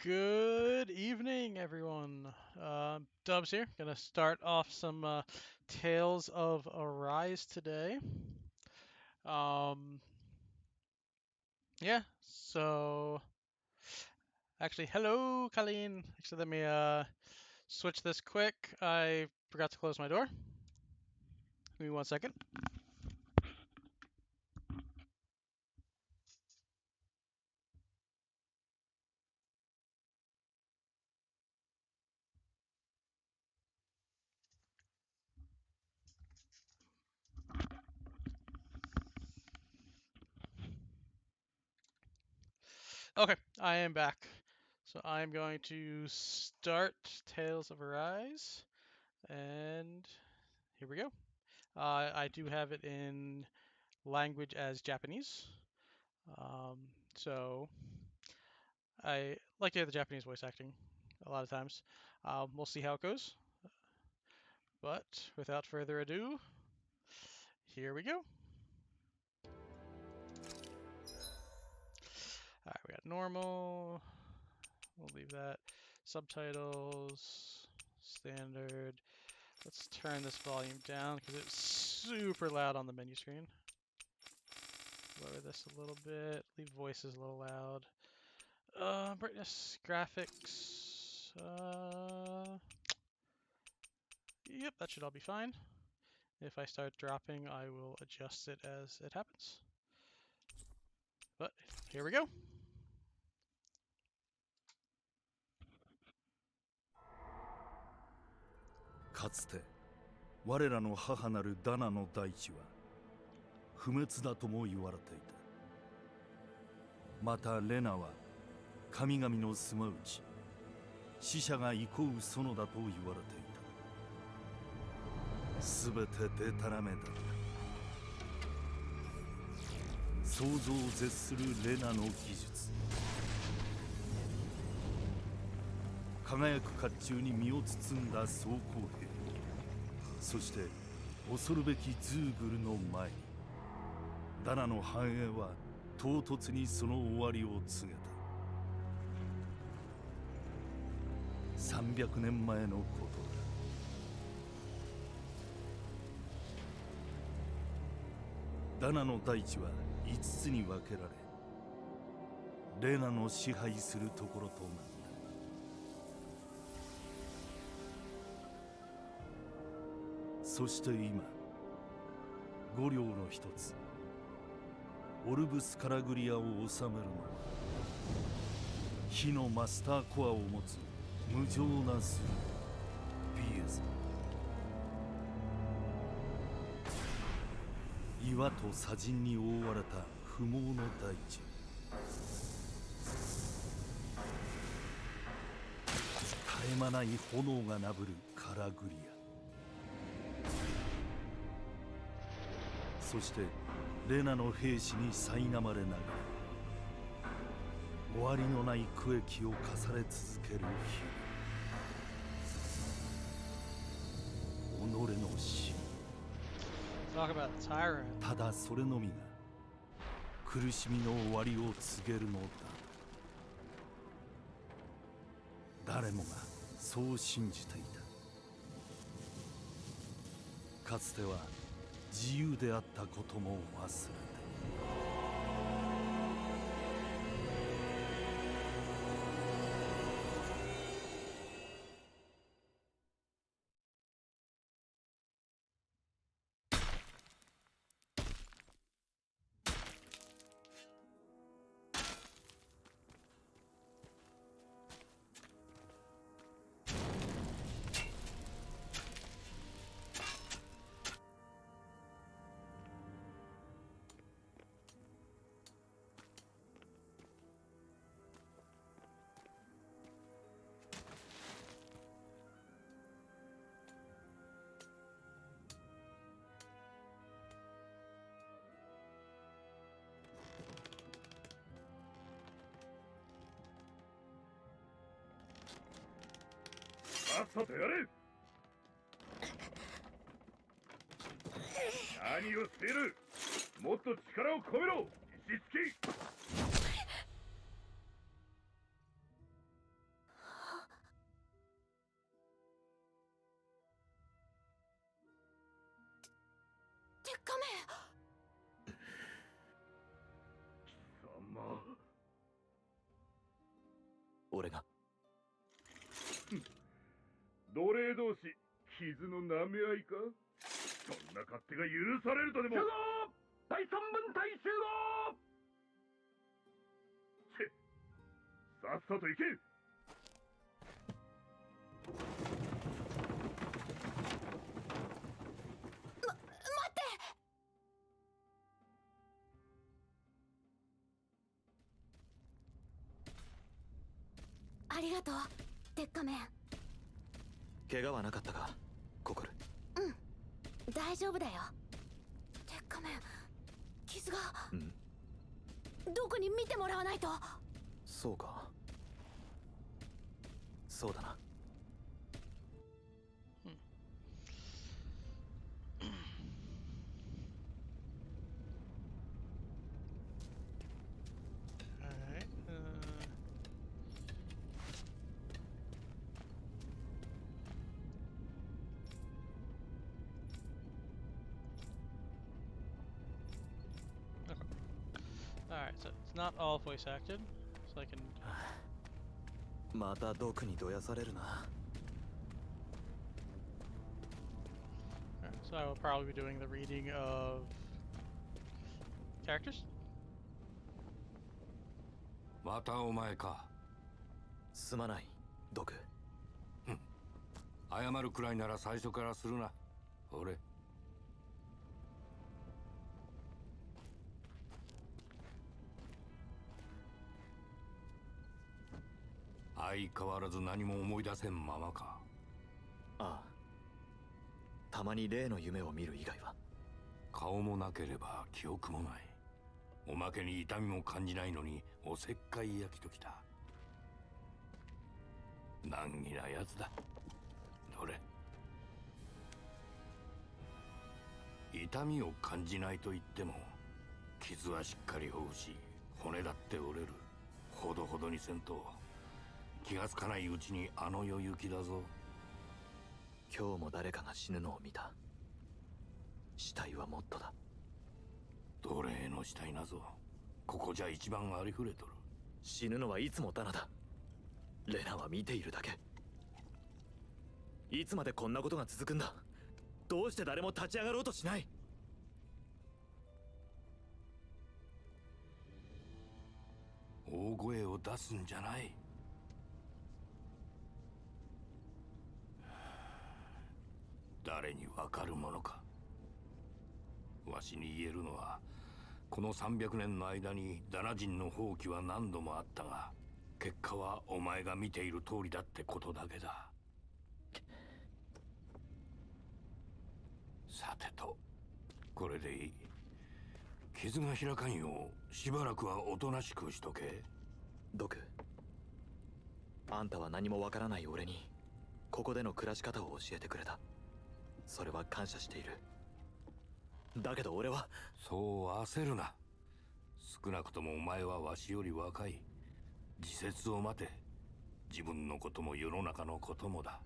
Good evening, everyone. Dubs here. Gonna start off some Tales of Arise today. Um, yeah. So actually, hello, Colleen. Actually, let me switch this quick. I forgot to close my door. Give me 1 second. Okay, I am back. So I'm going to start Tales of Arise, and here we go. I do have it in language as Japanese. Um, so I like to hear the Japanese voice acting a lot of times. We'll see how it goes. But without further ado, here we go. Alright, we got normal. We'll leave that. Subtitles, standard. Let's turn this volume down because it's super loud on the menu screen. Lower this a little bit. Leave voices a little loud. Brightness, graphics. Yep, that should all be fine. If I start dropping, I will adjust it as it happens. But here we go.かつて我らの母なるダナの大地は不滅だとも言われていた。またレナは神々の住まう地、死者が憩う園だと言われていた。すべてデタラメだった。想像を絶するレナの技術、輝く甲冑に身を包んだ装甲兵、そして恐るべきズーグルの前にダナの繁栄は唐突にその終わりを告げた。300年前のことだ。ダナの大地は5つに分けられ、レナの支配するところとなった。そして今、5領の一つ、オルブス・カラグリアを治めるのは、火のマスターコアを持つ無情なスルビエザ。岩と砂塵に覆われた不毛の大地。絶え間ない炎がなぶるカラグリア。そしてレナの兵士に苛まれながら終わりのない苦役を課され続ける日々。己の死。Talk about tyrant. ただそれのみが苦しみの終わりを告げるのだ。誰もがそう信じていた。かつては自由であったことも忘れて。さっさとやれ。何をしている。もっと力を込めろ石突き。カメ様。俺が。奴隷同士傷の舐め合いか。そんな勝手が許されるとでも。集合、第三分隊集合。さっさと行け。待って。ありがとう鉄仮面。怪我はなかったか、ココル。大丈夫だよ。鉄仮面、傷が。どこに見てもらわないと。そうか。そうだな。Alright. Okay. Alright, so it's not all voice acted, so I can. また毒にどやされるな。Alright, so I will probably be doing the reading of characters. またお前か。すまない、毒。謝るくらいなら最初からするな。俺。相変わらず何も思い出せんままか。ああ。たまに例の夢を見る以外は。顔もなければ記憶もない。おまけに痛みも感じないのにおせっかい焼きときた。難儀なやつだ。どれ。痛みを感じないと言っても傷はしっかり負うし骨だって折れる。ほどほどにせんと気がつかないうちにあの世行きだぞ。今日も誰かが死ぬのを見た。死体はもっとだ。奴隷の死体なぞここじゃ一番ありふれとる。死ぬのはいつもダナだ。レナは見ているだけ。いつまでこんなことが続くんだ。どうして誰も立ち上がろうとしない。大声を出すんじゃない。誰にわかるものか。わしに言えるのはこの300年の間にダナ人の放棄は何度もあったが結果はお前が見ている通りだってことだけだ。さてとこれでいい。傷が開かんようしばらくはおとなしくしとけ。ドク、あんたは何もわからない俺にここでの暮らし方を教えてくれた。それは感謝している。だけど俺は。そう焦るな。少なくともお前はわしより若い。時節を待て。自分のことも世の中のこともだ。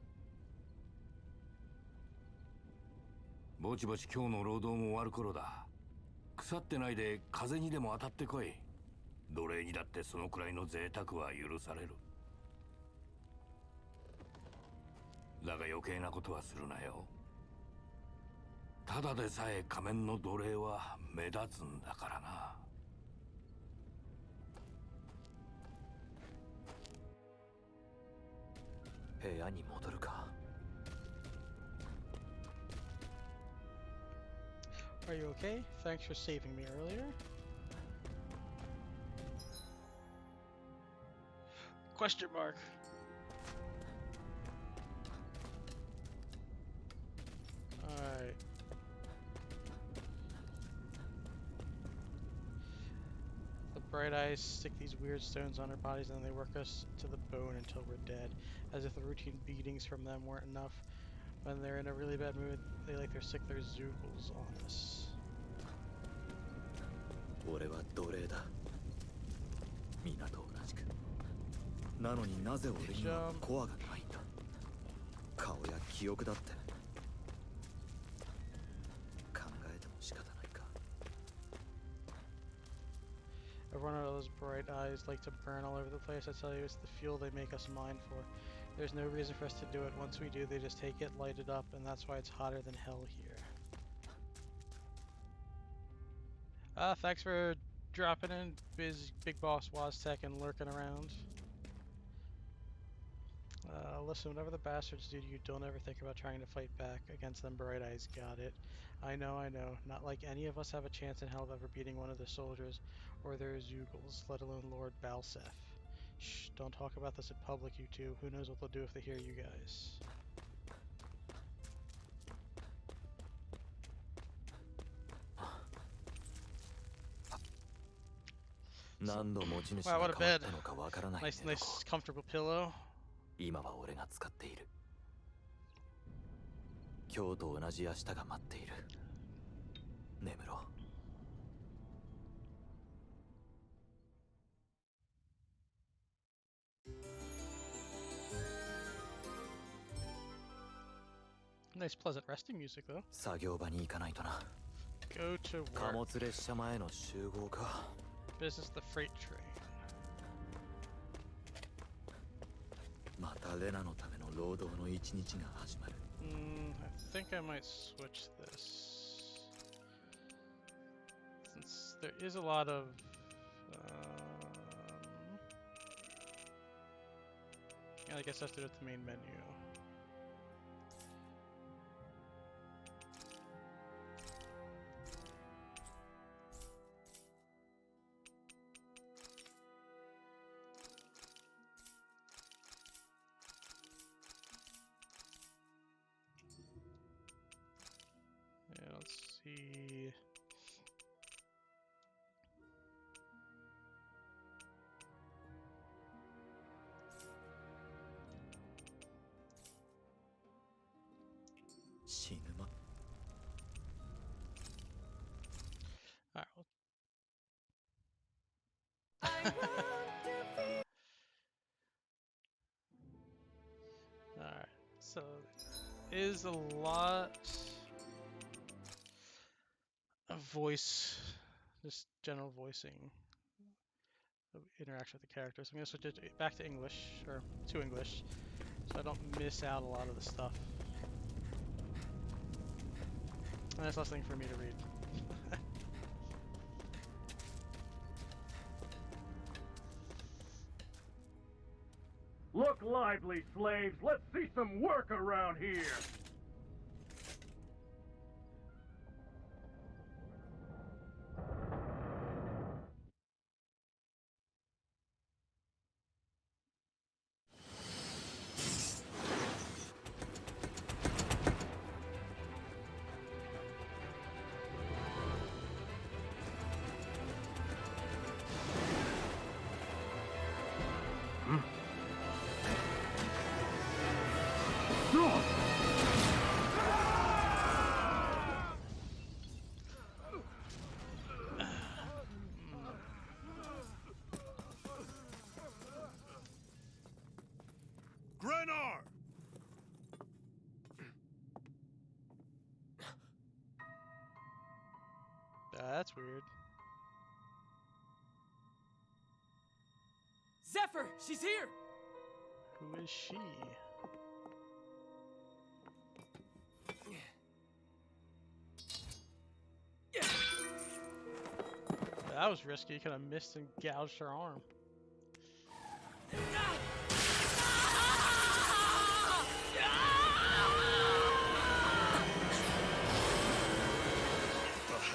ぼちぼち今日の労働も終わる頃だ。腐ってないで風にでも当たってこい。奴隷にだってそのくらいの贅沢は許される。だが余計なことはするなよ。ただでさえ仮面の奴隷は目立つんだからな。部屋に戻るか。Are you okay? Thanks for saving me earlier. Question mark. Alright. The bright eyes stick these weird stones on our bodies and then they work us to the bone until we're dead. As if the routine beatings from them weren't enough. When they're in a really bad mood, they like to stick their zoogles on us. 俺は奴隷だ。皆と同じく。なのになぜ俺にはコアがないんだ。顔や記憶だって考えても仕方ない。those bright eyes like to burn all over the place. I tell you, it's the fuel they make us mine for. There's no reason for us to do it. Once we do, they just take it, light it up, and that's why it's hotter than hell here. Thanks for dropping in, Big Boss Waztech, and lurking around. Listen, whatever the bastards do to you, don't ever think about trying to fight back against them. Bright Eyes got it. I know. Not like any of us have a chance in hell of ever beating one of the soldiers or their Zeugles, let alone Lord Balsef. Shh, don't talk about this in public, you two. Who knows what they'll do if they hear you guys. Wow, what a bed. Nice, comfortable pillow. 今は俺が使っている。今日と同じ明日が待っている。眠ろう。Nice, pleasant resting music, though. 作業場に行かないとな。Go to 貨 work. 物列車前の集合か。This is the freight train. またレナのための労働の一日が始まる。I think I might switch this. Since there is a lot of... yeah, I guess I have to do it with the main menu. Yeah, let's see. Alright, so is a lot of voice, just general voicing of interaction with the characters. I'm going to switch it back to English, or to English, so I don't miss out a lot of the stuff. And that's less thing for me to read. Look lively, slaves. Let's see some work around here. Grenar! That's weird. Zephyr, she's here! Who is she? That was risky. You could have missed and gouged her arm. The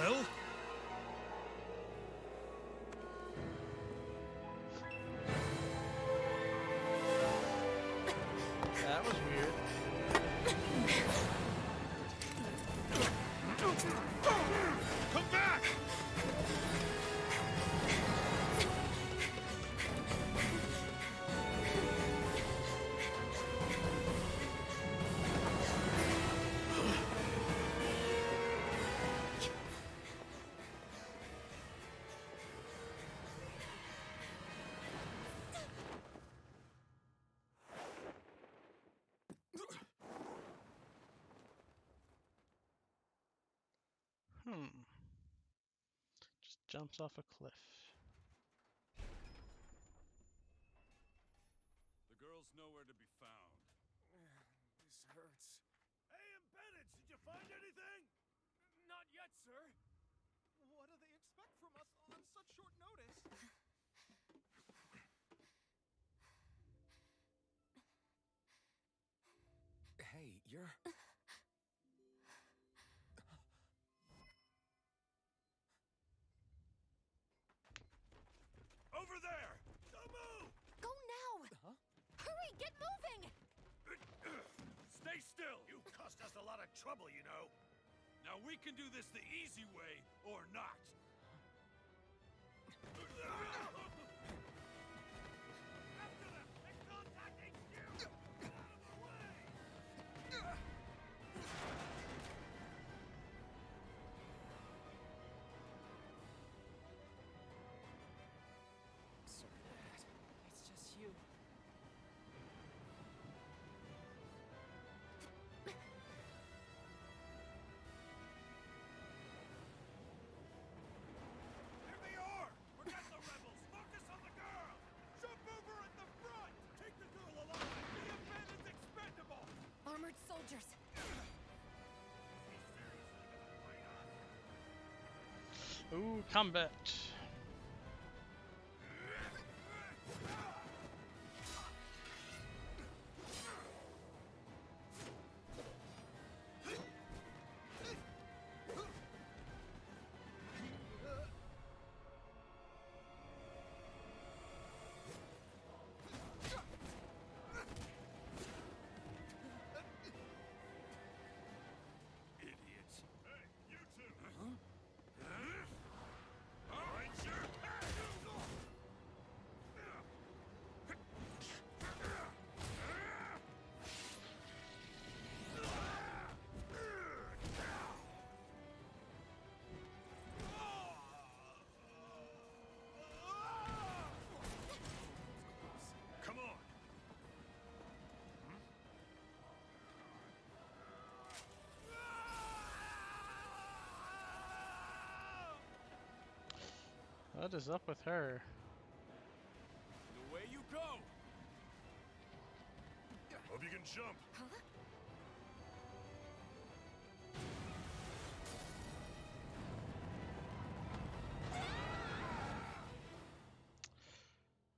hell? That was weird. Come back! Just jumps off a cliff. nowhere to be found. This hurts. Hey, embedded, did you find anything? Not yet, sir. What do they expect from us on such short notice? Hey, you're... Over there! Don't move! Go now! Huh? Hurry, get moving! Stay still! You caused us a lot of trouble, you know. Now we can do this the easy way, or not. After them! Make contact, HQ! Out of the way! Sorry, Dad. It's just you. Here they are! Forget the rebels! Focus on the girl! Jump over at the front! Take the girl alive! The embedded's expendable! Armored soldiers! Ooh, combat. Idiots! Hey, you two! All right, sure! Come on! What is up with her? Away you go! Hope you can jump. Huh?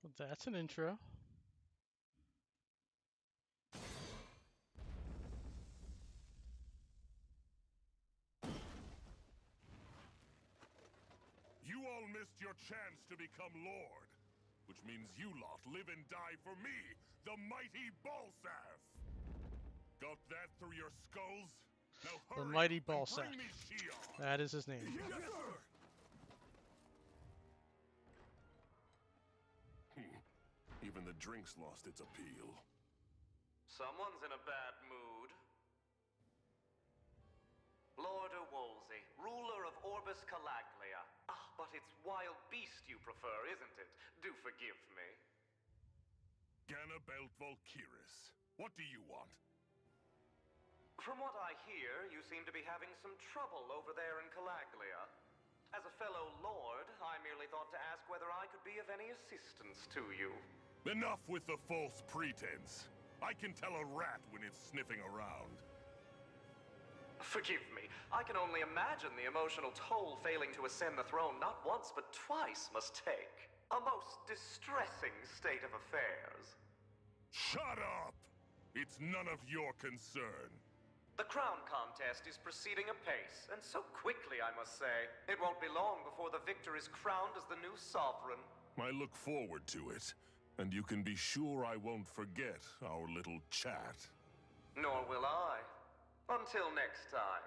Well, that's an intro. You all missed your chance to become Lord, which means you lot live and die for me, the mighty Balsath. Got that through your skulls? Now hurry The mighty up and Balsath. bring me Shion. That is his name. Yes, sir. Even the drink's lost its appeal. Someone's in a bad mood. Lord Wolsey, ruler of Orbis Calaglia. Ah, but it's wild beast you prefer, isn't it? Do forgive me. Ganabelt Volkiris, what do you want? From what I hear, you seem to be having some trouble over there in Calaglia. As a fellow lord, I merely thought to ask whether I could be of any assistance to you. Enough with the false pretense. I can tell a rat when it's sniffing around. Forgive me, I can only imagine the emotional toll failing to ascend the throne not once but twice must take. A most distressing state of affairs. Shut up! It's none of your concern. The crown contest is proceeding apace, and so quickly, I must say. It won't be long before the victor is crowned as the new sovereign. I look forward to it, and you can be sure I won't forget our little chat. Nor will I. Until next time.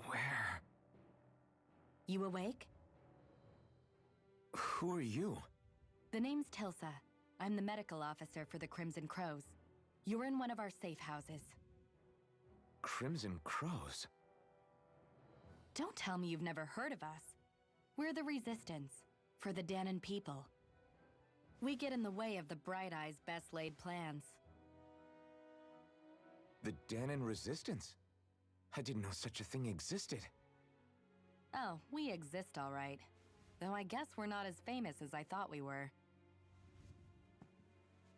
Where? You awake? 「 What? 「 What? 「 What? 」 「 「 What? 」 「 「 What? Who are you? The name's Tilsa. I'm the medical officer for the Crimson Crows. You're in one of our safe houses. Crimson Crows? Don't tell me you've never heard of us. We're the Resistance, for the Danon people. We get in the way of the Bright Eye's best-laid plans. The Danon Resistance? I didn't know such a thing existed. Oh, we exist all right. Though I guess we're not as famous as I thought we were.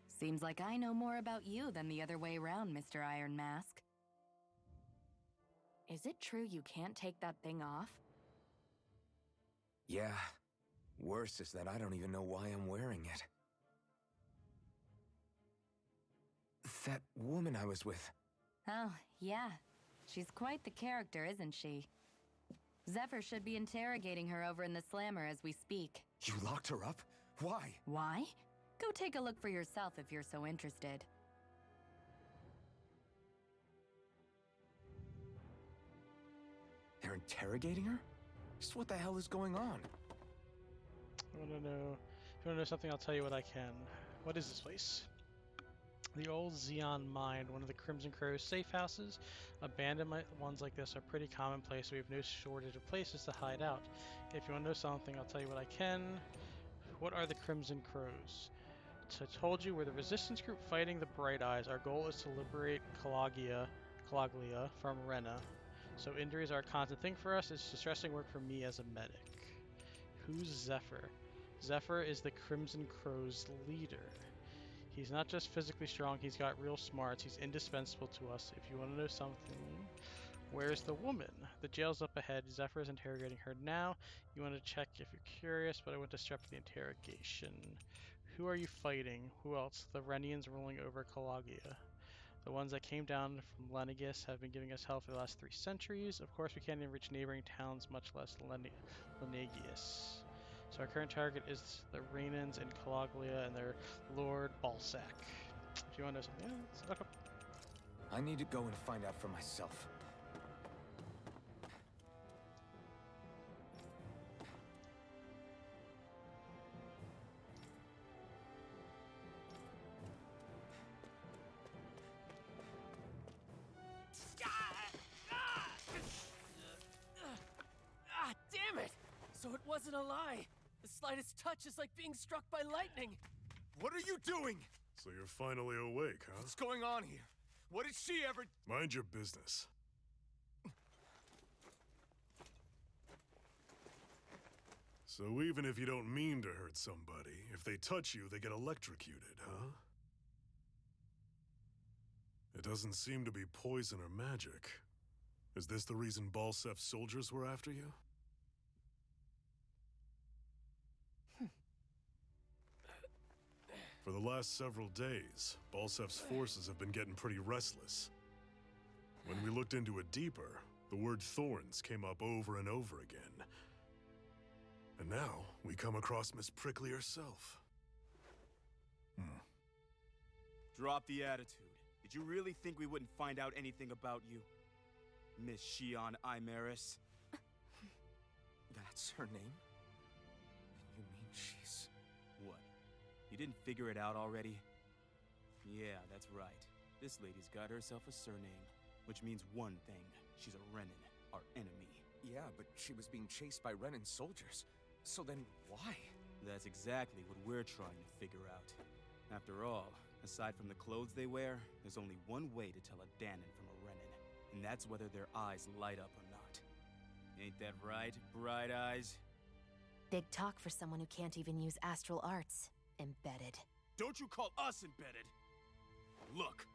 Seems like I know more about you than the other way around, Mr. Iron Mask. Is it true you can't take that thing off? Yeah. Worse is that I don't even know why I'm wearing it. That woman I was with. Oh, yeah. She's quite the character, isn't she? Zephyr should be interrogating her over in the Slammer as we speak. You locked her up? Why? Why? Go take a look for yourself if you're so interested. They're interrogating her? Just what the hell is going on? I want to know. If you want to know something, I'll tell you what I can. What is this place? The old Xeon mine, one of the Crimson Crow's safe houses. Abandoned ones like this are pretty commonplace, so we have no shortage of places to hide out. If you want to know something, I'll tell you what I can. What are the Crimson Crows? So I told you, we're the resistance group fighting the Bright Eyes. Our goal is to liberate Calaglia from Rena. So injuries are a constant thing for us. It's distressing work for me as a medic. Who's Zephyr? Zephyr is the Crimson Crow's leader. He's not just physically strong, he's got real smarts. He's indispensable to us. If you want to know something, where's the woman? The jail's up ahead. Zephyr is interrogating her now. You want to check if you're curious, but I went to disrupt the interrogation. Who are you fighting? Who else? The Renians ruling over Calaglia. The ones that came down from Lenegis have been giving us hell for the last 3 centuries. Of course, we can't even reach neighboring towns, much less Lenegius. So our current target is the Renans in Calaglia and their Lord Balsac. If you want to know something, yeah, let's look up. I need to go and find out for myself. Damn it! So it wasn't a lie. The slightest touch is like being struck by lightning. What are you doing? So you're finally awake, huh? What's going on here? What did she ever... Mind your business. So even if you don't mean to hurt somebody, if they touch you, they get electrocuted, huh? It doesn't seem to be poison or magic. Is this the reason Balsef's soldiers were after you? For the last several days, Balsef's forces have been getting pretty restless. When we looked into it deeper, the word thorns came up over and over again. And now, we come across Miss Prickly herself. Drop the attitude. Did you really think we wouldn't find out anything about you? Miss Shion Imaris? That's her name? You mean she's... What? You didn't figure it out already? Yeah, that's right. This lady's got herself a surname, which means one thing. She's a Renin, our enemy. Yeah, but she was being chased by Renin soldiers. So then why? That's exactly what we're trying to figure out. After all, aside from the clothes they wear, there's only one way to tell a Danon from a Renin, and that's whether their eyes light up or not. Ain't that right, Bright Eyes? Big talk for someone who can't even use astral arts. Embedded. Don't you call us embedded! Look,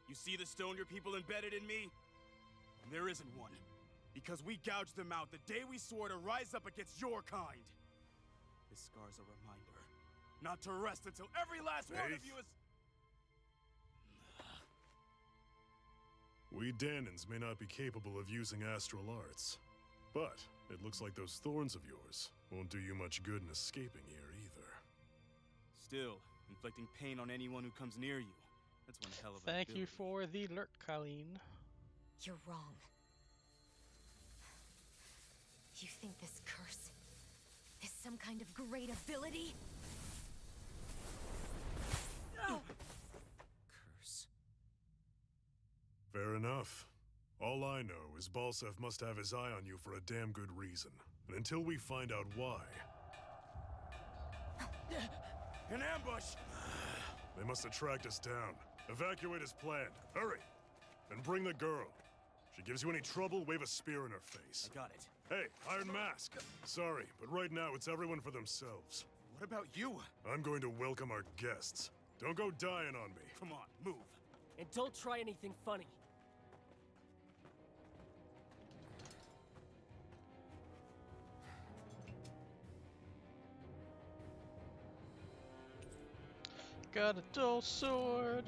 you see the stone your people embedded in me? There isn't one. Because we gouged them out the day we swore to rise up against your kind. This scar's a reminder. Not to rest until every last one of you is... We Danons may not be capable of using astral arts, but it looks like those thorns of yours won't do you much good in escaping here either. Still, inflicting pain on anyone who comes near you. That's one hell of a Thank you ability. for the lurk, Colleen. You're wrong. You think this curse This some kind of great ability? Curse. Fair enough. All I know is Balsef must have his eye on you for a damn good reason. And until we find out why, An ambush! they must have tracked us down. Evacuate as planned. Hurry! And bring the girl. If she gives you any trouble, wave a spear in her face. I got it. Hey, Iron Mask. Sorry, but right now it's everyone for themselves. What about you? I'm going to welcome our guests. Don't go dying on me. Come on, move. And don't try anything funny. Got a dull sword.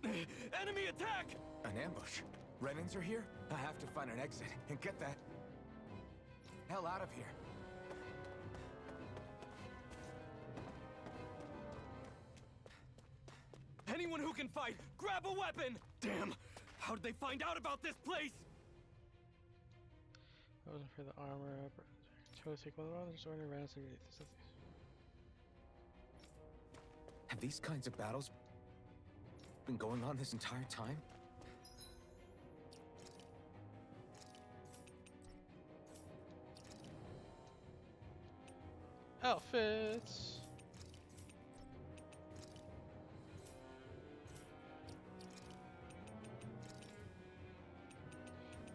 Enemy attack! An ambush. Renans are here? I have to find an exit and get that hell out of here. Anyone who can fight, grab a weapon! Damn! How'd they find out about this place? I wasn't for the armor. Try to take one of the others or around underneath. Have these kinds of battles been going on this entire time? Outfits.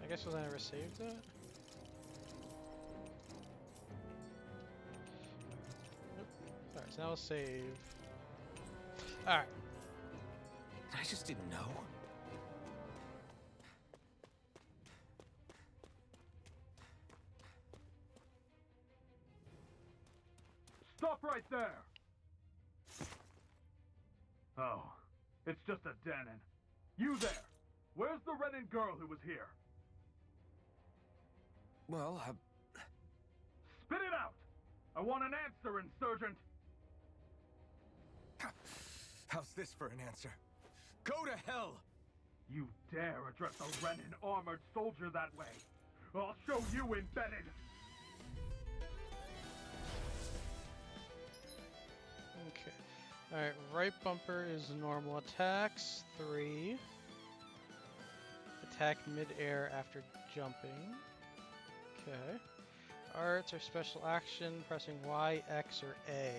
I guess was I never saved that? Nope. Alright, so now we'll save. Alright. I just didn't know. Stop right there! Oh, it's just a Danon. You there! Where's the Renin girl who was here? Well, Spit it out! I want an answer, Insurgent! how's this for an answer? Go to hell! You dare address a Renin armored soldier that way? I'll show you embedded! Okay. Alright, right bumper is normal attacks. 3. Attack mid-air after jumping. Okay. Arts are special action, pressing Y, X, or A.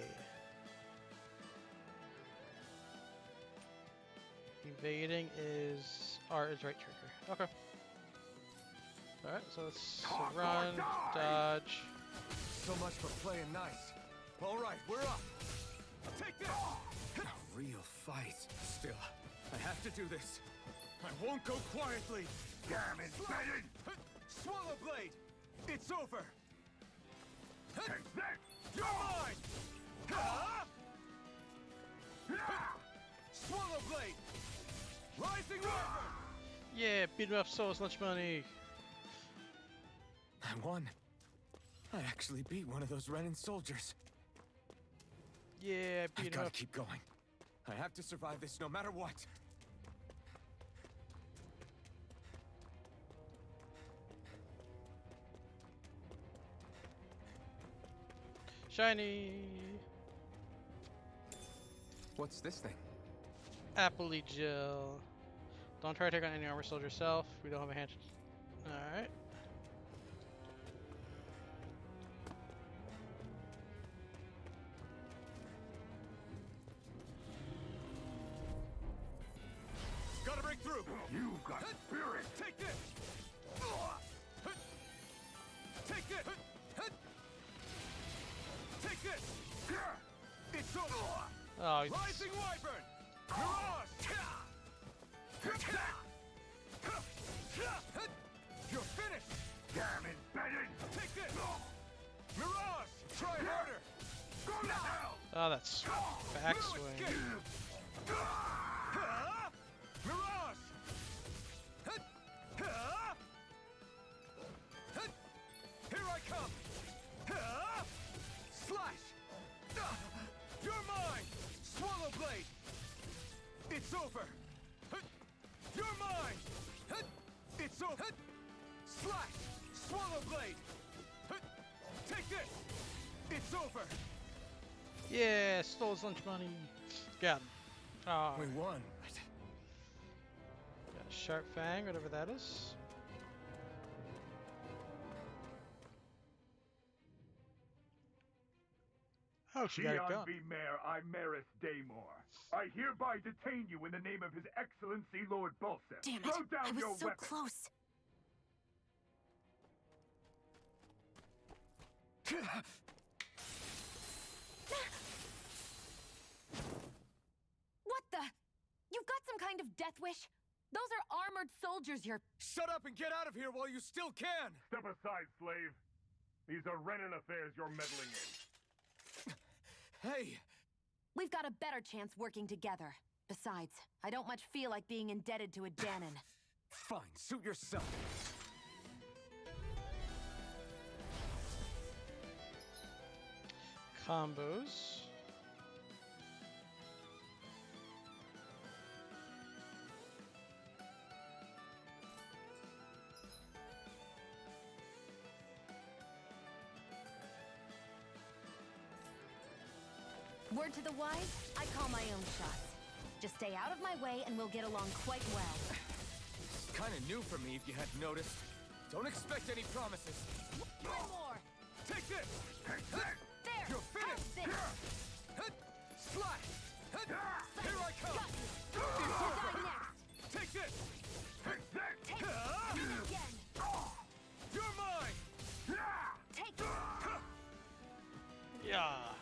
Evading is R is right trigger. Okay. Alright, so let's run, dodge. So much for playing nice. All right, we're up. Take this! A real fight. Still, I have to do this. I won't go quietly. Damn it, Bennett! Swallow Blade! It's over! Take this! You're mine! Swallow Blade! Rising River! Yeah, beat him up so much money. I won. I actually beat one of those Renin soldiers. Yeah, I beat him gotta up. keep going. I have to survive this no matter what. Shiny! What's this thing? Appley gel. Don't try to take on any armor soldier yourself. We don't have a hand. Alright. Gotta break through! You got spirit! Take this! Take this! Take this! It's over! Oh, he's Rising Wyvern! Mirage! You're finished! Damn it, Bennett! Take this! Mirage! Try harder! Go to hell! oh, that's backswing. Mirage! Here I come! Slash! You're mine! Swallow Blade! It's over! You're mine! It's over! Slash! Swallow Blade! Take this! It's over! Yeah, stole his lunch money. Got him. Oh, We won. got a sharp fang, whatever that is. Oh, she got it Xi'an going. V. Mayor Imaris Daymore. I hereby detain you in the name of His Excellency Lord Bulseth. Damn it! Throw down I was your so weapon. close. What the? You've got some kind of death wish? Those are armored soldiers you're... Shut up and get out of here while you still can! Step aside, slave. These are Renan affairs you're meddling in. Hey! We've got a better chance working together. Besides, I don't much feel like being indebted to a Danon. Fine, suit yourself. Combos. Word to the wise, I call my own shots. Just stay out of my way and we'll get along quite well. It's kind of new for me if you hadn't noticed. Don't expect any promises. One more! Take this! There! You're finished! Have this! Slash! Here I come! Got you! It's Die over! next! Take this! Take it again! You're mine! Take it! Yeah.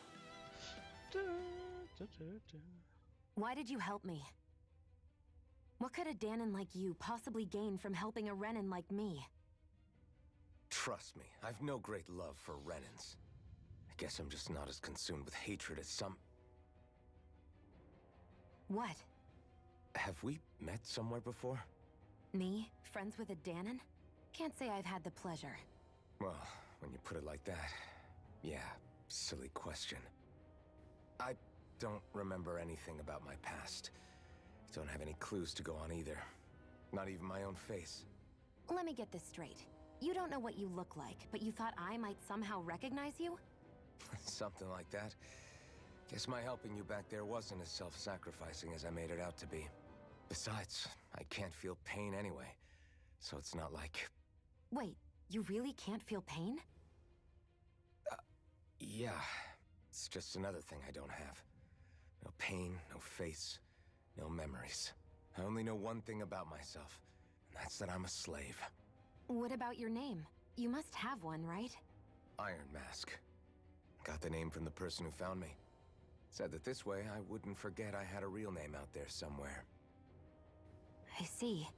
Da, da, da, da. Why did you help me? What could a Danon like you possibly gain from helping a Renan like me? Trust me, I've no great love for Renans. I guess I'm just not as consumed with hatred as some... What? Have we met somewhere before? Me? Friends with a Danon? Can't say I've had the pleasure. Well, when you put it like that, yeah, silly question. I don't remember anything about my past. Don't have any clues to go on either. Not even my own face. Let me get this straight. You don't know what you look like, but you thought I might somehow recognize you? Something like that. Guess my helping you back there wasn't as self-sacrificing as I made it out to be. Besides, I can't feel pain anyway, so it's not like... Wait, you really can't feel pain? Yeah, it's just another thing I don't have. No pain, no face, no memories. I only know one thing about myself, and that's that I'm a slave. What about your name? You must have one, right? Iron Mask. Got the name from the person who found me. Said that this way I wouldn't forget I had a real name out there somewhere. I see.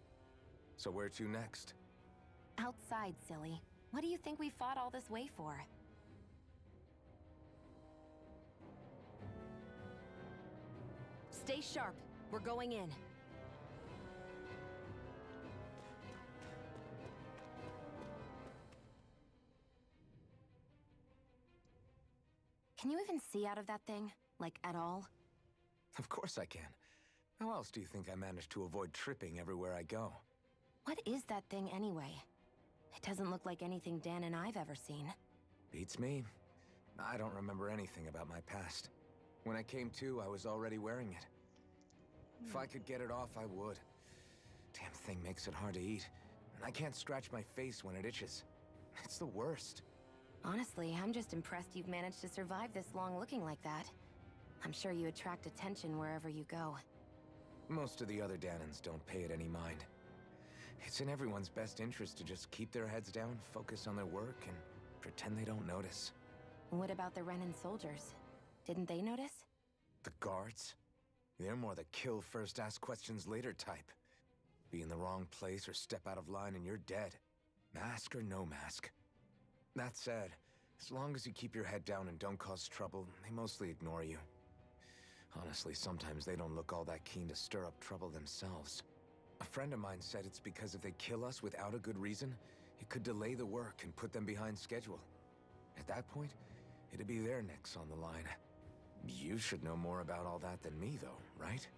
So where to next? Outside, silly. What do you think we fought all this way for? Stay sharp. We're going in. Can you even see out of that thing? Like, at all? Of course I can. How else do you think I managed to avoid tripping everywhere I go? What is that thing anyway? It doesn't look like anything Dan and I've ever seen. Beats me. I don't remember anything about my past. When I came to, I was already wearing it. If I could get it off, I would. Damn thing makes it hard to eat. And I can't scratch my face when it itches. It's the worst. Honestly, I'm just impressed you've managed to survive this long looking like that. I'm sure you attract attention wherever you go. Most of the other Danons don't pay it any mind. It's in everyone's best interest to just keep their heads down, focus on their work, and pretend they don't notice. What about the Renan soldiers? Didn't they notice? The guards? They're more the kill first, ask questions later type. Be in the wrong place or step out of line and you're dead. Mask or no mask. That said, as long as you keep your head down and don't cause trouble, they mostly ignore you. Honestly, sometimes they don't look all that keen to stir up trouble themselves. A friend of mine said it's because if they kill us without a good reason, it could delay the work and put them behind schedule. At that point, it'd be their necks on the line. You should know more about all that than me, though, right?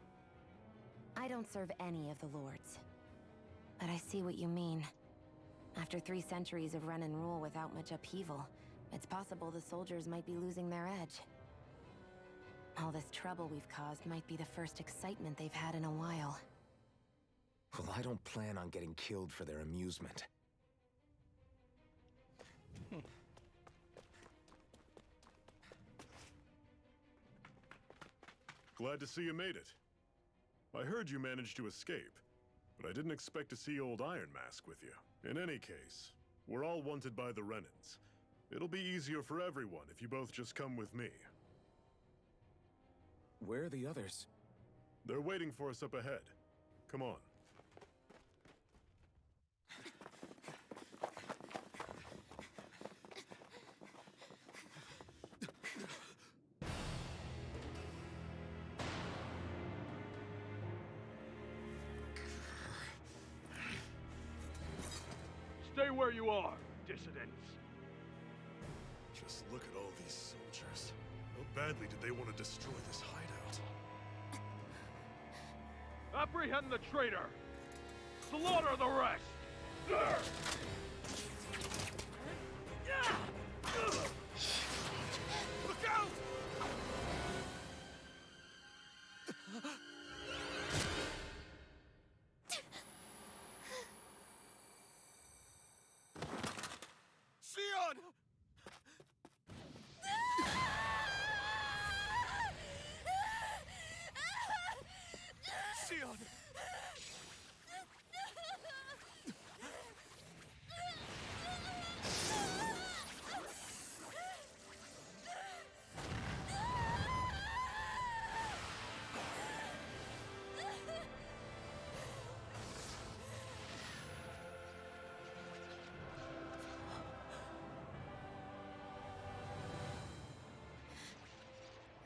I don't serve any of the lords. But I see what you mean. After 3 centuries of Renan rule without much upheaval, It's possible the soldiers might be losing their edge. All this trouble we've caused might be the first excitement they've had in a while. Well, I don't plan on getting killed for their amusement. Glad to see you made it. I heard you managed to escape, but I didn't expect to see old Iron Mask with you. In any case, we're all wanted by the Renans. It'll be easier for everyone if you both just come with me. Where are the others? They're waiting for us up ahead. Come on. Stay where you are, dissidents. Just look at all these soldiers. How badly did they want to destroy this hideout? Apprehend the traitor! Slaughter the rest! Look out! Sion! Sion!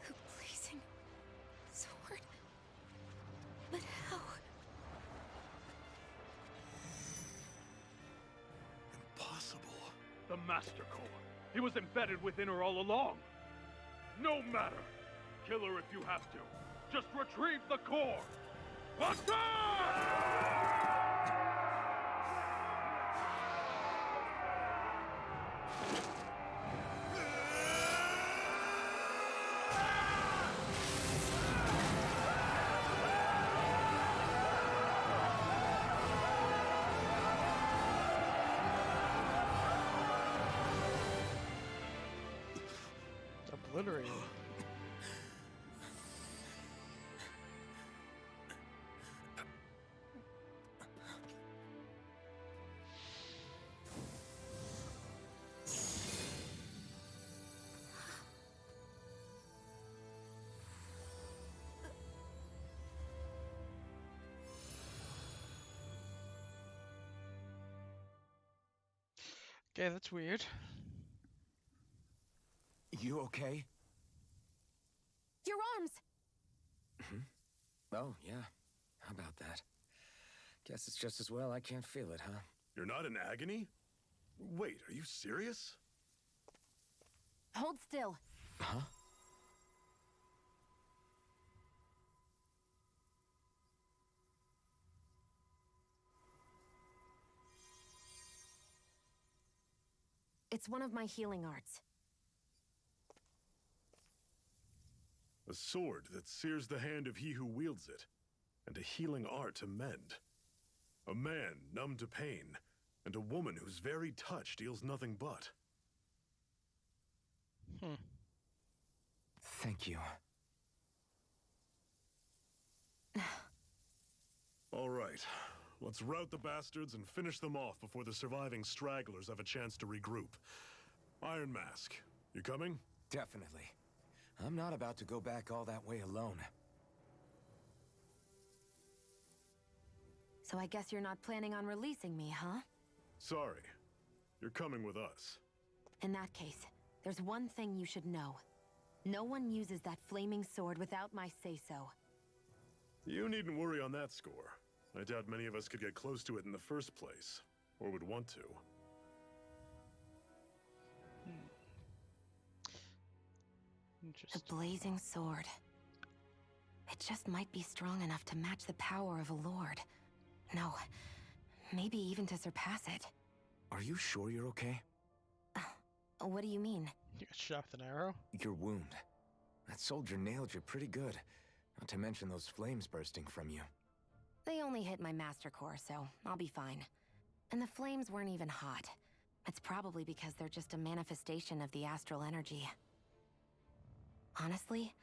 A blazing sword? But how? Impossible. The Master Core. He was embedded within her all along. No matter. Kill her if you have to. Just retrieve the core. Attack! Obliterated. Okay, that's weird. You okay? Your arms! Oh, yeah. How about that? Guess it's just as well I can't feel it, huh? You're not in agony? Wait, are you serious? Hold still. Huh? It's one of my healing arts. A sword that sears the hand of he who wields it, and a healing art to mend. A man numb to pain, and a woman whose very touch deals nothing but. Thank you. All right, let's rout the bastards and finish them off before the surviving stragglers have a chance to regroup. Iron Mask, you coming? Definitely. I'm not about to go back all that way alone. So I guess you're not planning on releasing me, huh? Sorry, you're coming with us. In that case, there's one thing you should know. No one uses that flaming sword without my say-so. You needn't worry on that score. I doubt many of us could get close to it in the first place, or would want to. The Interesting. blazing sword. It just might be strong enough to match the power of a lord. No, maybe even to surpass it. Are you sure you're okay? What do you mean? You got shot with an arrow? Your wound. That soldier nailed you pretty good. Not to mention those flames bursting from you. They only hit my master core, so I'll be fine. And the flames weren't even hot. It's probably because they're just a manifestation of the astral energy. Honestly,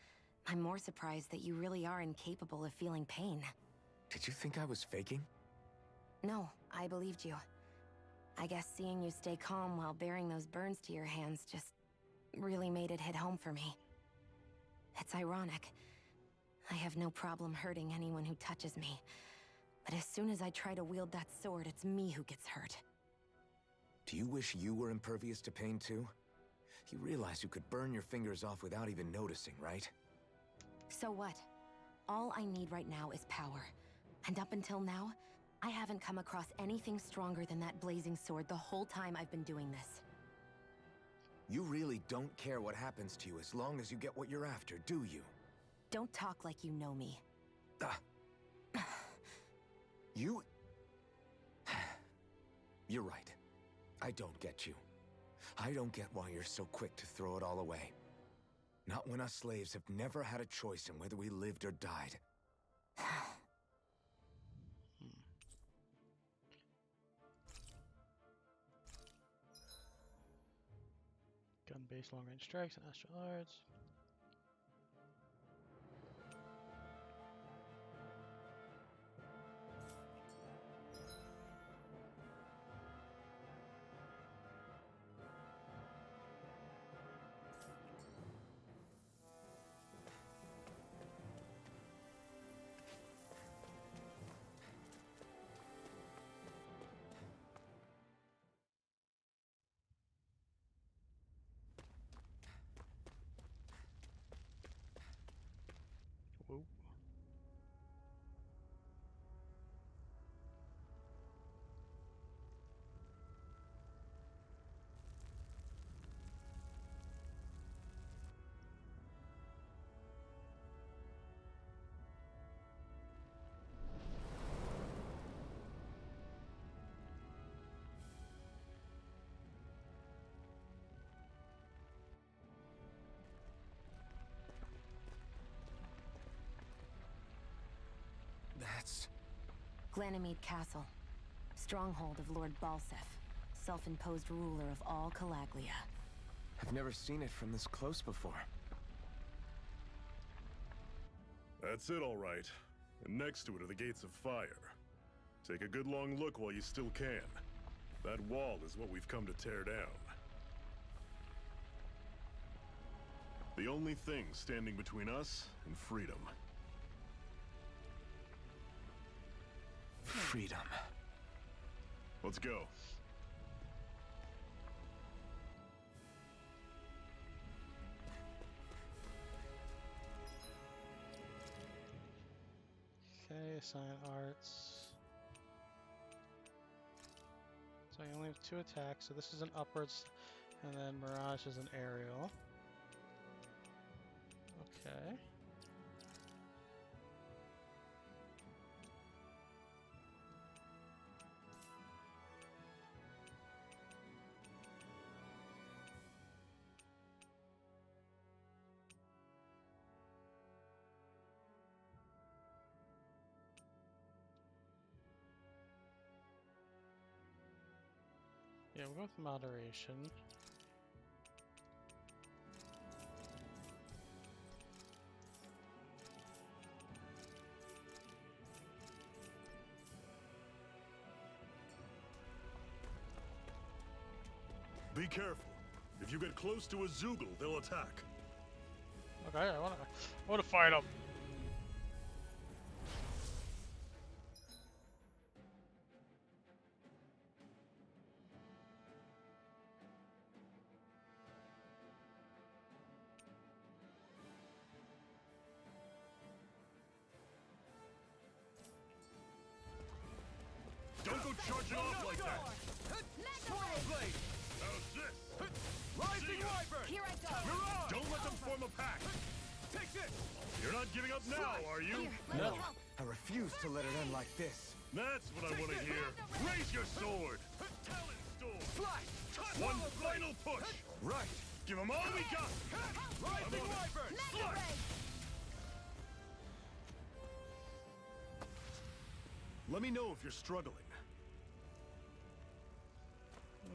I'm more surprised that you really are incapable of feeling pain. Did you think I was faking? No, I believed you. I guess seeing you stay calm while bearing those burns to your hands just really made it hit home for me. It's ironic. I have no problem hurting anyone who touches me. But as soon as I try to wield that sword, it's me who gets hurt. Do you wish you were impervious to pain too? You realize you could burn your fingers off without even noticing, right? So what? All I need right now is power. And up until now, I haven't come across anything stronger than that blazing sword the whole time I've been doing this. You really don't care what happens to you as long as you get what you're after, do you? Don't talk like you know me. You... You're right. I don't get you. I don't get why you're so quick to throw it all away. Not when us slaves have never had a choice in whether we lived or died. Gun-based long-range strikes and astral arts. Whoa. That's... Glanamede Castle. Stronghold of Lord Balsef. Self-imposed ruler of all Calaglia. I've never seen it from this close before. That's it, all right. And next to it are the gates of fire. Take a good long look while you still can. That wall is what we've come to tear down. The only thing standing between us and freedom. Freedom. Let's go. Okay, assign arts. So you only have 2 attacks, so this is an upwards, and then Mirage is an aerial. Okay. Yeah, we'll go with moderation. Be careful. If you get close to a Zoogle, they'll attack. Okay, I wanna fight them. Don't go charging off like that! Swallow blade! How's this? Rising Wyvern! Here I go! Mirage! Don't let them form a pack! Take this! You're not giving up now, are you? No. I refuse to let it end like this. That's what I want to hear. Raise your sword! Talon Storm! Slash! One final push! Right. Give them all we got! Rising Wyvern! Mega Ray! Let me know if you're struggling.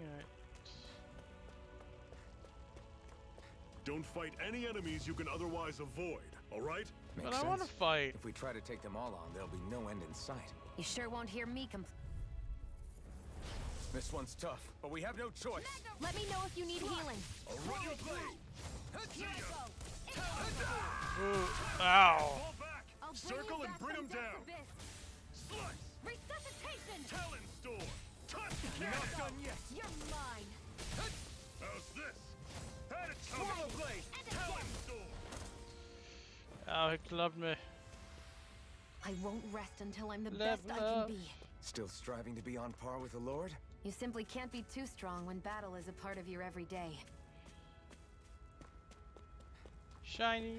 Alright. Don't fight any enemies you can otherwise avoid, alright? Makes But I want to sense. fight. If we try to take them all on, there'll be no end in sight. You sure won't hear me This one's tough, but we have no choice. Let me know if you need healing. I'll run you through! Here I go. Ooh, ow. Fall back! I'll bring Circle you and back bring from them down! death's abyss. Slice! Resuscitation! Talon Store! Touch You're not cannon! done yet. You're mine. How's this? Had it Swallow coming! blade. Talon Store! Ow, he clubbed me. I won't rest until I'm the Level best I can up. be. Still striving to be on par with the Lord? You simply can't be too strong when battle is a part of your everyday. Shiny.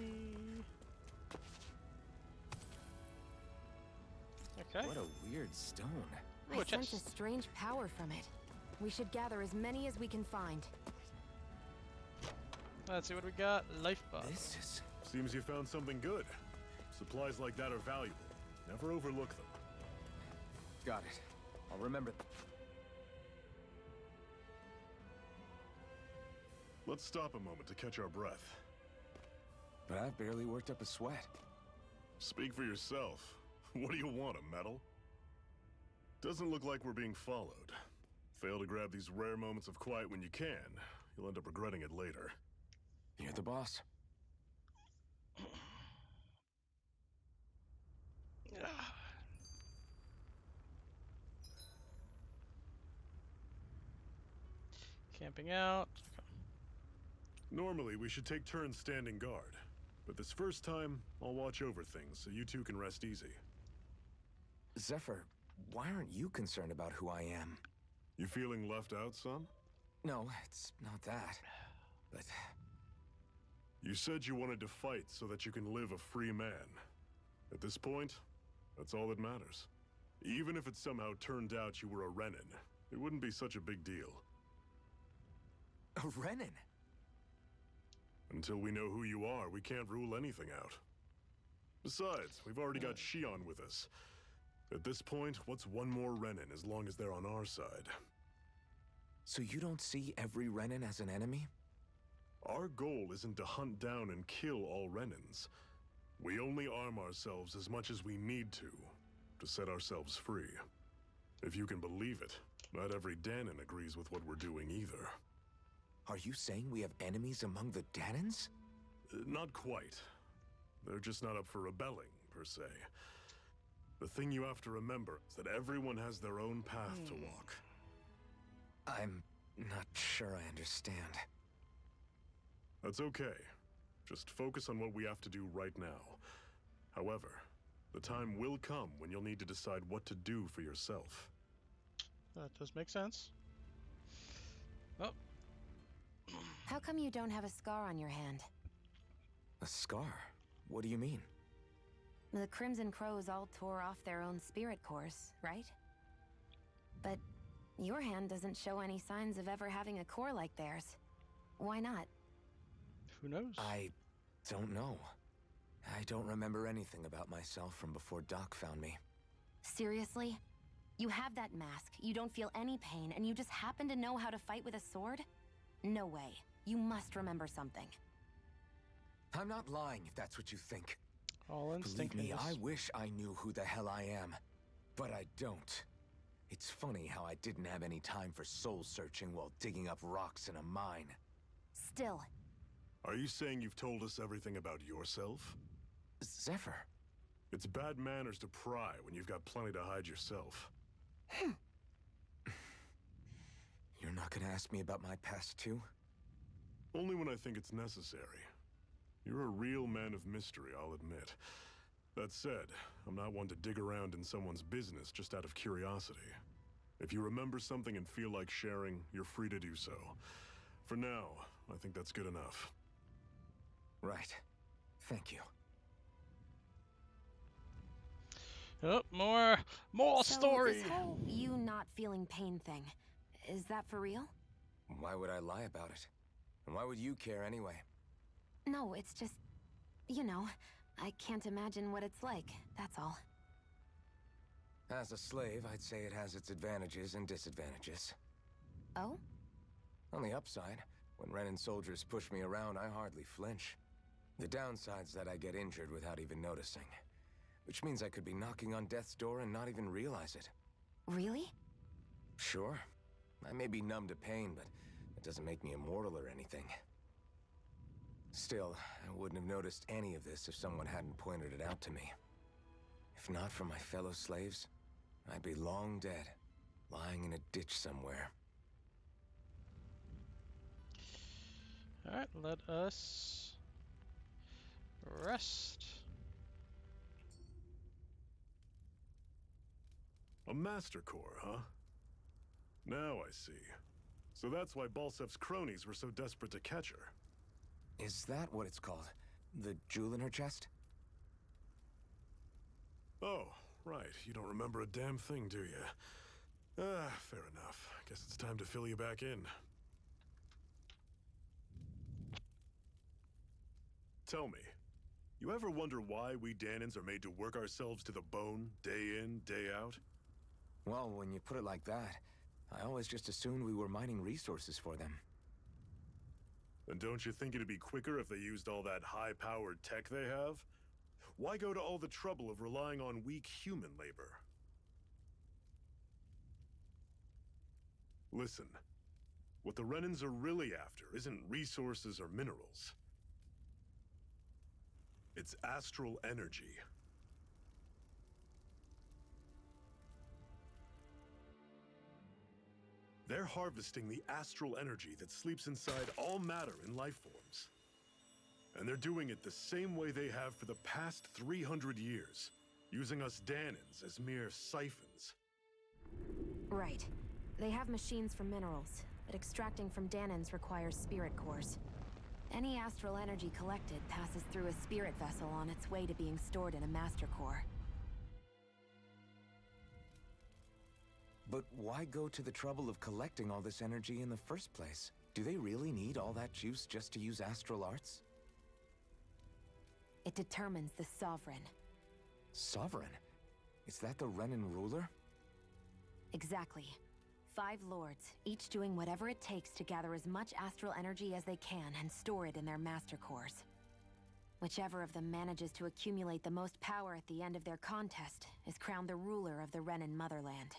Okay. What a weird stone. I Ooh, a sense a chest. strange power from it. We should gather as many as we can find. Let's see what we got. Life buff. This is... Seems you found something good. Supplies like that are valuable. Never overlook them. Got it. I'll remember. Let's stop a moment to catch our breath. But I've barely worked up a sweat. Speak for yourself. What do you want, a medal? Doesn't look like we're being followed. Fail to grab these rare moments of quiet when you can, you'll end up regretting it later. You're the boss. Camping out. Normally, we should take turns standing guard. But this first time, I'll watch over things so you two can rest easy. Zephyr, why aren't you concerned about who I am? You feeling left out, son? No, it's not that. But You said you wanted to fight so that you can live a free man. At this point, that's all that matters. Even if it somehow turned out you were a Renin, it wouldn't be such a big deal. a Renin? Until we know who you are, we can't rule anything out. Besides, we've already got Shion with us. At this point, what's one more Renin as long as they're on our side? So you don't see every Renin as an enemy? Our goal isn't to hunt down and kill all Renins. We only arm ourselves as much as we need to set ourselves free. If you can believe it, not every Danon agrees with what we're doing either. Are you saying we have enemies among the Danons? Not quite. They're just not up for rebelling, per se. The thing you have to remember is that everyone has their own path to walk. I'm not sure I understand. That's okay. Just focus on what we have to do right now. However, the time will come when you'll need to decide what to do for yourself. That does make sense. Oh, How come you don't have a scar on your hand? A scar? What do you mean? The Crimson Crows all tore off their own spirit cores, right? But your hand doesn't show any signs of ever having a core like theirs. Why not? who knows? I don't know. I don't remember anything about myself from before Doc found me. Seriously? You have that mask, you don't feel any pain, and you just happen to know how to fight with a sword? No way. You must remember something. I'm not lying if that's what you think. All Believe instinct. me, I wish I knew who the hell I am. But I don't. It's funny how I didn't have any time for soul searching while digging up rocks in a mine. Still, Are you saying you've told us everything about yourself? Zephyr. It's bad manners to pry when you've got plenty to hide yourself. You're not gonna ask me about my past too? Only when I think it's necessary. You're a real man of mystery, I'll admit. That said, I'm not one to dig around in someone's business just out of curiosity. If you remember something and feel like sharing, you're free to do so. For now, I think that's good enough. Right. Thank you. Oh, more so story. this whole you not feeling pain thing, is that for real? Why would I lie about it? And why would you care anyway? No, it's just... You know, I can't imagine what it's like, that's all. As a slave, I'd say it has its advantages and disadvantages. Oh? On the upside, when Renan soldiers push me around, I hardly flinch. The downside's that I get injured without even noticing. Which means I could be knocking on death's door and not even realize it. Really? Sure. I may be numb to pain, but it doesn't make me immortal or anything. Still, I wouldn't have noticed any of this if someone hadn't pointed it out to me. If not for my fellow slaves, I'd be long dead, lying in a ditch somewhere. Alright, let us rest. A Master Core, huh? Now I see. So that's why Balsef's cronies were so desperate to catch her. Is that what it's called? The jewel in her chest? Oh, right. You don't remember a damn thing, do you? Fair enough. Guess it's time to fill you back in. Tell me, you ever wonder why we Dahnans are made to work ourselves to the bone, day in, day out? Well, when you put it like that, I always just assumed we were mining resources for them. And don't you think it'd be quicker if they used all that high-powered tech they have? Why go to all the trouble of relying on weak human labor? Listen, what the Renans are really after isn't resources or minerals. It's astral energy. They're harvesting the astral energy that sleeps inside all matter in life forms. And they're doing it the same way they have for the past 300 years, using us Dahnans as mere siphons. Right. They have machines for minerals, but extracting from Dahnans requires spirit cores. Any astral energy collected passes through a spirit vessel on its way to being stored in a master core. But why go to the trouble of collecting all this energy in the first place? Do they really need all that juice just to use astral arts? It determines the Sovereign. Sovereign? Is that the Renan ruler? Exactly. 5 lords, each doing whatever it takes to gather as much astral energy as they can and store it in their master cores. Whichever of them manages to accumulate the most power at the end of their contest is crowned the ruler of the Renan motherland.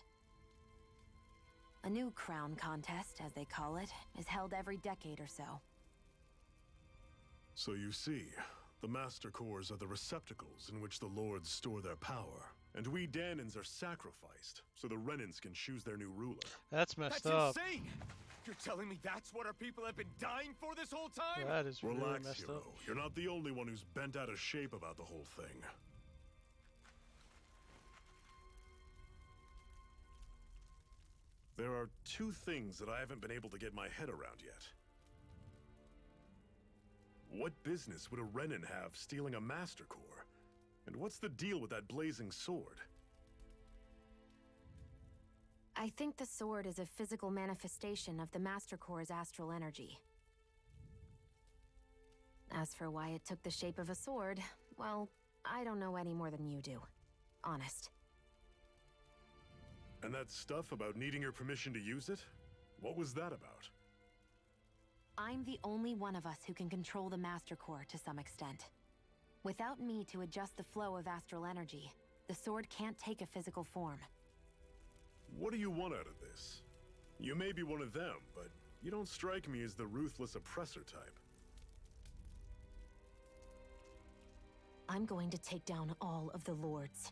A new crown contest, as they call it, is held every decade or so. So you see, the Master Cores are the receptacles in which the Lords store their power. And we Dahnans are sacrificed, so the Renans can choose their new ruler. That's messed up. That's insane! You're telling me that's what our people have been dying for this whole time? That is really Relax, messed hero. up. You're not the only one who's bent out of shape about the whole thing. There are 2 things that I haven't been able to get my head around yet. What business would a Renan have stealing a Master Core? And what's the deal with that blazing sword? I think the sword is a physical manifestation of the Master Core's astral energy. As for why it took the shape of a sword, well, I don't know any more than you do. Honest. And that stuff about needing your permission to use it? What was that about? I'm the only one of us who can control the Master Core to some extent. Without me to adjust the flow of astral energy, the sword can't take a physical form. What do you want out of this? You may be one of them, but you don't strike me as the ruthless oppressor type. I'm going to take down all of the lords.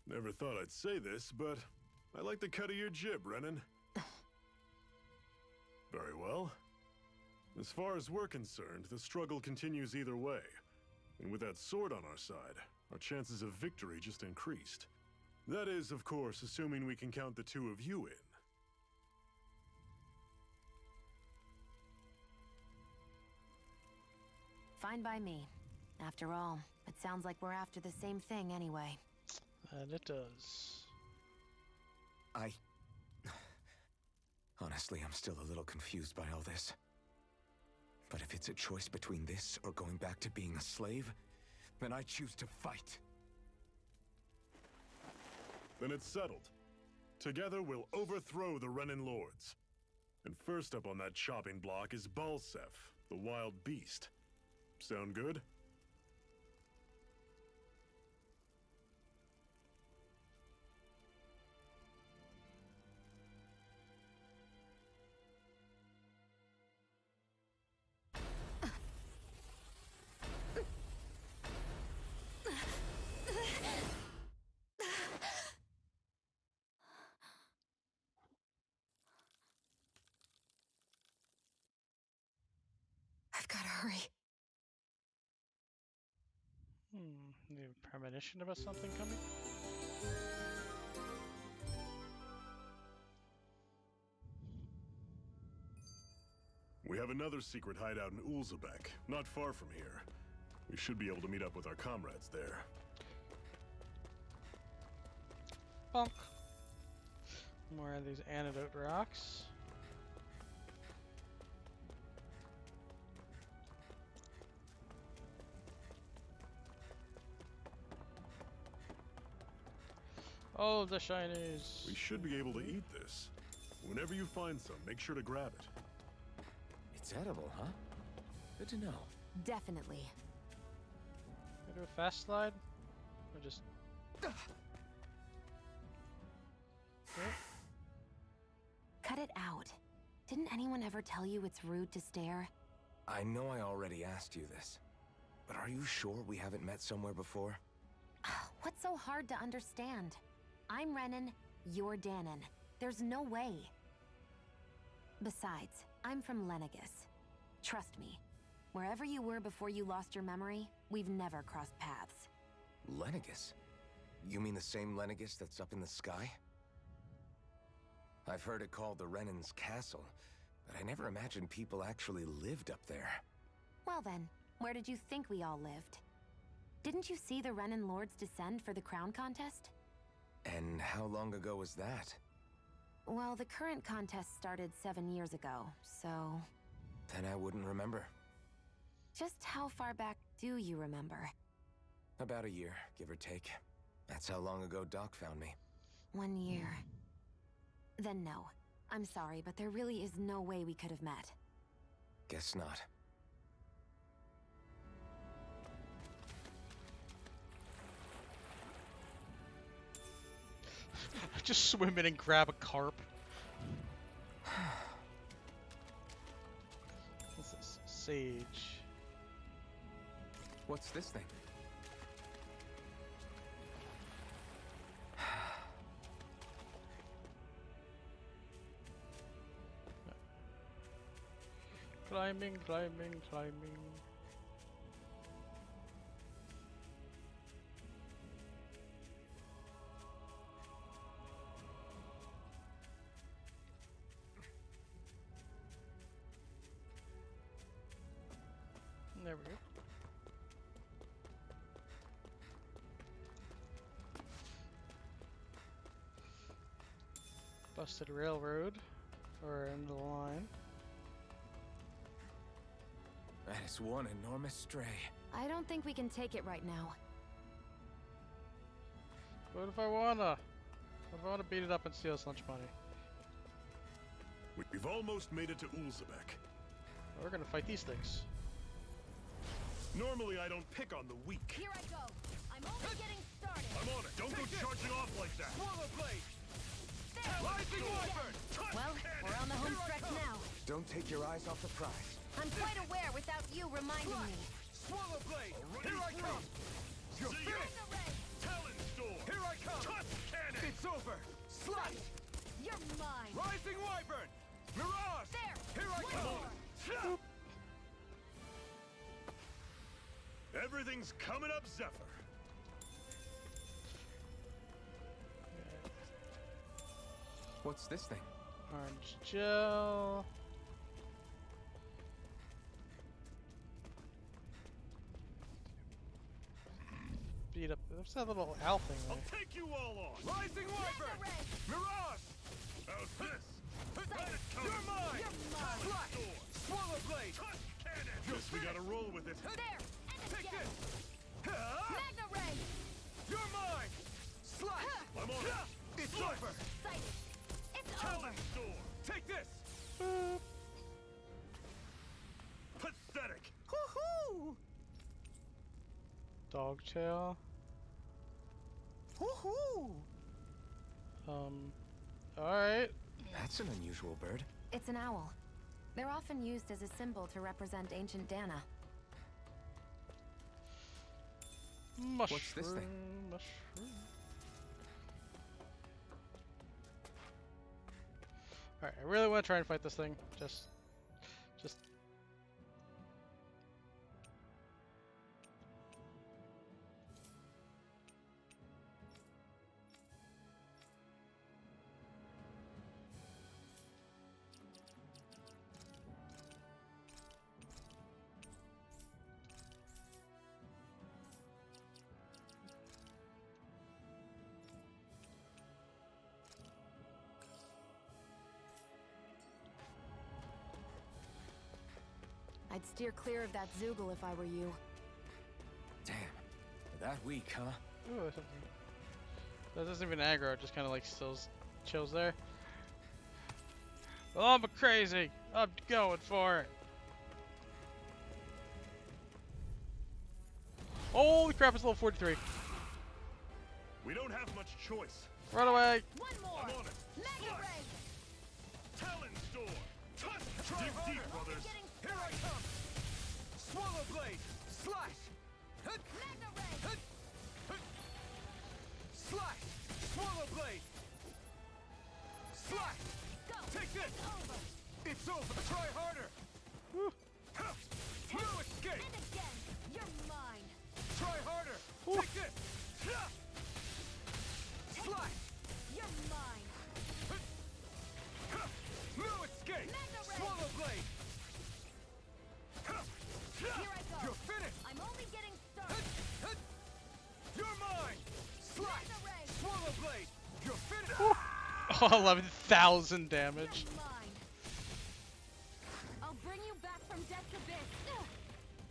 Never thought I'd say this, but I like the cut of your jib, Renan. Very well. As far as we're concerned, the struggle continues either way. And with that sword on our side, our chances of victory just increased. That is, of course, assuming we can count the 2 of you in. Fine by me. After all, it sounds like we're after the same thing anyway. And it does. Honestly, I'm still a little confused by all this. But if it's a choice between this or going back to being a slave, then I choose to fight. Then it's settled. Together we'll overthrow the Renin Lords. And first up on that chopping block is Balsef, the wild beast. Sound good? I've gotta hurry. Need a premonition about something coming? We have another secret hideout in Ulzebek, not far from here. We should be able to meet up with our comrades there. Bonk. More of these antidote rocks. Oh, the shinies. We should be able to eat this. Whenever you find some, make sure to grab it. It's edible, huh? Good to know. Definitely. Can I do a fast slide? Or just... Cut it out. Didn't anyone ever tell you it's rude to stare? I know I already asked you this, but are you sure we haven't met somewhere before? What's so hard to understand? I'm Renin, you're Danon. There's no way. Besides, I'm from Lenegis. Trust me, wherever you were before you lost your memory, we've never crossed paths. Lenegis? You mean the same Lenegis that's up in the sky? I've heard it called the Renin's Castle, but I never imagined people actually lived up there. Well then, where did you think we all lived? Didn't you see the Renin Lords descend for the crown contest? And how long ago was that? Well, the current contest started 7 years ago, so... Then I wouldn't remember. Just how far back do you remember? About a year, give or take. That's how long ago Doc found me. 1 year. Then no. I'm sorry, but there really is no way we could have met. Guess not. Just swim in and grab a carp. This is sage. What's this thing? Climbing, climbing, climbing. There we go. Busted railroad, or end of the line. That is one enormous stray. I don't think we can take it right now. What if I wanna? What if I wanna beat it up and steal its lunch money? We've almost made it to Ulzebek. We're gonna fight these things. Normally I don't pick on the weak. Here I go. I'm only getting started. I'm on it. Don't go charging off like that. Swallow blade! There. Rising wyvern! Well, we're on the home stretch now. Don't take your eyes off the prize. I'm quite aware without you reminding me. Swallow blade! Here I come! You're finished! Talon Storm! Here I come! Tusk Cannon! It's over! Slice! You're mine. Rising wyvern! Mirage! There. Here I come! Everything's coming up, Zephyr. What's this thing? Orange gel. Beat up. What's that little owl thing I'll there? take you all on. Rising wyvern! Mirage! How's this? Let it We gotta roll with it. There! And Take again! this! Magna Ray! You're mine! Slash! I'm on it. It's over! Sight! It's over! Talon Storm. Take this! Pathetic. Woohoo! Dogtail. Woohoo! Alright. That's an unusual bird. It's an owl. They're often used as a symbol to represent ancient Dana. Mushroom. What's this thing? Mushroom. Alright, I really want to try and fight this thing. Just. I'd steer clear of that Zoogle if I were you. Damn. That weak, huh? Ooh, there's something. That doesn't even aggro, it just kind of like chills there. Well, I'm crazy. I'm going for it. Holy crap, it's level 43. We don't have much choice. Run away. One more! I'm on it. Magna Ray! Talon Storm. Try Dig harder. deep, brothers. Getting Here I come! Swallow blade! Slash! Magna Ray! Slash! Swallow blade! Slash! Go! Take this! It's over! It's over! Try harder! No escape! And again! You're mine! Try harder! Take this! Slash! You're mine! No escape! Magna Ray! Swallow blade! Here I go! You're finished! I'm only getting started! You're mine! Slash! Magna Ray! Swallow blade! You're finished! Oh, 11,000 damage. You're mine! I'll bring you back from Death's Abyss!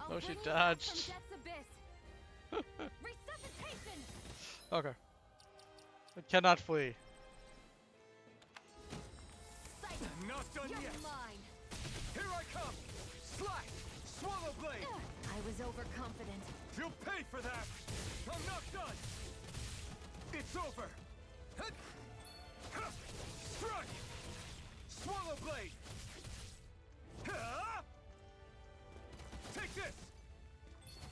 I'll Oh, she bring you back dodged. from Death's Abyss! Resuscitation! Okay. I cannot flee. Sight! I'm not done You're yet! mine! Here I come! Slash! Swallow blade! I was overconfident. You'll pay for that! I'm not done! It's over! Strike! Swallow blade! Take this!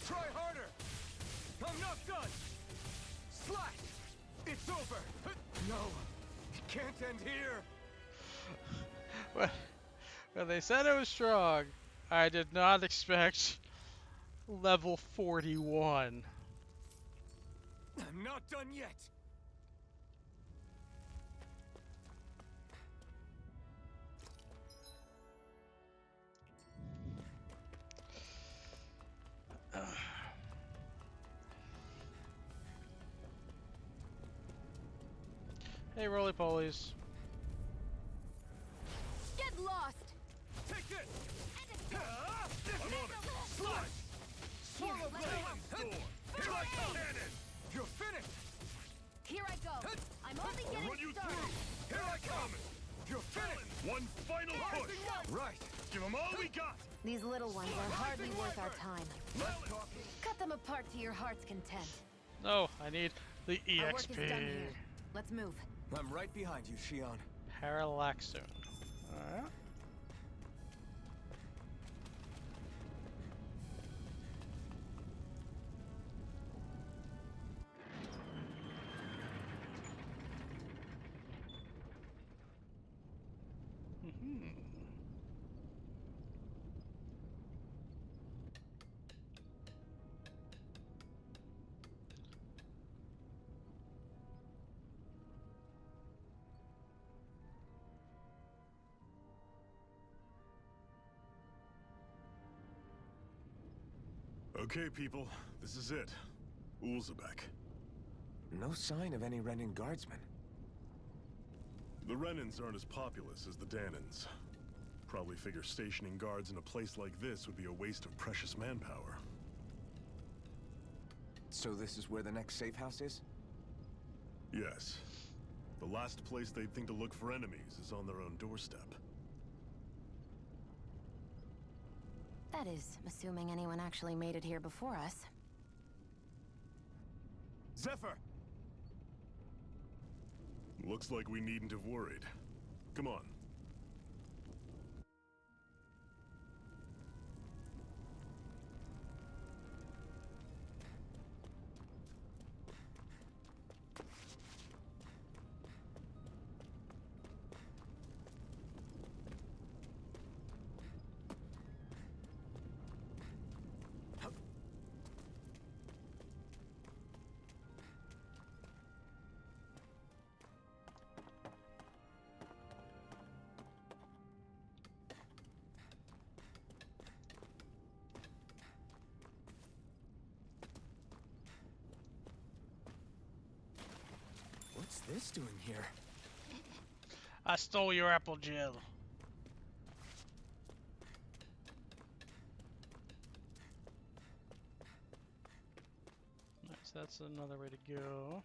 Try harder! I'm not done! Slash! It's over! No! It can't end here! Well, they said it was strong. I did not expect level 41. I'm not done yet! Hey, roly polies. Get lost! Take this! And I'm on it! Slash! Swallow blade! Here I come! You're finished! Here I go! I'm only I'll getting run you started! through. Here I come! You're finished! One final push. Right! Give them all we got. These little ones are hardly worth our time. Less talking! Cut them apart to your heart's content. No, I need the Our work is done EXP. here. Let's move. I'm right behind you, Shion. Parallax Zone. Alright. Okay, people, this is it. Ulzebek. No sign of any Renin guardsmen. The Renins aren't as populous as the Danans. Probably figure stationing guards in a place like this would be a waste of precious manpower. So this is where the next safe house is? Yes. The last place they'd think to look for enemies is on their own doorstep. That is, assuming anyone actually made it here before us. Zephyr! Looks like we needn't have worried. Come on. What's this doing here? I stole your apple gel. Nice, that's another way to go.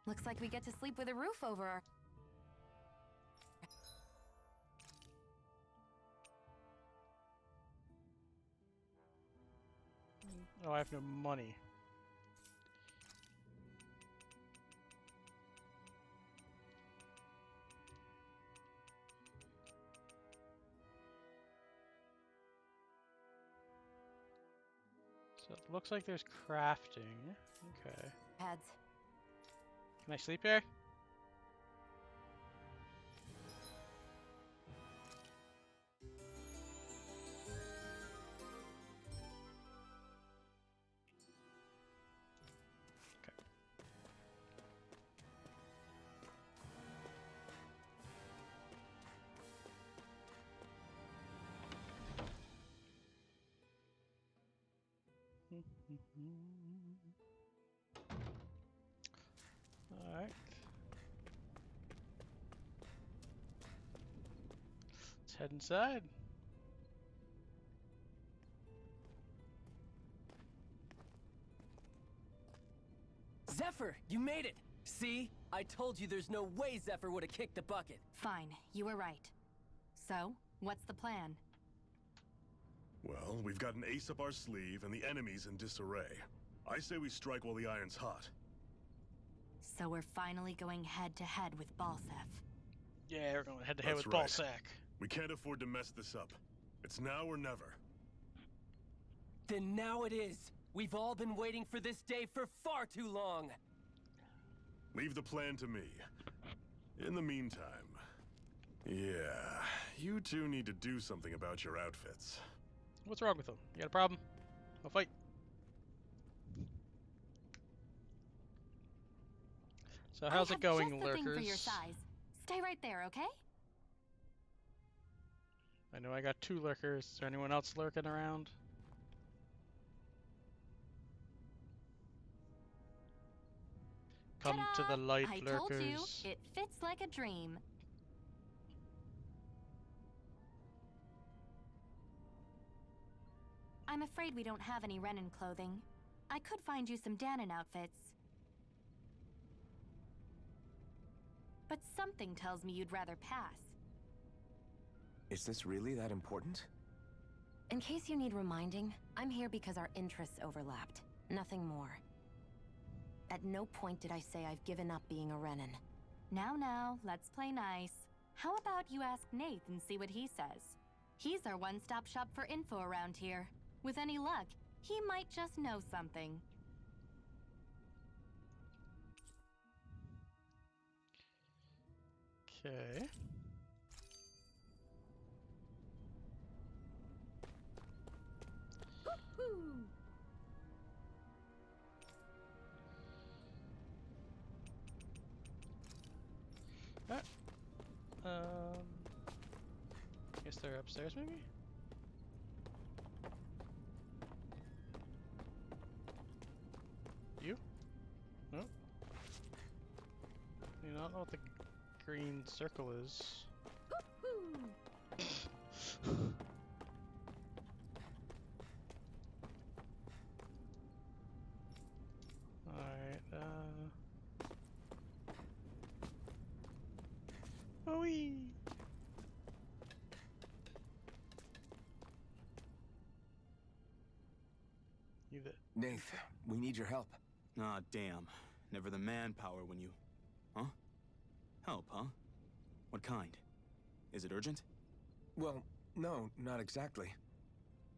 Looks like we get to sleep with a roof over our... Oh, I have no money. So it looks like there's crafting. Okay. Heads. Can I sleep here? Alright. Let's head inside. Zephyr, you made it! See? I told you there's no way Zephyr would have kicked the bucket. Fine, you were right. So, what's the plan? Well, we've got an ace up our sleeve and the enemy's in disarray. I say we strike while the iron's hot. So we're finally going head-to-head with Balsef. Yeah, we're going head-to-head with right. Ballsack. We can't afford to mess this up. It's now or never. Then now it is! We've all been waiting for this day for far too long! Leave the plan to me. In the meantime... Yeah, you two need to do something about your outfits. What's wrong with them? You got a problem? I'll fight. So how's it going, I have just the lurkers? thing for your size. Stay right there, okay? I know I got 2 lurkers. Is there anyone else lurking around? Come to the light, I lurkers. told you, it fits like a dream. I'm afraid we don't have any Renin clothing. I could find you some Danon outfits. But something tells me you'd rather pass. Is this really that important? In case you need reminding, I'm here because our interests overlapped. Nothing more. At no point did I say I've given up being a Renin. Now, let's play nice. How about you ask Nath and see what he says? He's our one-stop shop for info around here. With any luck, he might just know something. Okay. Alright. Guess they're upstairs, maybe? You? No? Do you not know what the green circle is? Alright, oh wee! You the Nath, we need your help. Ah, damn. Never the manpower when you... Huh? Help, huh? What kind? Is it urgent? Well, no, not exactly.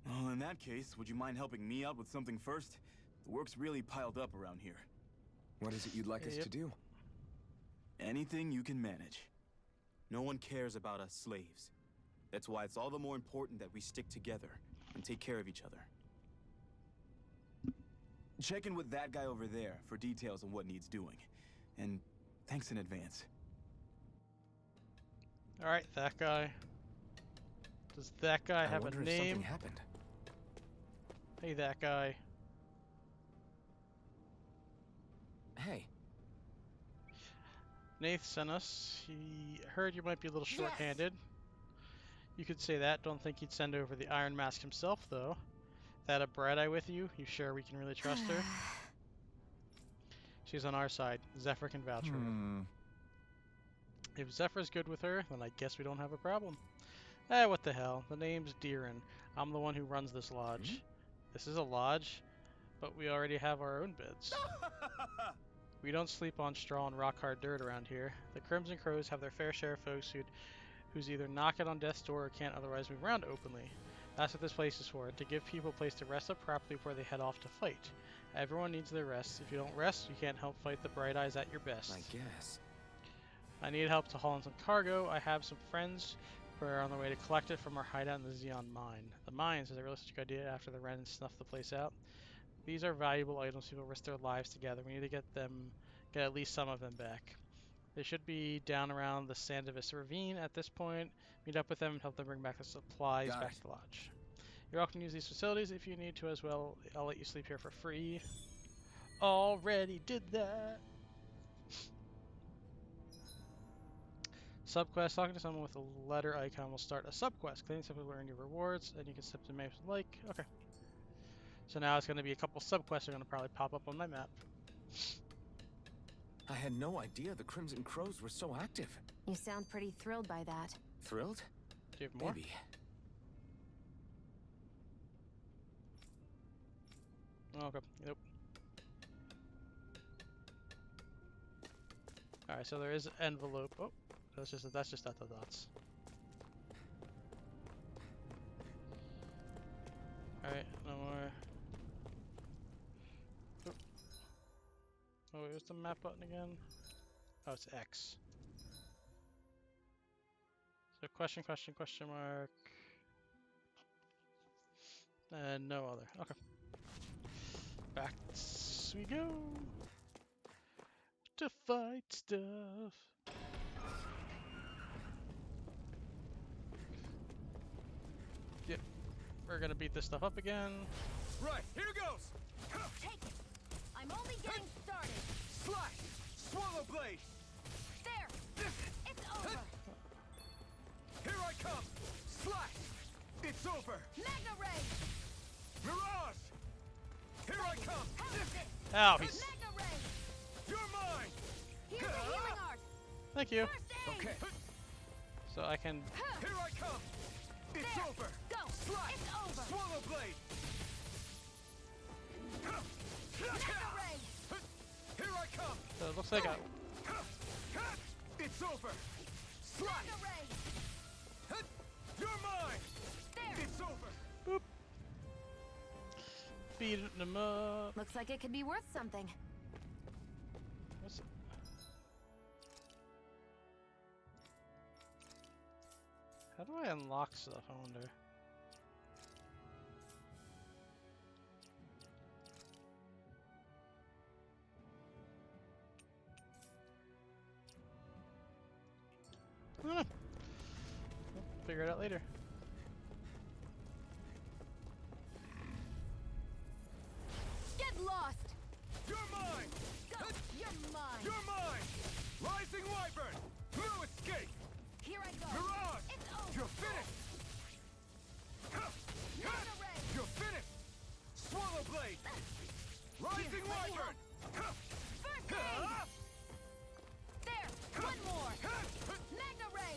Well, in that case, would you mind helping me out with something first? The work's really piled up around here. What is it you'd like us to do? Anything you can manage. No one cares about us slaves. That's why it's all the more important that we stick together and take care of each other. Check in with that guy over there for details on what needs doing. And thanks in advance. Alright, that guy. Does that guy have a wonder if name? something happened. Hey, that guy. Hey. Nath sent us. He heard you might be a little short-handed. You could say that. Don't think he'd send over the Iron Mask himself, though. That a Bright Eye with you? You sure we can really trust her? She's on our side. Zephyr can vouch for her. If Zephyr's good with her, then I guess we don't have a problem. Eh, what the hell. The name's Deeren. I'm the one who runs this lodge. This is a lodge, but we already have our own beds. We don't sleep on straw and rock-hard dirt around here. The Crimson Crows have their fair share of folks who's either knock it on death's door or can't otherwise move around openly. That's what this place is for, to give people a place to rest up properly before they head off to fight. Everyone needs their rest. If you don't rest, you can't help fight the Bright Eyes at your best. I guess. I need help to haul in some cargo. I have some friends who are on their way to collect it from our hideout in the Xeon mine. The mines is a realistic idea after the Wren snuffed the place out. These are valuable items. People risk their lives together. We need to get at least some of them back. They should be down around the Sandivis Ravine at this point. Meet up with them and help them bring back the supplies back to the lodge. You're welcome to use these facilities if you need to as well. I'll let you sleep here for free. Already did that. Subquest. Talking to someone with a letter icon will start a subquest. Cleaning stuff will earn you rewards, and you can slip to maps if you like. Okay. So now it's going to be a couple subquests are going to probably pop up on my map. I had no idea the Crimson Crows were so active. You sound pretty thrilled by that. Thrilled? Do you have more? Maybe. Okay. Nope. Alright, so there is an envelope. Oh, that's just at the dots. Alright, no more. Oh. Oh, where's the map button again? Oh, it's X. So question mark. And no other. Okay. Back we go. To fight stuff. Yep. We're gonna beat this stuff up again. Right, here goes! Take it! I'm only getting started! Slash! Swallow blade! There! It's over! Here I come! Slash! It's over! Mega Ray! Mirage! Here I come! Ow, he's... Mega Ray! You're mine! Here's the healing art! Thank you. Okay. So I can... Here I come! It's There. over! Go! Slash! It's over! Swallow blade! Mega Ray! Here I come! So it looks like I... It's over! Slide! You're mine! There! It's over! Boop. Beating them up. Looks like it could be worth something. What's it? How do I unlock stuff, I wonder? We'll figure it out later. Get lost! You're mine! Go! You're mine! You're mine! Rising Wyvern! No escape! Here I go! Mirage! It's over! You're finished! Mega Ray! You're finished! Swallow Blade! Rising Here, let me Wyvern! First aid! There! One more! Magna Ray!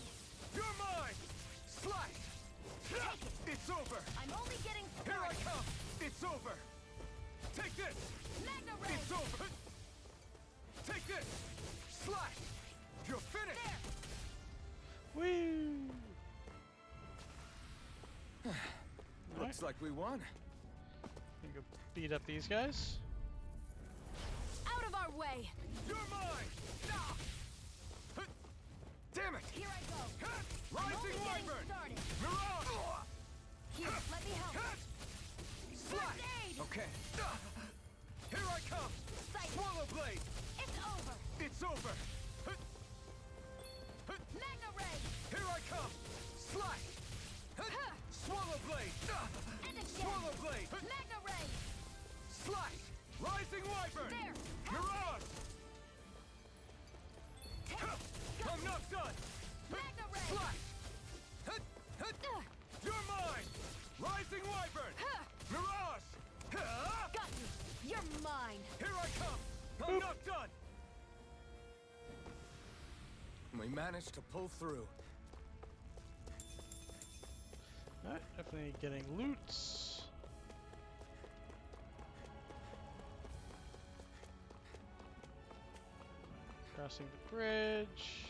You're mine! Slice! Take it! It's over! I'm only getting Here I started! come! It's over! Take this! Magna Ray! It's over! Take this! Slice! You're finished! There! Whee! Looks like we won. Gonna go beat up these guys. Out of our way! You're mine! Ah! Damn it! Here I go! Rising I'm only getting Wyvern! started! Mirage! Here, let me help! Slide! aid! Okay. Here I come! Sight. Swallow Blade! It's over! It's over! Magna Ray! Here I come! Slide! Swallow Blade! And again! Swallow Blade! Magna Ray! Slide! Rising Wyvern! There! Mirage! I'm not done! Magna Ray! Slide! You're mine! Rising Wyvern! Mirage! Got you! You're mine! Here I come! I'm not done! We managed to pull through. Alright, definitely getting loots. Crossing the bridge.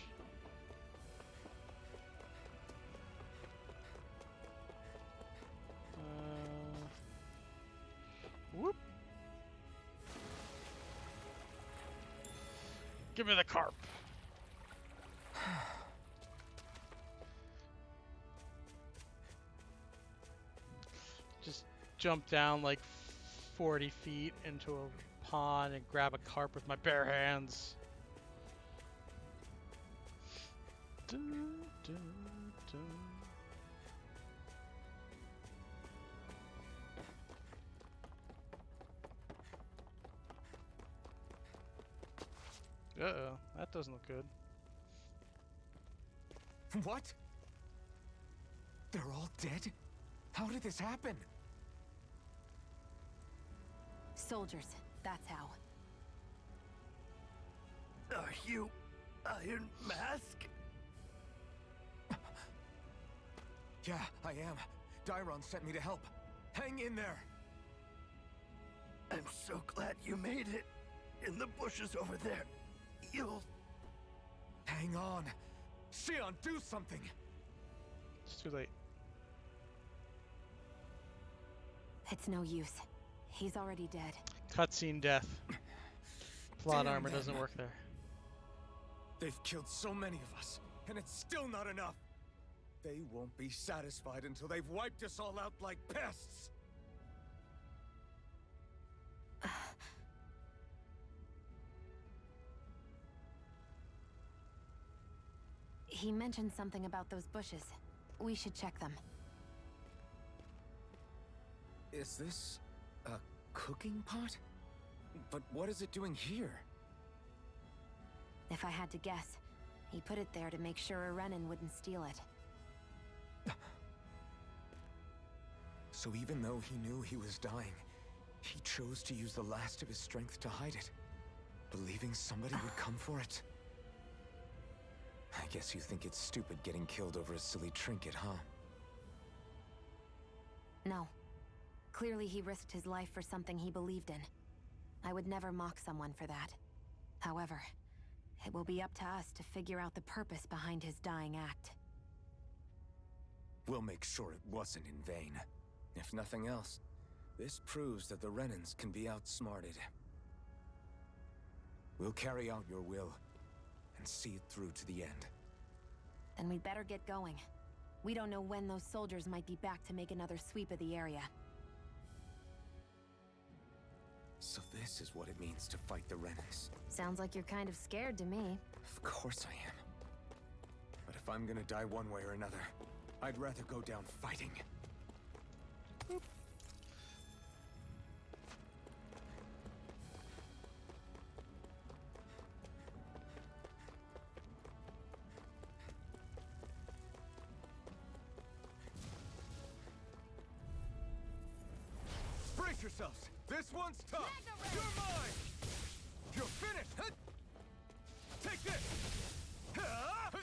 Whoop. Give me the carp. Just jump down like 40 feet into a pond and grab a carp with my bare hands. Dun, dun, dun. Uh-oh, that doesn't look good. What? They're all dead? How did this happen? Soldiers, that's how. Are you Iron Mask? Yeah, I am. Dairon sent me to help. Hang in there! I'm so glad you made it. In the bushes over there. You'll... Hang on. Xion, do something! It's too late. It's no use. He's already dead. Cutscene death. Plot Damn armor them. doesn't work there. They've killed so many of us, and it's still not enough! They won't be satisfied until they've wiped us all out like pests! He mentioned something about those bushes. We should check them. Is this a cooking pot? But what is it doing here? If I had to guess, he put it there to make sure a Renin wouldn't steal it. So even though he knew he was dying, he chose to use the last of his strength to hide it, believing somebody would come for it. I guess you think it's stupid getting killed over a silly trinket, huh? No. Clearly he risked his life for something he believed in. I would never mock someone for that. However, It will be up to us to figure out the purpose behind his dying act. We'll make sure it wasn't in vain. If nothing else, this proves that the Renans can be outsmarted. We'll carry out your will and see it through to the end. Then we'd better get going. We don't know when those soldiers might be back to make another sweep of the area. So this is what it means to fight the Renans. Sounds like you're kind of scared to me. Of course I am. But if I'm gonna die one way or another, I'd rather go down fighting. Boop. Brace yourselves! This one's tough! You're mine! You're finished! Huh? Take this! Huh?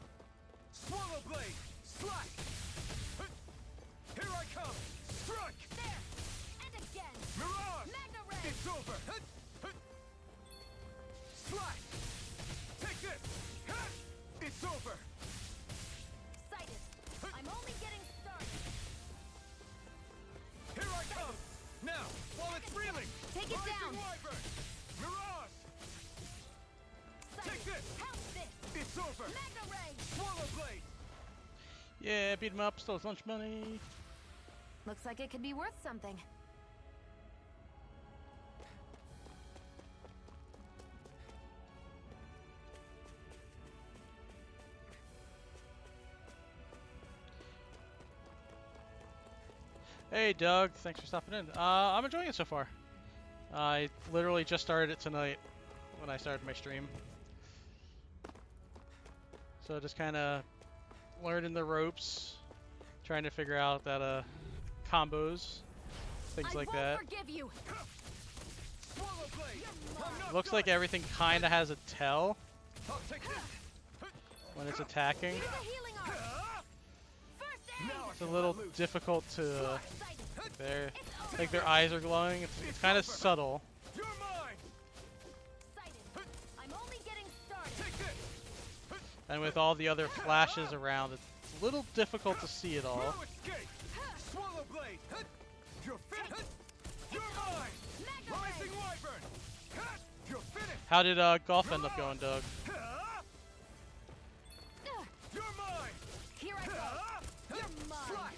Swallow blade! Slash! Huh? Here I come! Strike! There! And again! Mirage! Magna Ray! It's over! Huh? Huh? Slash! Take this! Huh? It's over! Sighted! I'm only getting started! Here I come! Now, while it's reeling! Take it down! Wyvern! Mirage! Take this! How's this? It's over! Magna Ray! Swallow blade! Yeah, beat him up, stole his lunch money. Looks like it could be worth something. Hey Doug, thanks for stopping in. I'm enjoying it so far. I literally just started it tonight when I started my stream. So just kind of learning the ropes, trying to figure out that combos, things like that. Forgive you. Looks like everything kind of has a tell when it's attacking. It's a little difficult to there. Like their eyes are glowing. It's kind of subtle. I'm only getting started. And with all the other flashes around, it's a little difficult to see it all. Swallow blade! You're finished! You're mine! Rising Wyvern! You're finished! How did golf end up going, Doug? You're mine! Here I go! You're mine! Slash!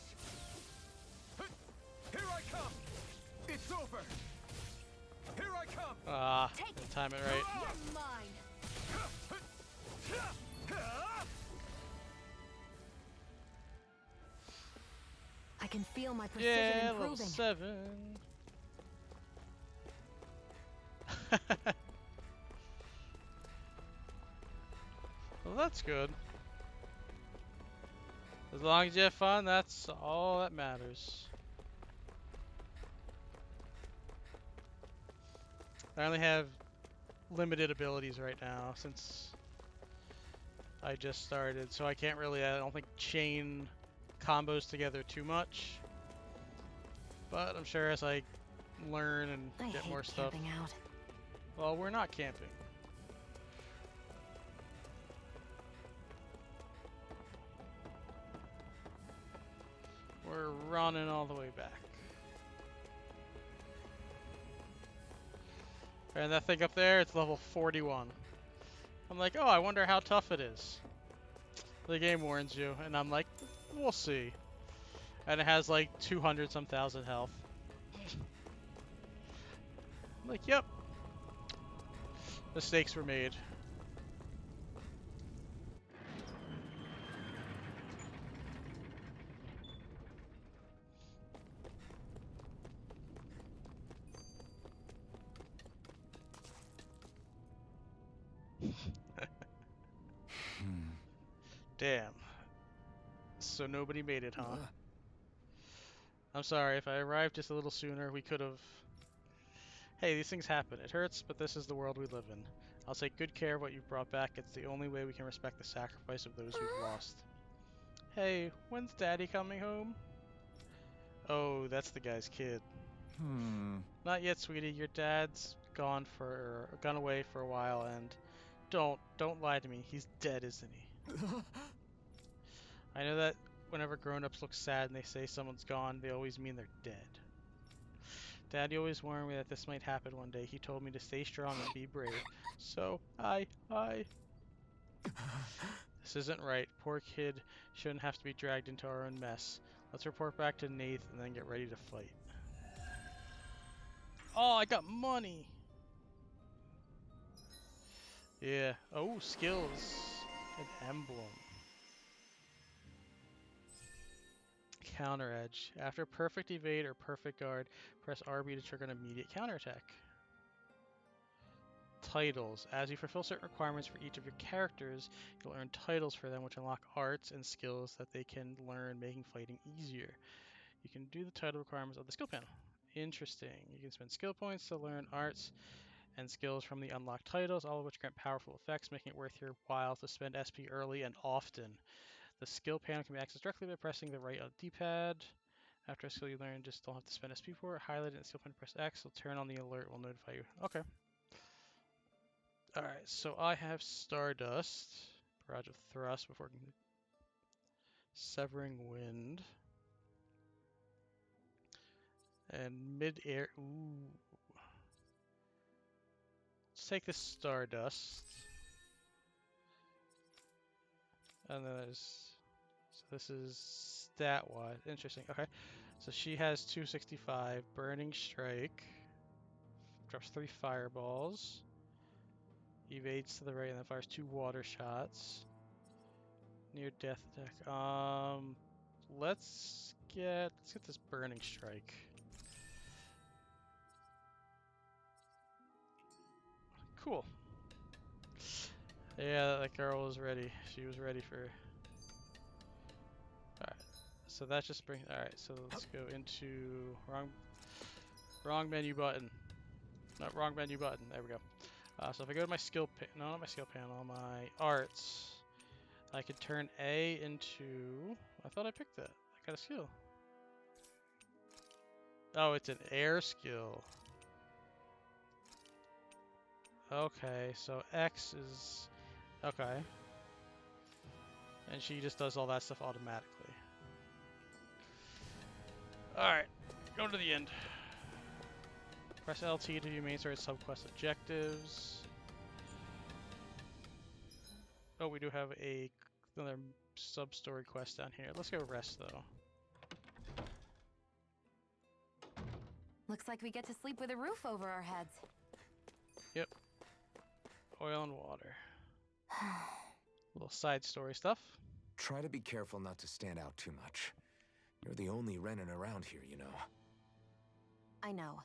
Here I come! It's over! Here I come! Ah, didn't time it right. You're mine! I can feel my precision Yeah, level improving. 7. Well, that's good. As long as you have fun, that's all that matters. I only have limited abilities right now since I just started, so I can't really, I don't think, chain combos together too much. But I'm sure as I learn and get more stuff. Camping out. Well, we're not camping. We're running all the way back. And that thing up there, it's level 41. I'm like, oh, I wonder how tough it is. The game warns you, and I'm like, we'll see. And it has like 200 some thousand health. I'm like, yep. Mistakes were made. Damn. So nobody made it, huh? I'm sorry, if I arrived just a little sooner, we could have... Hey, these things happen. It hurts, but this is the world we live in. I'll take good care of what you've brought back. It's the only way we can respect the sacrifice of those we've lost. Hey, when's Daddy coming home? Oh, that's the guy's kid. Not yet, sweetie. Your dad's gone away for a while, and Don't lie to me. He's dead, isn't he? I know that whenever grown-ups look sad and they say someone's gone, they always mean they're dead. Daddy always warned me that this might happen one day. He told me to stay strong and be brave. So, I. This isn't right. Poor kid shouldn't have to be dragged into our own mess. Let's report back to Nath and then get ready to fight. Oh, I got money! Yeah. Oh, skills. An emblem. Counter edge. After perfect evade or perfect guard, press RB to trigger an immediate counterattack. Titles. As you fulfill certain requirements for each of your characters, you'll earn titles for them which unlock arts and skills that they can learn, making fighting easier. You can do the title requirements of the skill panel. Interesting. You can spend skill points to learn arts and skills from the unlocked titles, all of which grant powerful effects, making it worth your while to spend SP early and often. The skill panel can be accessed directly by pressing the right D-pad. After a skill you learn, just don't have to spend SP for it. Highlight it in the skill panel, press X, will turn on the alert, will notify you. Okay. Alright, so I have Stardust, Barrage of Thrust before Severing Wind, and Mid-Air. Ooh. Let's take this Stardust. And then there's. So this is stat-wise. Interesting. Okay. So she has 265. Burning Strike. Drops 3 fireballs. Evades to the right and then fires 2 water shots. Near death attack. Let's get this Burning Strike. Cool. Yeah, that girl was ready. She was ready for. Alright. So that just brings. Alright, so let's go into wrong menu button. Not wrong menu button. There we go. So if I go to my skill no, not my skill panel, my arts, I could turn A into. I thought I picked that. I got a skill. Oh, it's an air skill. Okay, so X is okay, and she just does all that stuff automatically. All right, go to the end. Press LT to view main story subquest objectives. Oh, we do have another sub-story quest down here. Let's go rest, though. Looks like we get to sleep with a roof over our heads. Yep. Oil and water. Little side story stuff. Try to be careful not to stand out too much. You're the only Renin around here, you know. I know.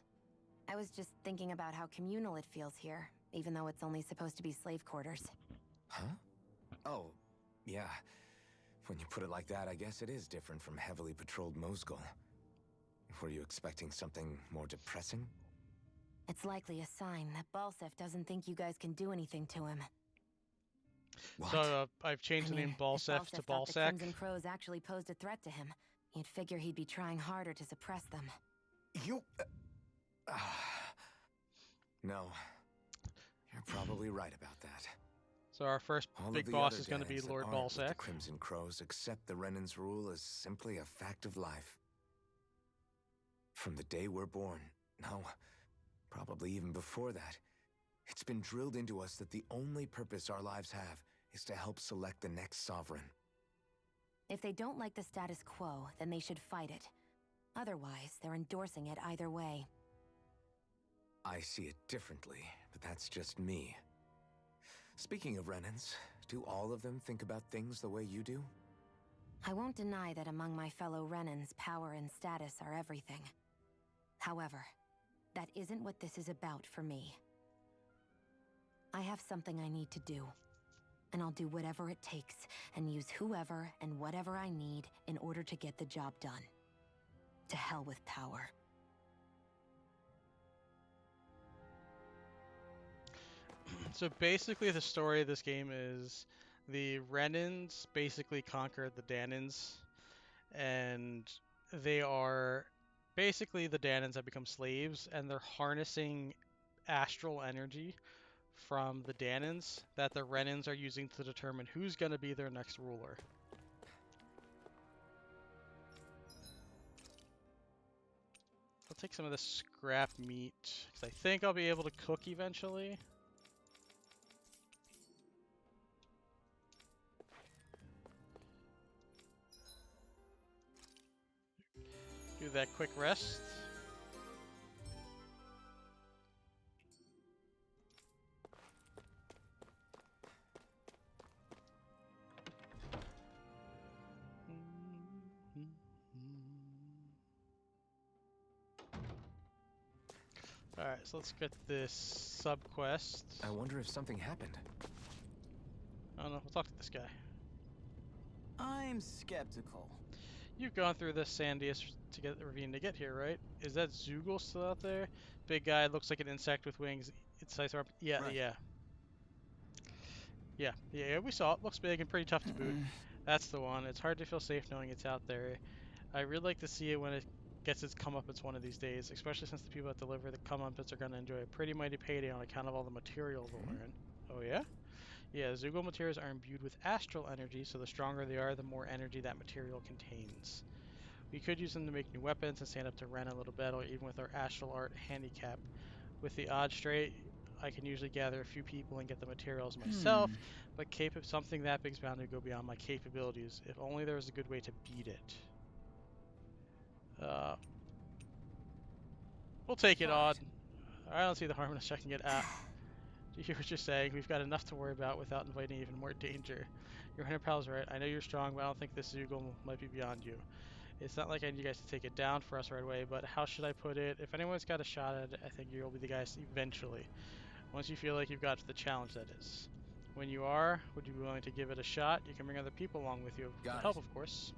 I was just thinking about how communal it feels here, even though it's only supposed to be slave quarters. Huh? Oh, yeah. When you put it like that, I guess it is different from heavily patrolled Mosgul. Were you expecting something more depressing? It's likely a sign that Balsef doesn't think you guys can do anything to him. What? So I've changed the name Balsef to thought the Balsac. Crimson Crows actually posed a threat to him, you'd figure he'd be trying harder to suppress them. You... No. You're probably right about that. So our first All big of the boss other is going to be Danes that Lord aren't with the Balsac. Crimson Crows accept the Renin's rule as simply a fact of life. From the day we're born, no, probably even before that, it's been drilled into us that the only purpose our lives have is to help select the next sovereign. If they don't like the status quo, then they should fight it. Otherwise, they're endorsing it either way. I see it differently, but that's just me. Speaking of Renins, do all of them think about things the way you do? I won't deny that among my fellow Renins, power and status are everything. However, that isn't what this is about for me. I have something I need to do, and I'll do whatever it takes and use whoever and whatever I need in order to get the job done. To hell with power. So basically the story of this game is the Renins basically conquered the Danins, and they are basically the Danins have become slaves, and they're harnessing astral energy from the Danans that the Renans are using to determine who's going to be their next ruler. I'll take some of this scrap meat, because I think I'll be able to cook eventually. Do that quick rest. Alright, so let's get this sub-quest. I wonder if something happened. I don't know, we'll talk to this guy. I'm skeptical. You've gone through this sandiest to get the ravine to get here, right? Is that Zoogle still out there? Big guy, looks like an insect with wings. It's size up. Yeah, Right. yeah, we saw it. Looks big and pretty tough to boot. That's the one. It's hard to feel safe knowing it's out there. I really like to see it when it gets its comeuppance one of these days, especially since the people that deliver the comeuppance are going to enjoy a pretty mighty payday on account of all the material they'll earn. Oh yeah? Yeah, Zoogle materials are imbued with astral energy, so the stronger they are, the more energy that material contains. We could use them to make new weapons and stand up to Ren a little better, even with our astral art handicap. With the odds straight, I can usually gather a few people and get the materials myself, but something that big's bound to go beyond my capabilities. If only there was a good way to beat it. We'll take it, Odd. I don't see the harm in us checking it out. Do you hear what you're saying? We've got enough to worry about without inviting even more danger. Your hunter pal's right. I know you're strong, but I don't think this Zoogle might be beyond you. It's not like I need you guys to take it down for us right away, but how should I put it? If anyone's got a shot at it, I think you'll be the guys eventually. Once you feel like you've got to the challenge, that is. When you are, would you be willing to give it a shot? You can bring other people along with you. With help, of course.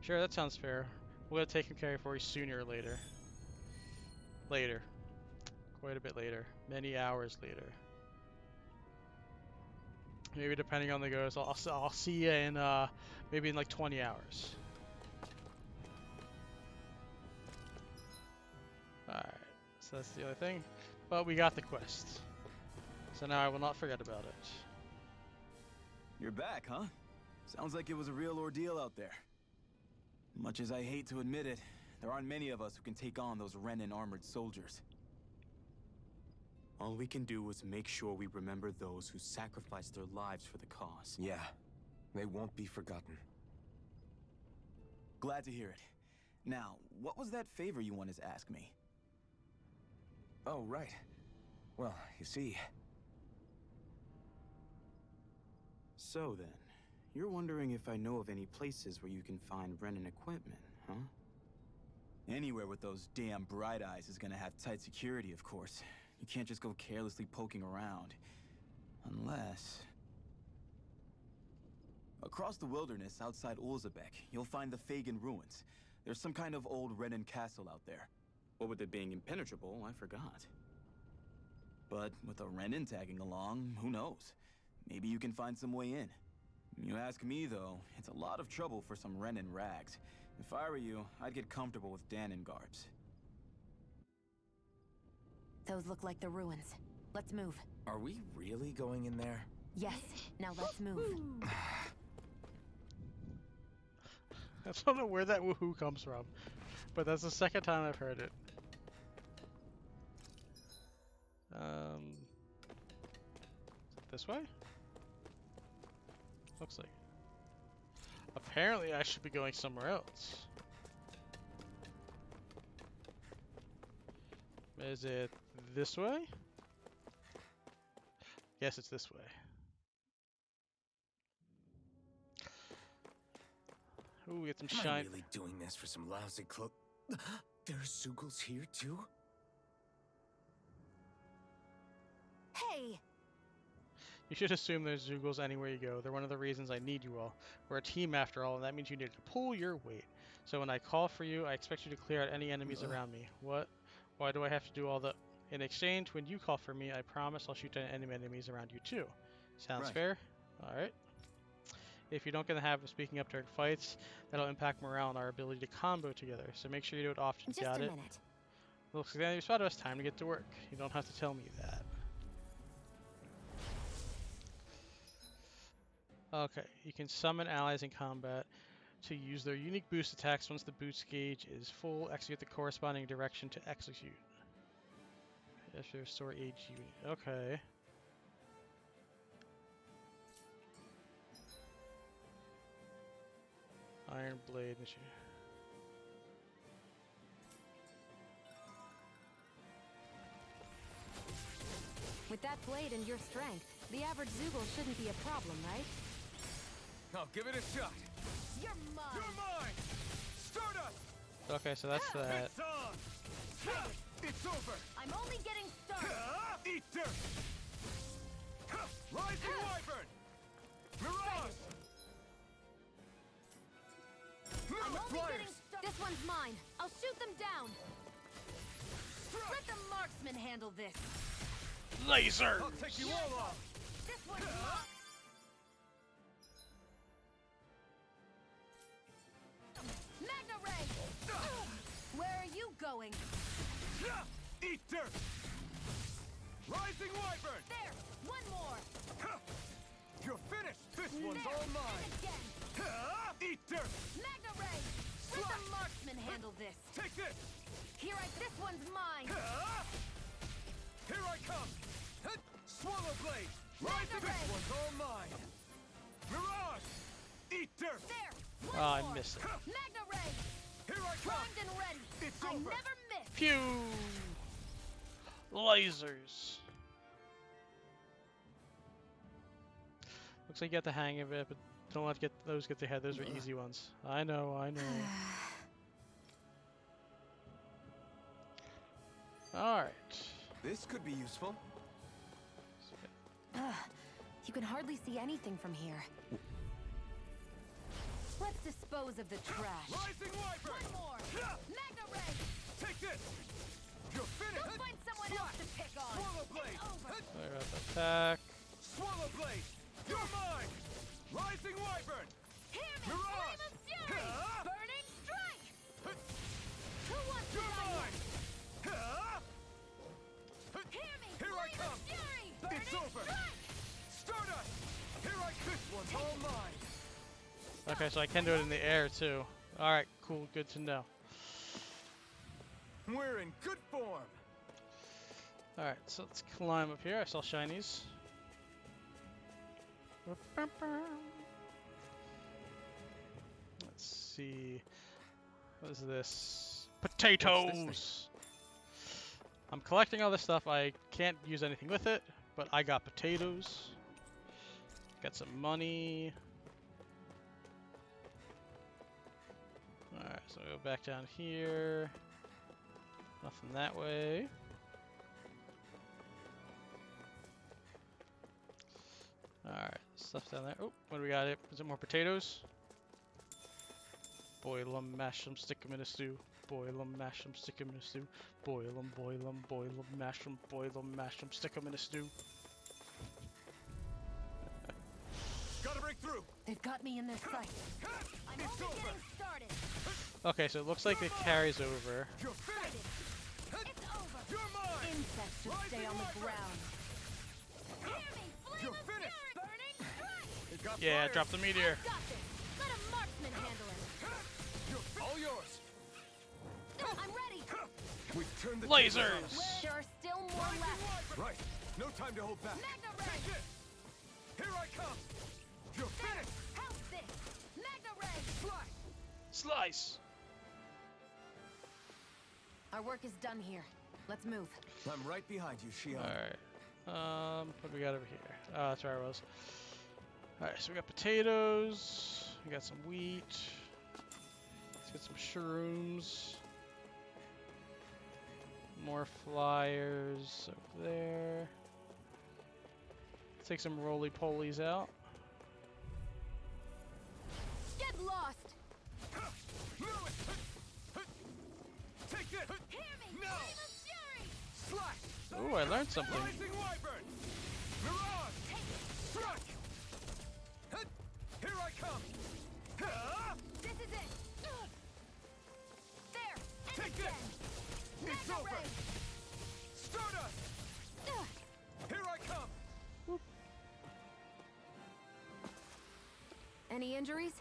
Sure, that sounds fair. We'll have to take care for you sooner or later. Later. Quite a bit later. Many hours later. Maybe depending on the goes, I'll see you in maybe in like 20 hours. Alright, so that's the other thing. But we got the quest. So now I will not forget about it. You're back, huh? Sounds like it was a real ordeal out there. Much as I hate to admit it, there aren't many of us who can take on those Renan armored soldiers. All we can do is make sure we remember those who sacrificed their lives for the cause. Yeah, they won't be forgotten. Glad to hear it. Now, what was that favor you wanted to ask me? Oh, right. Well, you see... So then, you're wondering if I know of any places where you can find Renan equipment, huh? Anywhere with those damn bright eyes is gonna have tight security, of course. You can't just go carelessly poking around. Unless... Across the wilderness outside Ulzabek, you'll find the Fagan ruins. There's some kind of old Renan castle out there. What with it being impenetrable, I forgot. But with a Renan tagging along, who knows? Maybe you can find some way in. You ask me, though, it's a lot of trouble for some Renan rags. If I were you, I'd get comfortable with Danon garbs. Those look like the ruins. Let's move. Are we really going in there? Yes. Now let's move. I don't know where that woohoo comes from, but that's the second time I've heard it. This way? Looks like. Apparently I should be going somewhere else. Is it this way? Yes, it's this way. Ooh, we get some shine. Am I really doing this for some lousy cloak? There's Zoogles here too? Hey! You should assume there's Zoogles anywhere you go. They're one of the reasons I need you all. We're a team after all, and that means you need to pull your weight. So when I call for you, I expect you to clear out any enemies around me. What? Why do I have to do all the... In exchange, when you call for me, I promise I'll shoot down any enemies around you too. Sounds fair? Alright. If you don't get the habit of speaking up during fights, that'll impact morale and our ability to combo together. So make sure you do it often. Just Got a it? minute. Looks like the enemy spotted us. Time to get to work. You don't have to tell me that. Okay, you can summon allies in combat to use their unique boost attacks. Once the boost gauge is full, execute the corresponding direction to execute. After restore age unit. Okay. Iron blade machine. With that blade and your strength, the average Zoogle shouldn't be a problem, right? I'll give it a shot. You're mine! You're mine! Stardust! Okay, so that's that. It's on! It's over! I'm only getting started! Eat dirt! Rising Wyvern! Mirage! I'm only getting started! This one's mine! I'll shoot them down! Let the marksman handle this! Laser! I'll take you all off! This one's mine! Magna Ray! Where are you going? Eat dirt! Rising Wyvern! There! One more! You're finished! This one's all mine! Again! Eat dirt! Magna Ray! Let the marksman handle this! Take this! This one's mine! Here I come! Swallow Blade! Rising! This one's all mine! Mirage! Eat dirt! There! Oh, I missed it. Magna Ray! Here I come! Primed and ready! It's I over! never miss! Pew! Lasers. Looks like you got the hang of it, but don't let those get to head. Those are easy ones. I know, I know. Alright. This could be useful. You can hardly see anything from here. Let's dispose of the trash. Rising Wyvern! One more! Magna Ray! Take this! You're finished! Go find someone else to pick on! Swallow Blade! Alright, attack. Swallow Blade! You're mine! Rising Wyvern! Hear me! Mirage! Flame of Fury! Burning Strike! Who wants to You're die mine! Hear me! Here I Flame come! of Fury! Burning It's over! Strike! Stardust! Here I come! This one's all mine! Okay, so I can do it in the air too. Alright, cool, good to know. We're in good form! Alright, so let's climb up here. I saw shinies. Let's see. What is this? Potatoes! I'm collecting all this stuff. I can't use anything with it, but I got potatoes. Got some money. Alright, so I'll go back down here. Nothing that way. Alright, stuff down there. Oh, what do we got here? Is it more potatoes? Boil 'em, mash 'em, stick 'em in a stew. Boil 'em, mash 'em, stick 'em in a stew. Boil 'em, boil 'em, boil 'em, mash 'em, boil 'em, mash 'em, stick 'em in a stew. Gotta break through! They've got me in their sight. I'm It's only over. getting started. Okay, so it looks like it carries over. You're finished! It's over. You're mine! Insects should stay on the Wyvern! ground. Hear me! Flame You're of finished! Fury! Burning Strike! It got Yeah, fired. drop the meteor. Got this. Let a marksman handle it. You're all yours! I'm ready. We've turned the Lasers! tables on us. There are still more left. Right. No time to hold back. Magna Ray! Take this! Here I come! You're finished! How's this? Magna Ray! Fly! Slice! Our work is done here. Let's move. I'm right behind you, Shion. Alright. What do we got over here? Oh, that's where I was. Alright, so we got potatoes. We got some wheat. Let's get some shrooms. More flyers over there. Let's take some roly-polies out. Get lost! Take this! Hear me! No! Flame of Fury! Slash! Ooh, I learned something. Rising Wyvern! Mirage! Strike! Here I come! This is it! There! And Take this! again! It's Magna over! Ray! Stardust! Here I come! Any injuries?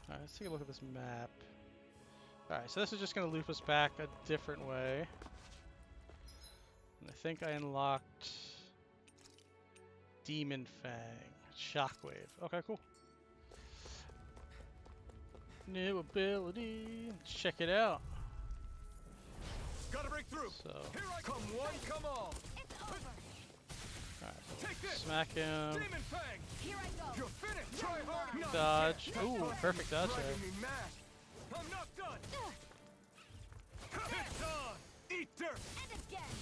Alright, let's take a look at this map. Alright, so this is just going to loop us back a different way. And I think I unlocked Demon Fang. Shockwave. Okay, cool. New ability. Let's check it out. Gotta break through. So, Here I come one, come all. alright, Take this. smack him. Demon Fang. Here I go. You're finished. Try hard. Not Dodge. yet. Ooh, perfect dodge there. Driving me mad. I'm not done. It's on. Eat dirt. And again.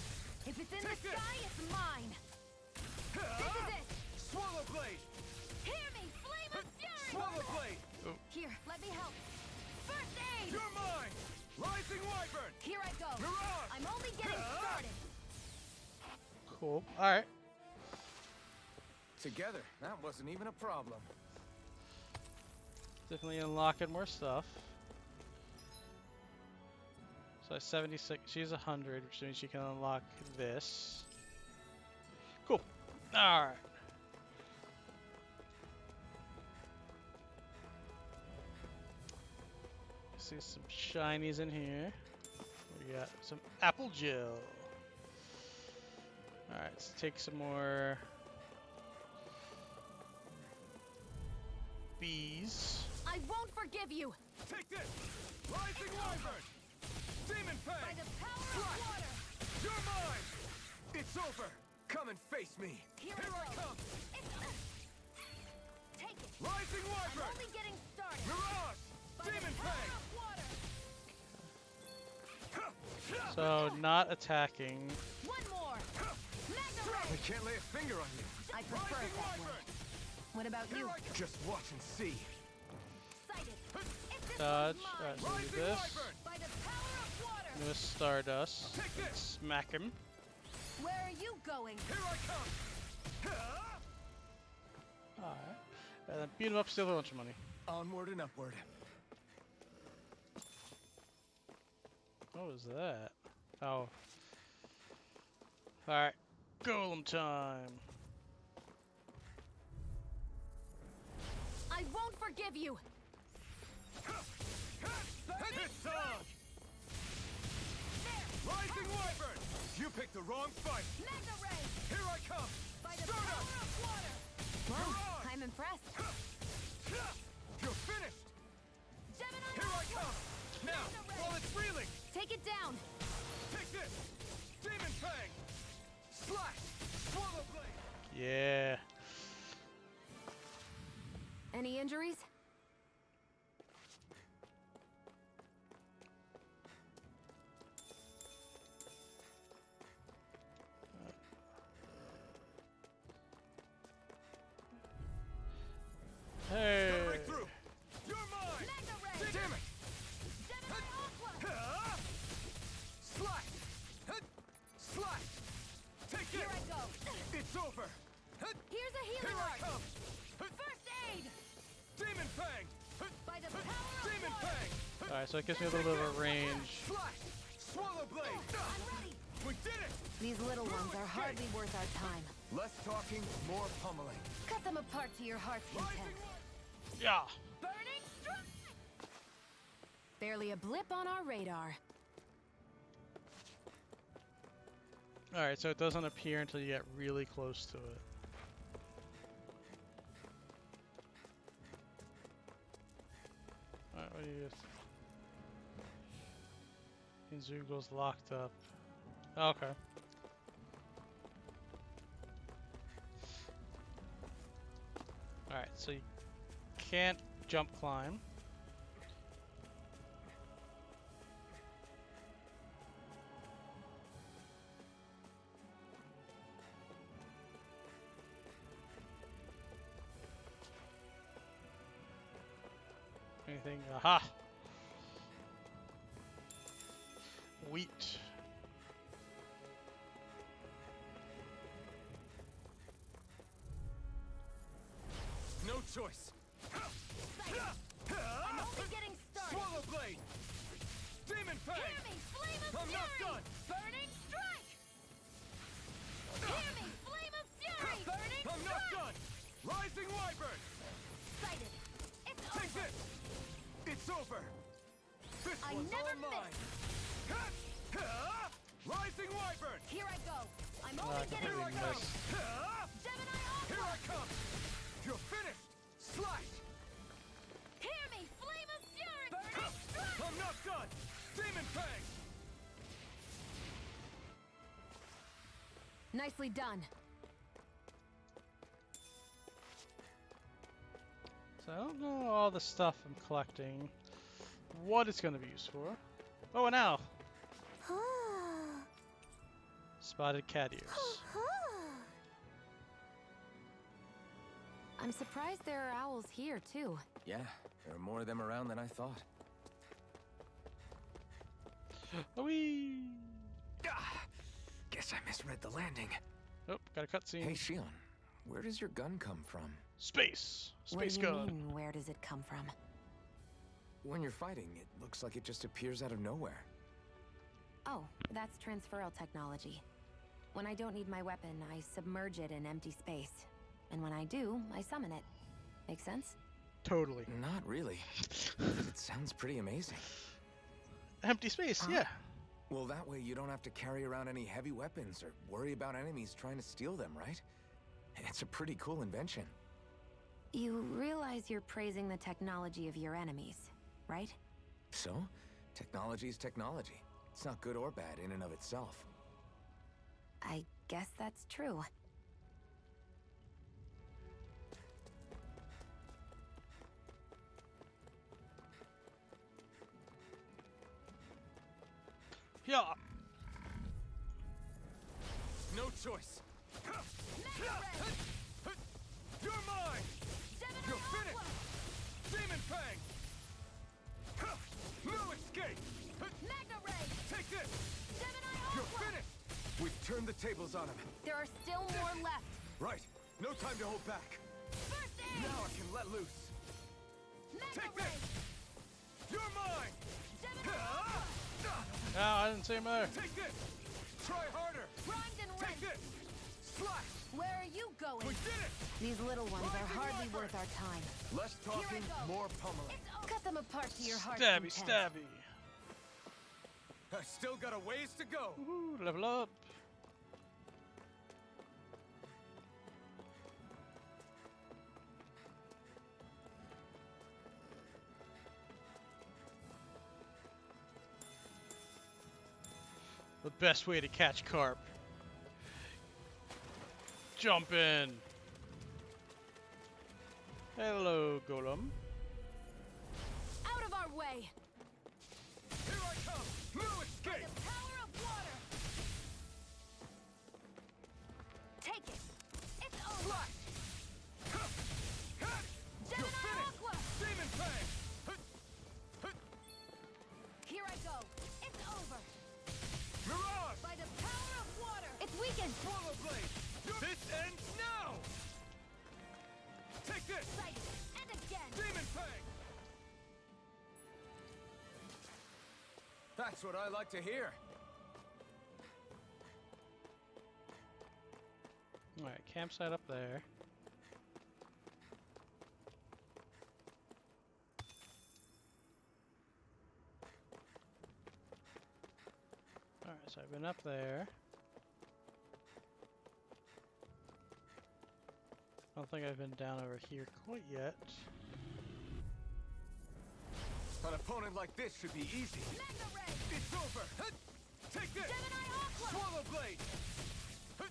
If it's in Take the this. sky, it's mine. This is it. Swallow blade. Hear me, flame of fury. Swallow blade. Here, let me help. First aid. You're mine. Rising wyvern. Here I go. Mirage. I'm only getting started. Cool. Alright. Together, that wasn't even a problem. Definitely unlocking more stuff. So 76, she's 100, which means she can unlock this. Cool. Alright. See some shinies in here. We got some apple gel. Alright, let's take some more bees. I won't forgive you. Take this. Rising wyvern. Demon Fang. By the power of water. You're mine. It's over. Come and face me. Here I I go. come. Take it. Rising I'm wyvern. only getting started. Mirage. By Demon the power Fang. of water. So, not attacking. One more. Mega ray. I can't lay a finger on you. I prefer it that way. What about you? Just watch and see. Sighted. If this Dodge. was mine. Alright, so do this. By the power of water. Do a Stardust. Take this. Smack him. Where are you going? Here I come. Alright. And then beat him up, steal a bunch of money. Onward and upward. What was that? Oh. Alright. Golem time. I won't forgive you. It's on. Rising wyvern. You picked the wrong fight. Mega ray. Here I come. By the Stardust. power of water. Wow, I'm impressed. You're finished. Gemini Here I come. Now, Mega ray. while it's reeling. Take it down. Take this. Demon Fang. Slash. Swallow blade. Yeah. Any injuries? Hey. Gotta break through. You're mine. Mega ray. Damn it. Gemini Aqua. Slash. Slash. Take Here it. I go. It's over. Here's a Here healing I art. come. First aid. Demon Fang. By the power of Demon water. Fang. Alright, so it gives me a little bit of a range. Slash. Swallow blade. I'm ready. We did it. These little ones are hardly worth our time. Less talking, more pummeling. Cut them apart to your heart's content. Yeah. Burning strike. Barely a blip on our radar. Alright, so it doesn't appear until you get really close to it. Alright, what do you... Inzugo's locked up. Okay. Alright, so you can't jump climb. Anything? Aha! Wheat. No choice. I'm only getting started. Swallow blade. Demon Fang. Hear me, flame of I'm fury. not done. Burning strike. Hear me, flame of fury. Burning I'm not strike. done. Rising Wyvern! Sighted. It's Take over. this! It's over! This I one's never all mine! Rising Wyvern! Here I go. I'm I only getting completely started. missed. Gemini Here Aqua. I come! You're finished! Slash! Hear me, Flame of Fury. Burning Strike. I'm not done! Demon Fang! Nicely done. So I don't know all the stuff I'm collecting, what it's going to be used for. Oh, an owl. Spotted cat ears. I'm surprised there are owls here, too. Yeah, there are more of them around than I thought. Whee! Guess I misread the landing. Oh, got a cutscene. Hey, Shion, where does your gun come from? Space. What Space do you gun. mean, where does it come from? When you're fighting, it looks like it just appears out of nowhere. Oh, that's transferal technology. When I don't need my weapon, I submerge it in empty space. And when I do, I summon it. Make sense? Totally. Not really. It sounds pretty amazing. Empty space, yeah. Well, that way you don't have to carry around any heavy weapons or worry about enemies trying to steal them, right? It's a pretty cool invention. You realize you're praising the technology of your enemies, right? So, technology's technology. It's not good or bad in and of itself. I guess that's true. Yeah. No choice. You're mine! You're finished! Demon Fang! No escape! Magna Ray. Take this! Gemini You're Aqua. finished! We've turned the tables on him. There are still more left. Right. No time to hold back. First aid. Now I can let loose. Magna Take Ray. this! You're mine! Gemini Aqua. No, I didn't see him there. Take this! Try harder! Primed and Take rent. this! Slash! Where are you going? We did it! These little ones are Rising hardly Wyvern. worth our time. Less talking, go. more pummeling. Cut them apart to your heart's Stabby, content. stabby. I still got a ways to go. Woohoo, level up. The best way to catch carp. Jump in. Hello, Golem. Out of our way. Here I come! No escape! The power of water. Take it. It's over. Slash! You're Gemini finished! Aqua. Demon Fang! Here I go. It's over. Mirage! By the power of water. It's weakened. Swallow Blade! This ends now! Take this! Sighted. And again. Demon Fang! That's what I like to hear. Alright, campsite up there. Alright, so I've been up there. I don't think I've been down over here quite yet. An opponent like this should be easy. Magna Ray. It's over! Take this! Gemini Aqua. Swallow Blade!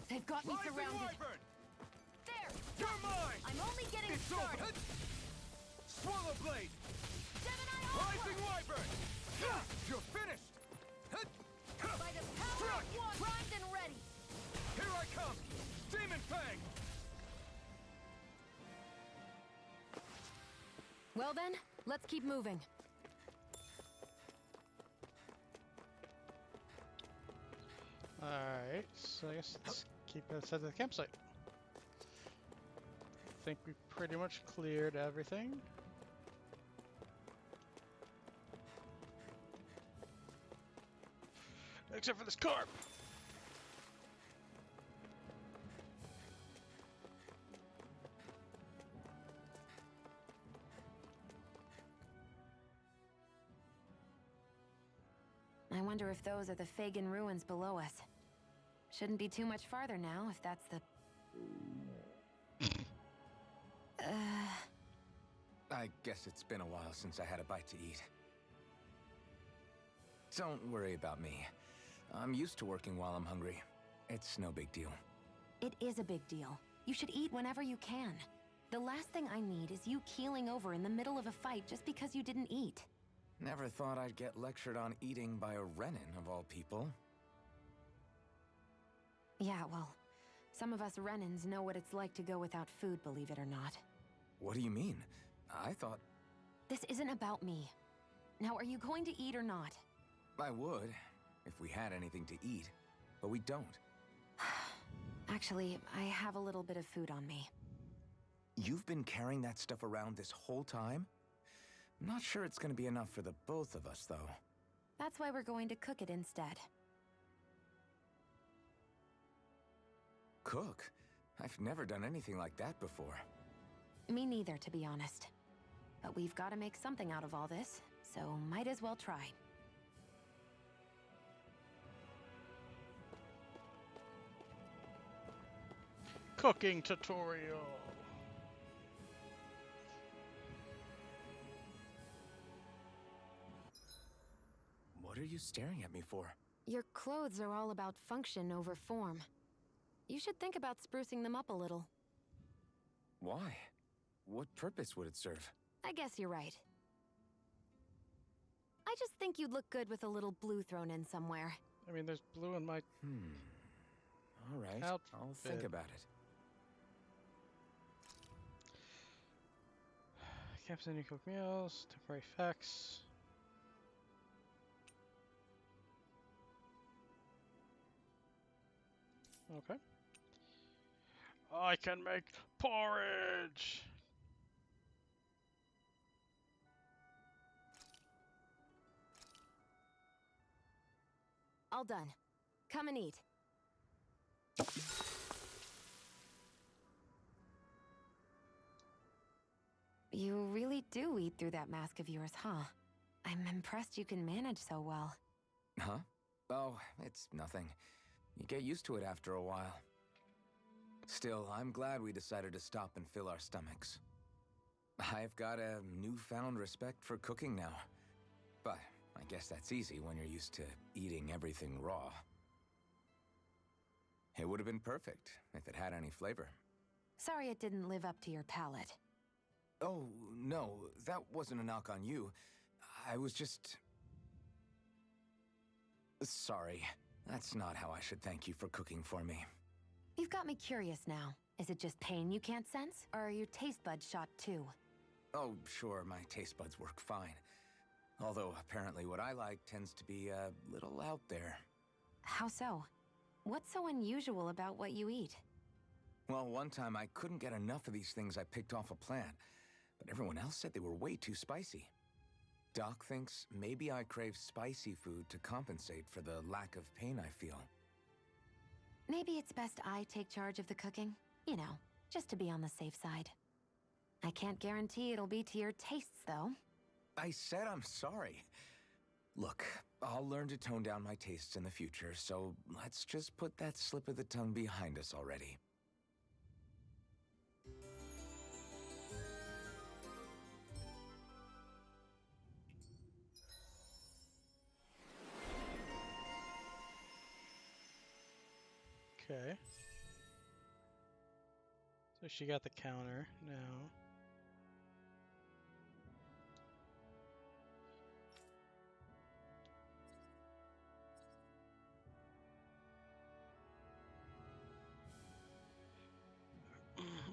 They've got me Rising surrounded. Wyvern! There. You're mine! I'm only getting It's started. over! Swallow Blade! Gemini Aqua. Rising Wyvern! You're finished! By the power of water. Primed and ready. Here I come! Demon Fang! Well then, let's keep moving. Alright, so I guess let's keep it at the campsite. I think we pretty much cleared everything. Except for this carp! wonder if those are the Fagin ruins below us. Shouldn't be too much farther now, if that's the... I guess it's been a while since I had a bite to eat. Don't worry about me. I'm used to working while I'm hungry. It's no big deal. It is a big deal. You should eat whenever you can. The last thing I need is you keeling over in the middle of a fight just because you didn't eat. Never thought I'd get lectured on eating by a Renin, of all people. Yeah, well, some of us Renins know what it's like to go without food, believe it or not. What do you mean? I thought... This isn't about me. Now, are you going to eat or not? I would, if we had anything to eat, but we don't. Actually, I have a little bit of food on me. You've been carrying that stuff around this whole time? I'm not sure it's gonna be enough for the both of us, though. That's why we're going to cook it instead. Cook? I've never done anything like that before. Me neither, to be honest. But we've got to make something out of all this, so might as well try. Cooking tutorial. What are you staring at me for? Your clothes are all about function over form. You should think about sprucing them up a little. Why? What purpose would it serve? I guess you're right. I just think you'd look good with a little blue thrown in somewhere. I mean, there's blue in my... All right, outfit. I'll think about it. Captain, cook meals, temporary effects. Okay. I can make porridge! All done. Come and eat. You really do eat through that mask of yours, huh? I'm impressed you can manage so well. Huh? Oh, it's nothing. You get used to it after a while. Still, I'm glad we decided to stop and fill our stomachs. I've got a newfound respect for cooking now. But I guess that's easy when you're used to eating everything raw. It would have been perfect if it had any flavor. Sorry it didn't live up to your palate. Oh, no, that wasn't a knock on you. I was just... Sorry. That's not how I should thank you for cooking for me. You've got me curious now. Is it just pain you can't sense, or are your taste buds shot too? Oh, sure, my taste buds work fine. Although, apparently what I like tends to be a little out there. How so? What's so unusual about what you eat? Well, one time I couldn't get enough of these things I picked off a plant, but everyone else said they were way too spicy. Doc thinks maybe I crave spicy food to compensate for the lack of pain I feel. Maybe it's best I take charge of the cooking. You know, just to be on the safe side. I can't guarantee it'll be to your tastes, though. I said I'm sorry. Look, I'll learn to tone down my tastes in the future, so let's just put that slip of the tongue behind us already. Okay. So she got the counter now.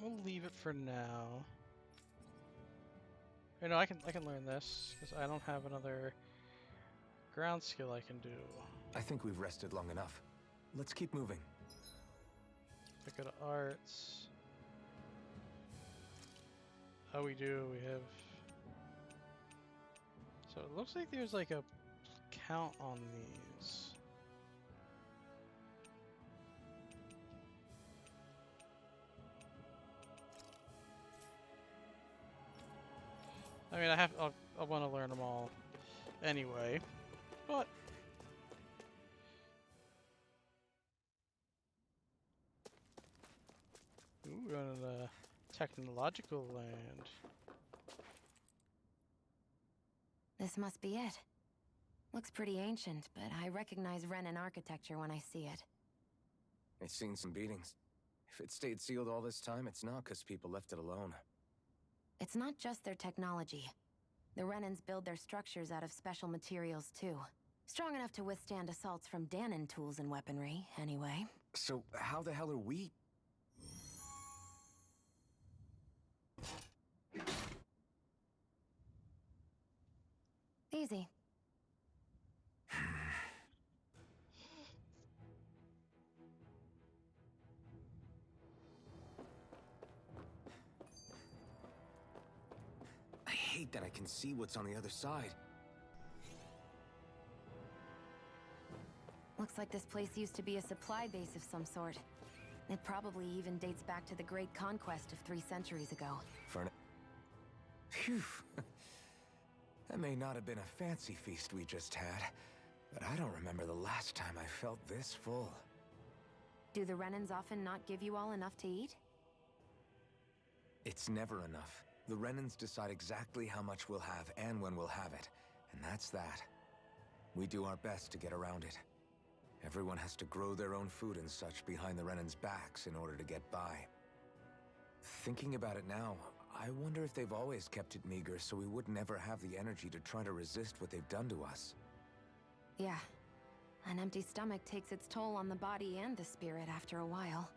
We'll leave it for now. You know, I can learn this because I don't have another ground skill I can do. I think we've rested long enough. Let's keep moving. I go to arts. Oh, we do. We have. So it looks like there's like a count on these. I mean, I want to learn them all anyway, but Technological land. This must be it. Looks pretty ancient, but I recognize Renan architecture when I see it. It's seen some beatings. If it stayed sealed all this time, it's not because people left it alone. It's not just their technology. The Renans build their structures out of special materials, too. Strong enough to withstand assaults from Danon tools and weaponry, anyway. So how the hell are we... Easy. I hate that I can see what's on the other side. Looks like this place used to be a supply base of some sort. It probably even dates back to the Great Conquest of 3 centuries ago. Phew. That may not have been a fancy feast we just had, but I don't remember the last time I felt this full. Do the Renans often not give you all enough to eat? It's never enough. The Renans decide exactly how much we'll have and when we'll have it, and that's that. We do our best to get around it. Everyone has to grow their own food and such behind the Renans' backs in order to get by. Thinking about it now, I wonder if they've always kept it meager so we would never have the energy to try to resist what they've done to us. Yeah. An empty stomach takes its toll on the body and the spirit after a while.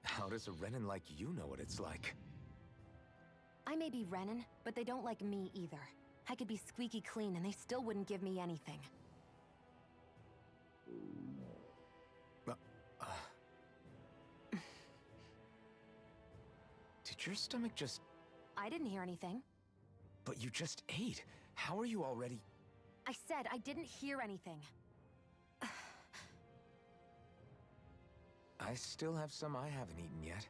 How does a Renan like you know what it's like? I may be Renan, but they don't like me either. I could be squeaky clean and they still wouldn't give me anything. Did your stomach just... I didn't hear anything. But you just ate. How are you already... I said I didn't hear anything. I still have some I haven't eaten yet.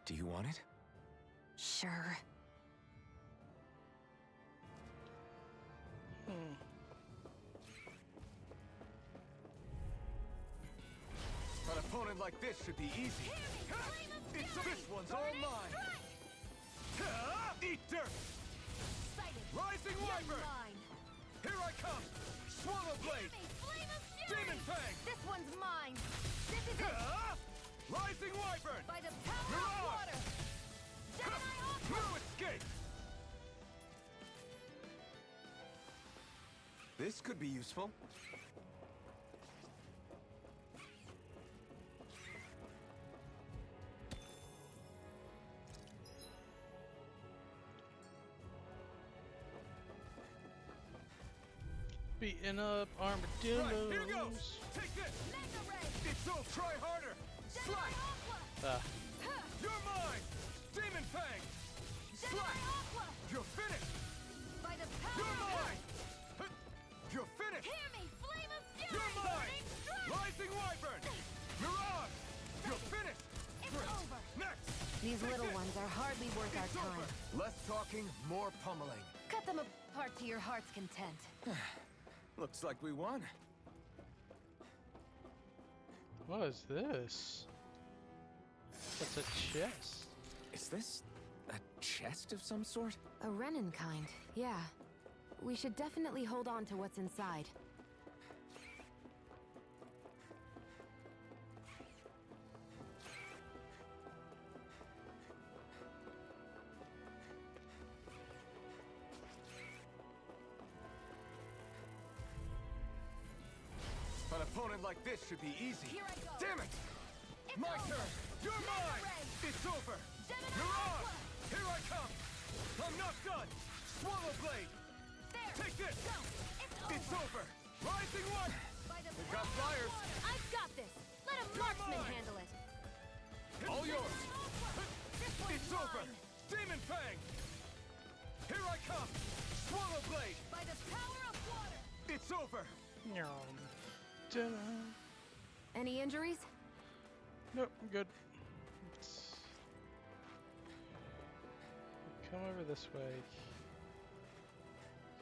Do you want it? Sure. An opponent like this should be easy. This one's all mine. Eat dirt! Rising Wyvern! Here I come! Swallow Blade! Demon Fang! This one's mine! This is it! Rising Wyvern! By the power of water! No escape! This could be useful. Beating up armadillos. Right, here goes! Take this! It's all try harder! Slash! You're mine! Demon Fang! Slash! You're finished! By the power You're mine! You're finished! Hear me! Flame of fury! You're mine! Rising Wyvern! Mirage! You're finished! It's over! Next! These little ones are hardly worth our time. Less talking, more pummeling. Cut them apart to your heart's content. Looks like we won. What is this? That's a chest. Is this a chest of some sort? A Renan kind, yeah. We should definitely hold on to what's inside. An opponent like this should be easy. Here I go. Damn it! It's My over. turn! You're mine! It's over! Mirage! Here I come! I'm not done! Swallow Blade! There! Take this! Go! It's over! Rising One! By the We've got power of flyers! water. I've got this! Let a marksman mine. handle it! All yours! This one's It's over! mine. Demon Fang! Here I come! Swallow Blade! By the power of water! It's over! Any injuries? Nope, I'm good. Let's come over this way.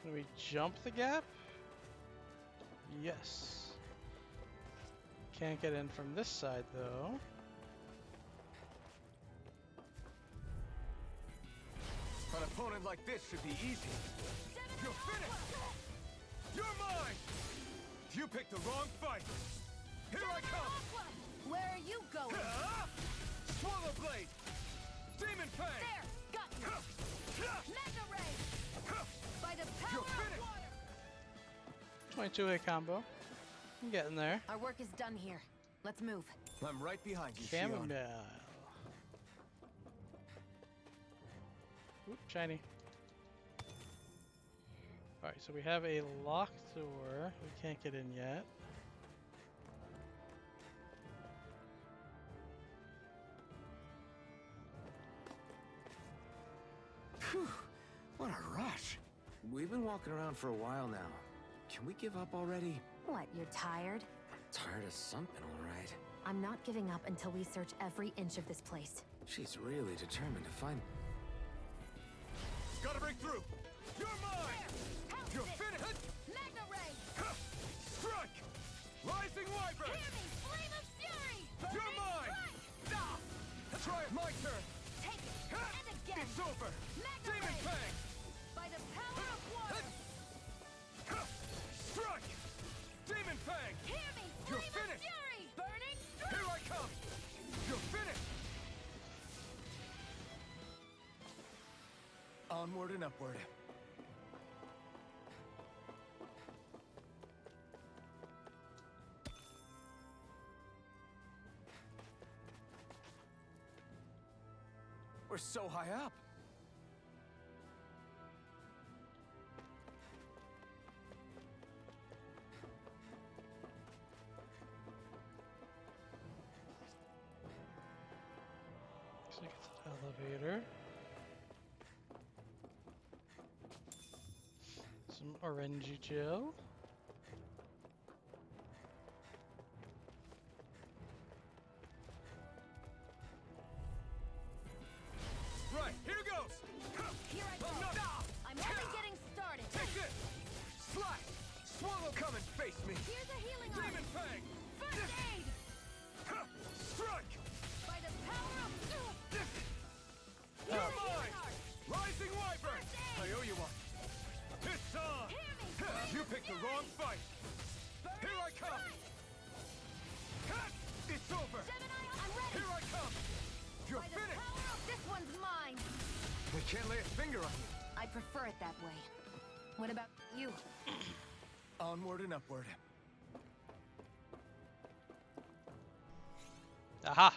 Can we jump the gap? Yes. Can't get in from this side though. opponent like this should be easy. You're finished! You're mine! You picked the wrong fight! Here I come! Where are you going? Swallow Blade! Demon Fang! There! Got you! Mega Ray! By the power of water! 22-hit combo. I'm getting there. Our work is done here. Let's move. I'm right behind you, Shion. Chamomile. Oop, shiny. Alright, so we have a locked door. We can't get in yet. Phew, what a rush. We've been walking around for a while now. Can we give up already? What, you're tired? Tired of something, all right. I'm not giving up until we search every inch of this place. She's really determined to find... Gotta break through! You're mine! You're finished! Mega Ray! Strike! Rising Wyvern! Hear me! Flame of Fury! You're mine! Try it, my turn! Take it! And again! It's over! Mega Demon Ray! Fang! By the power of water! Strike! Demon Fang! Hear me! You're Flame of finished! Fury! Burning Strike! Here I come! You're finished! Onward and upward. We're so high up. So it's an elevator. Some orangey gel. Right, here goes! Here I go! I'm only getting started! Take this! Slash! Swallow, come and face me! Here's a healing Demon item! Fang! First aid! Strike! By the power of... You're mine! Rising Wyvern! I owe you one. It's on! You picked the wrong fight! Here I come! It's over! Gemini, I'm ready! Here I come! You're By the finished! power of... This one's mine! They can't lay a finger on you. I prefer it that way. What about you? Onward and upward. Aha!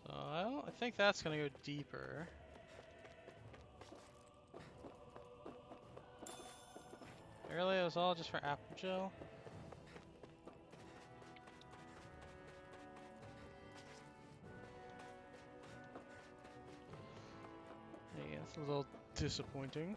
So I think that's gonna go deeper. Really, it was all just for apple gel? Yeah, it's a little disappointing.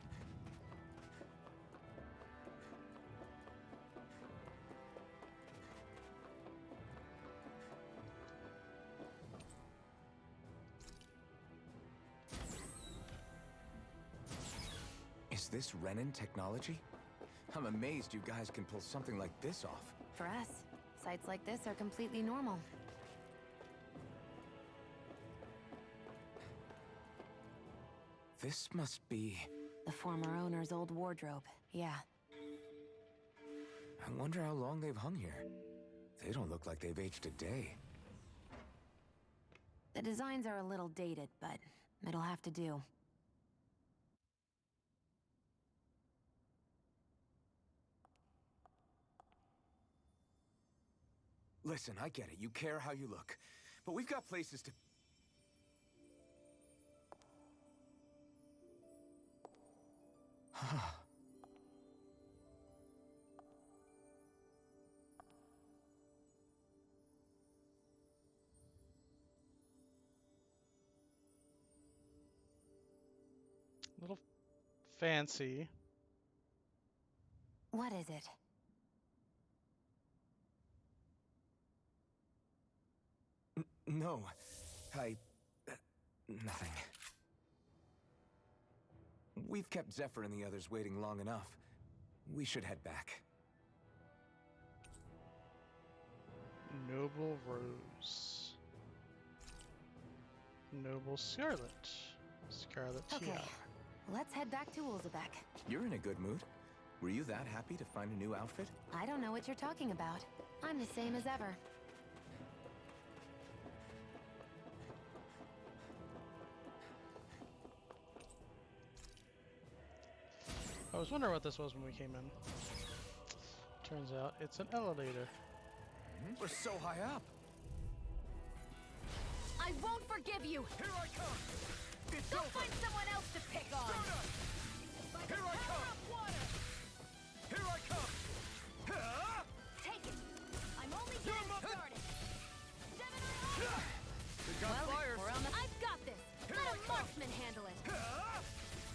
Is this Renin technology? I'm amazed you guys can pull something like this off. For us, sites like this are completely normal. This must be... The former owner's old wardrobe, yeah. I wonder how long they've hung here. They don't look like they've aged a day. The designs are a little dated, but it'll have to do. Listen, I get it. You care how you look. But we've got places to... Little fancy. What is it? No. Nothing. We've kept Zephyr and the others waiting long enough. We should head back. Noble Rose. Noble Scarlet. Scarlet Okay, Tiara. let's head back to Ulzebek. You're in a good mood. Were you that happy to find a new outfit? I don't know what you're talking about. I'm the same as ever. I was wondering what this was when we came in. Turns out it's an elevator. We're so high up. I won't forgive you! Here I come! It's Go over! find someone else to pick on! Here I come! Here I come! Take it! I'm only You're getting my- started! We got flyers! We're on the... I've got this! Here Let I a come. marksman handle it!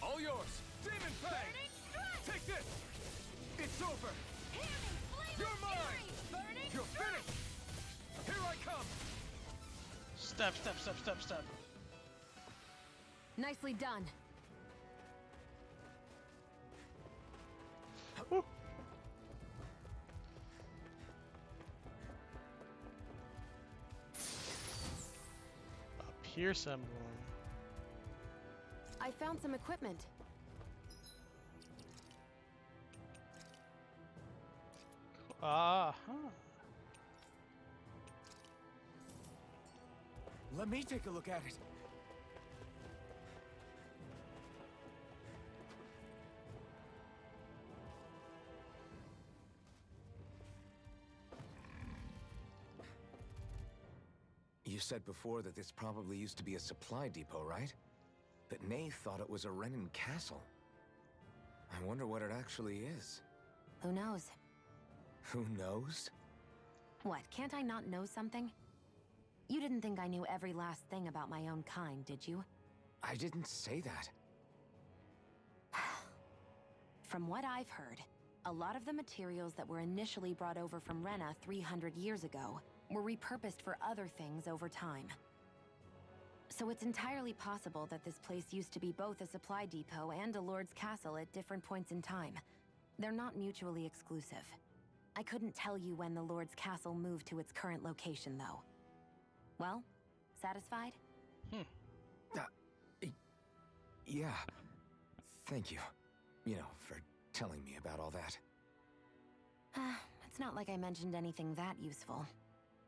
All yours! Demon Fang! Burning strike! Take this! It's over! Hear me! Flame You're of mine! fury! Burning You're finished! Here I come! Step, step, step, step, step. Nicely done. Woo. A Pierce emblem. I found some equipment. Aha. Let me take a look at it. You said before that this probably used to be a supply depot, right? But Nay thought it was a Renin castle. I wonder what it actually is. Who knows? Who knows? What, can't I not know something? You didn't think I knew every last thing about my own kind, did you? I didn't say that. From what I've heard, a lot of the materials that were initially brought over from Rena 300 years ago were repurposed for other things over time. So it's entirely possible that this place used to be both a supply depot and a lord's castle at different points in time. They're not mutually exclusive. I couldn't tell you when the lord's castle moved to its current location, though. Well, satisfied? Yeah. Thank you. You know, for telling me about all that. It's not like I mentioned anything that useful.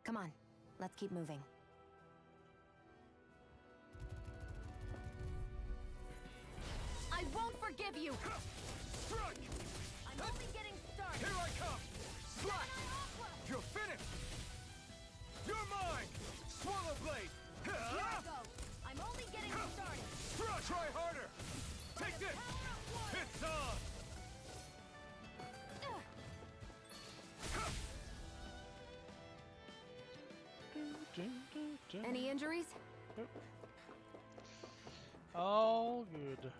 Come on, let's keep moving. I won't forgive you! Strike! I'm only getting started! Here I come! Slash! You're finished! You're mine! Swallow Blade! Here I go! I'm only getting started! Try harder! Take this! It's on! Any injuries? Nope. All good.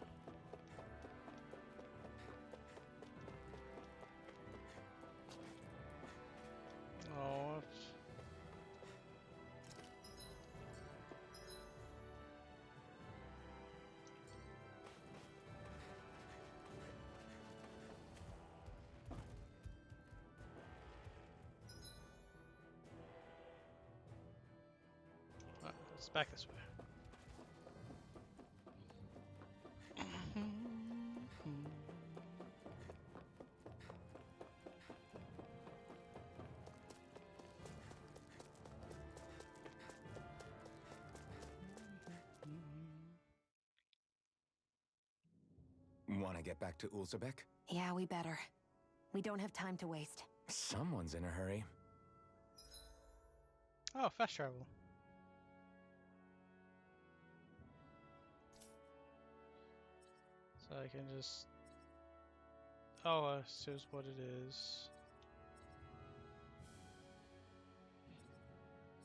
Oh, it's back this way. Want to get back to Ulzebek? Yeah, we better. We don't have time to waste. Someone's in a hurry. Oh, fast travel. So I can just... Oh, this is what it is.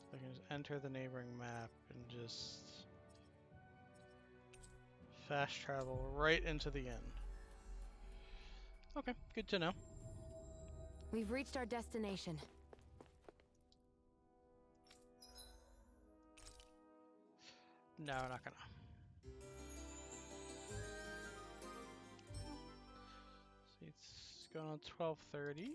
So I can just enter the neighboring map and just... fast travel right into the inn. Okay, good to know. We've reached our destination. No, we're not gonna. See, it's going on 12:30.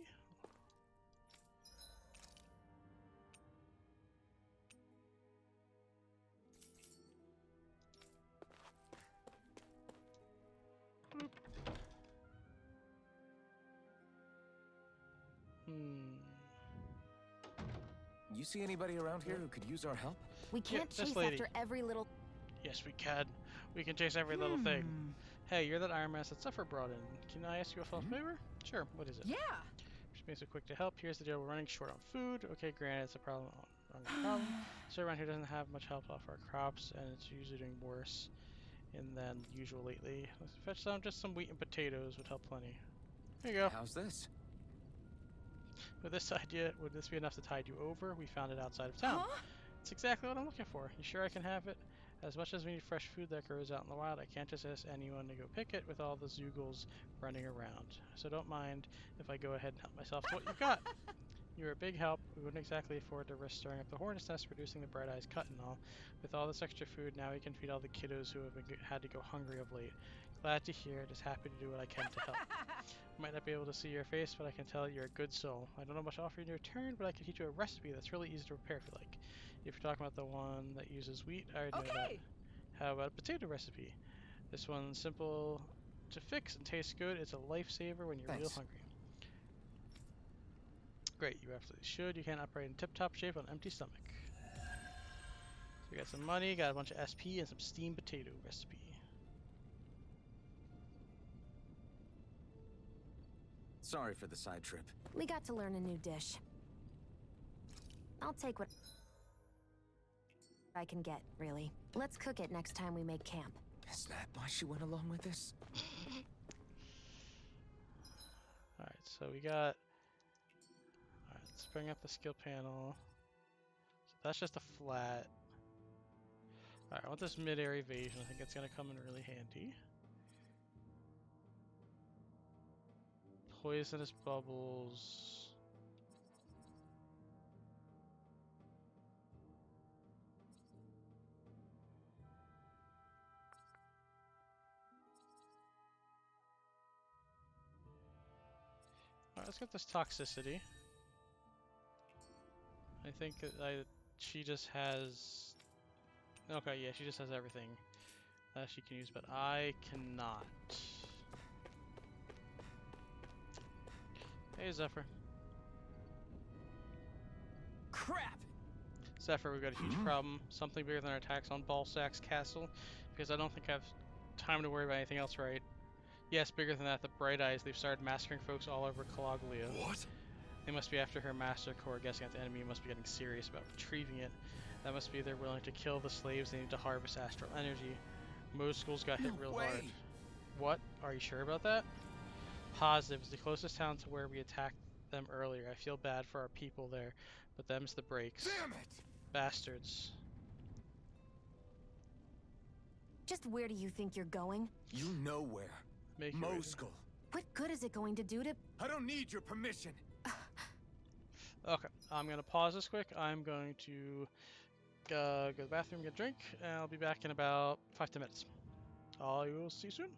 You see anybody around here who could use our help? We can't this chase lady. after every little... Yes, we can. We can chase every little thing. Hey, you're that Iron Mask that Zephyr brought in. Can I ask you a favor? Sure, what is it? Yeah! Which makes it quick to help. Here's the deal, we're running short on food. Okay, granted, it's a problem. Problem. So around here doesn't have much help off our crops, and it's usually doing worse than usual lately. Let's fetch some, just some wheat and potatoes would help plenty. There you go. How's this? With this idea, would this be enough to tide you over? We found it outside of town. Huh? It's exactly what I'm looking for. You sure I can have it? As much as we need fresh food that grows out in the wild, I can't just ask anyone to go pick it with all the Zoogles running around. So don't mind if I go ahead and help myself to what you've got. You're a big help. We wouldn't exactly afford to risk stirring up the hornet's nest producing the bright eyes cut and all. With all this extra food, now we can feed all the kiddos who have had to go hungry of late. Glad to hear. Just happy to do what I can to help. Might not be able to see your face, but I can tell you're a good soul. I don't know much to offer you in return, but I can teach you a recipe that's really easy to prepare if you like. If you're talking about the one that uses wheat, I already know that. How about a potato recipe? This one's simple to fix and tastes good. It's a lifesaver when you're real hungry. Great, you absolutely should. You can't operate in tip-top shape on an empty stomach. So we got some money, got a bunch of SP, and some steamed potato recipe. Sorry for the side trip. We got to learn a new dish. I'll take what I can get, really. Let's cook it next time we make camp. Is that why she went along with this? Alright, so we got... Alright, let's bring up the skill panel. So that's just a flat. Alright, I want this mid-air evasion. I think it's going to come in really handy. Poisonous bubbles. Alright, let's get this toxicity. I think she just has... Okay, yeah, she just has everything that she can use, but I cannot. Hey, Zephyr. Crap! Zephyr, we've got a huge problem. Something bigger than our attacks on Balsack's castle, because I don't think I have time to worry about anything else right. Yes, bigger than that, the Bright Eyes. They've started massacring folks all over Calaglia. What? They must be after her master core, guessing that the enemy must be getting serious about retrieving it. That must be they're willing to kill the slaves they need to harvest astral energy. Most schools got hit real hard. What? Are you sure about that? Positive. It's the closest town to where we attacked them earlier. I feel bad for our people there, but them's the breaks. Damn it! Bastards. Just where do you think you're going? You know where. Moskul. What good is it going to do to... I don't need your permission. Okay, I'm going to pause this quick. I'm going to go to the bathroom, get a drink, and I'll be back in about 5-10 minutes. I will see you soon.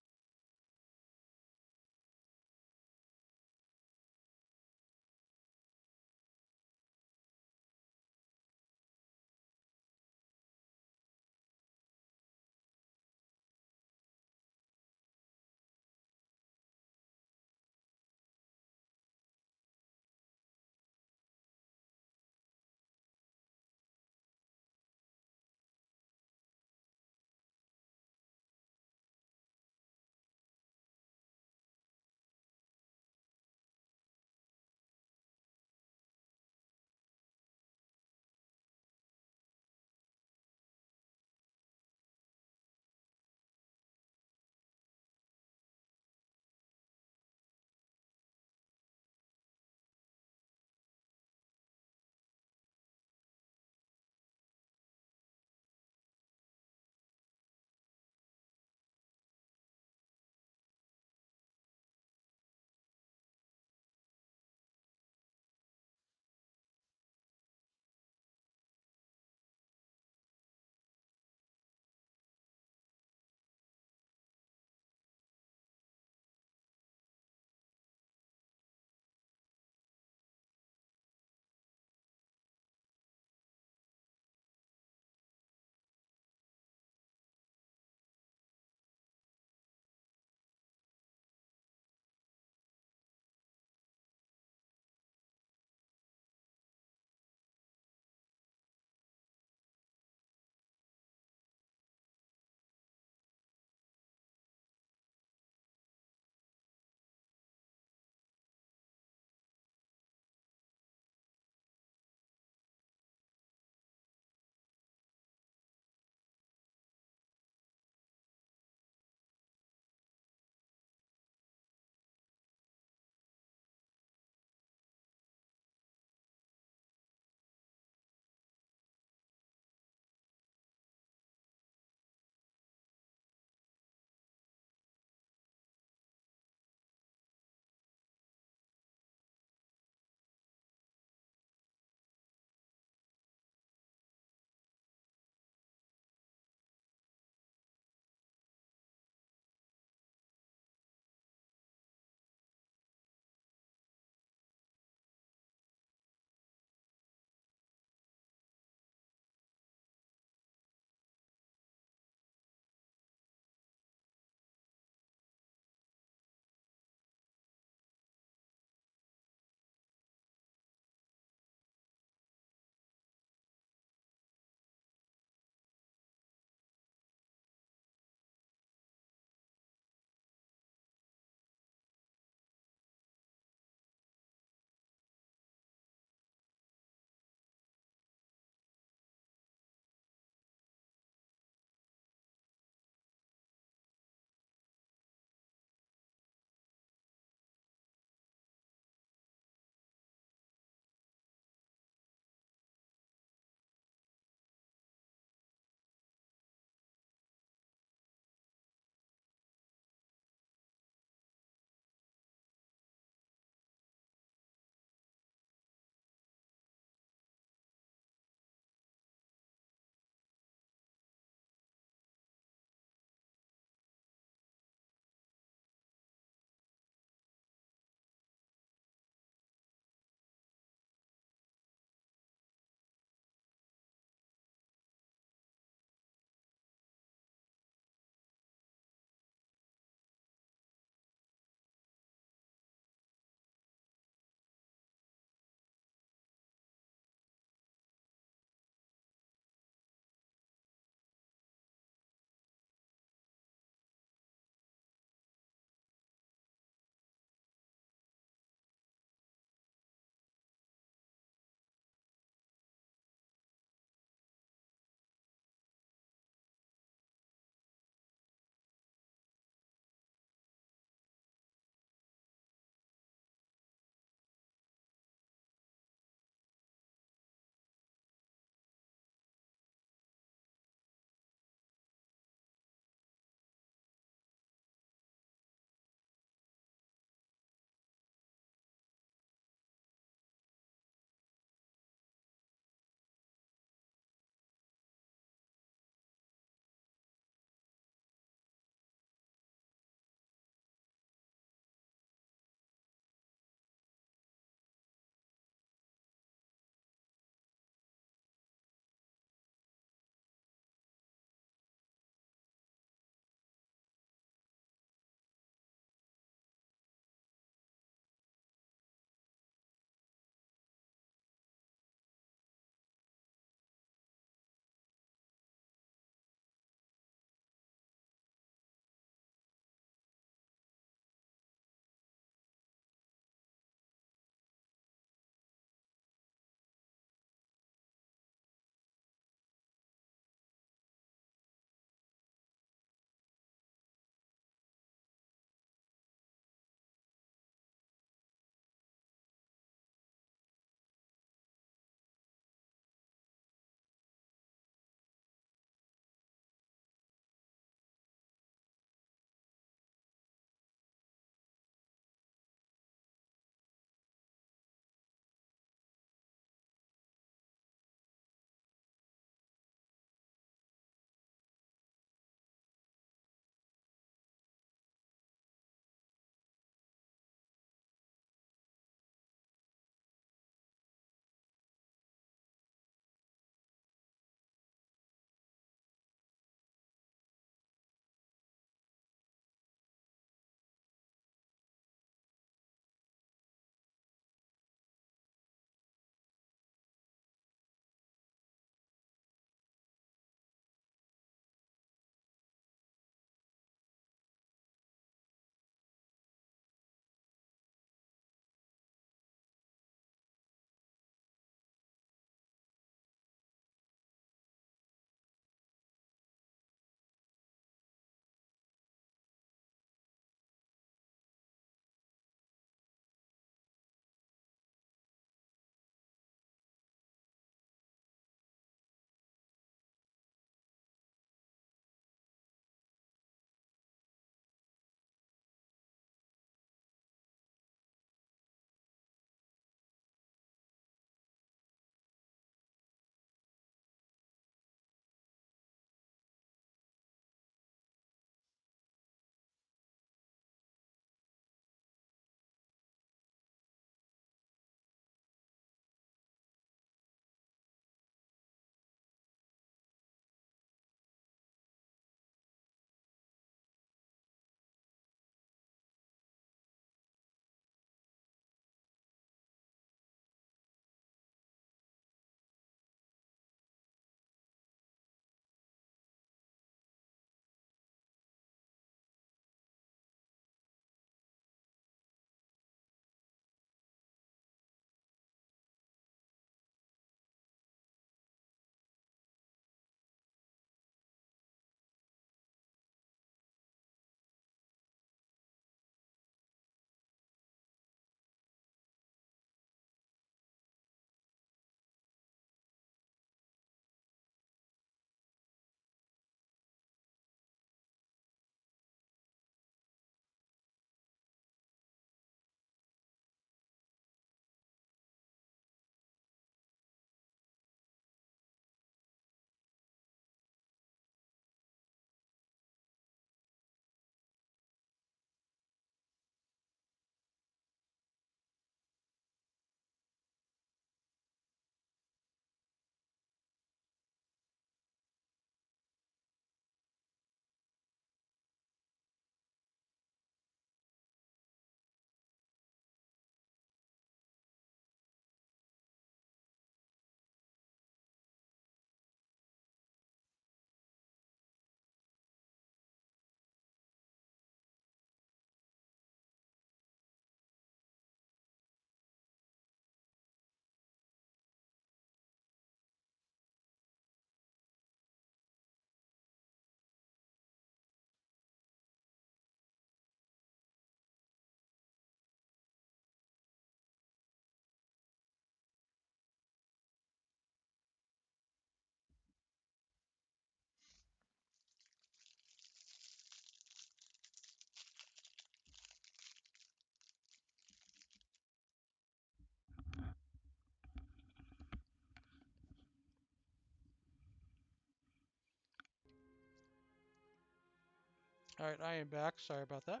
Alright, I am back. Sorry about that.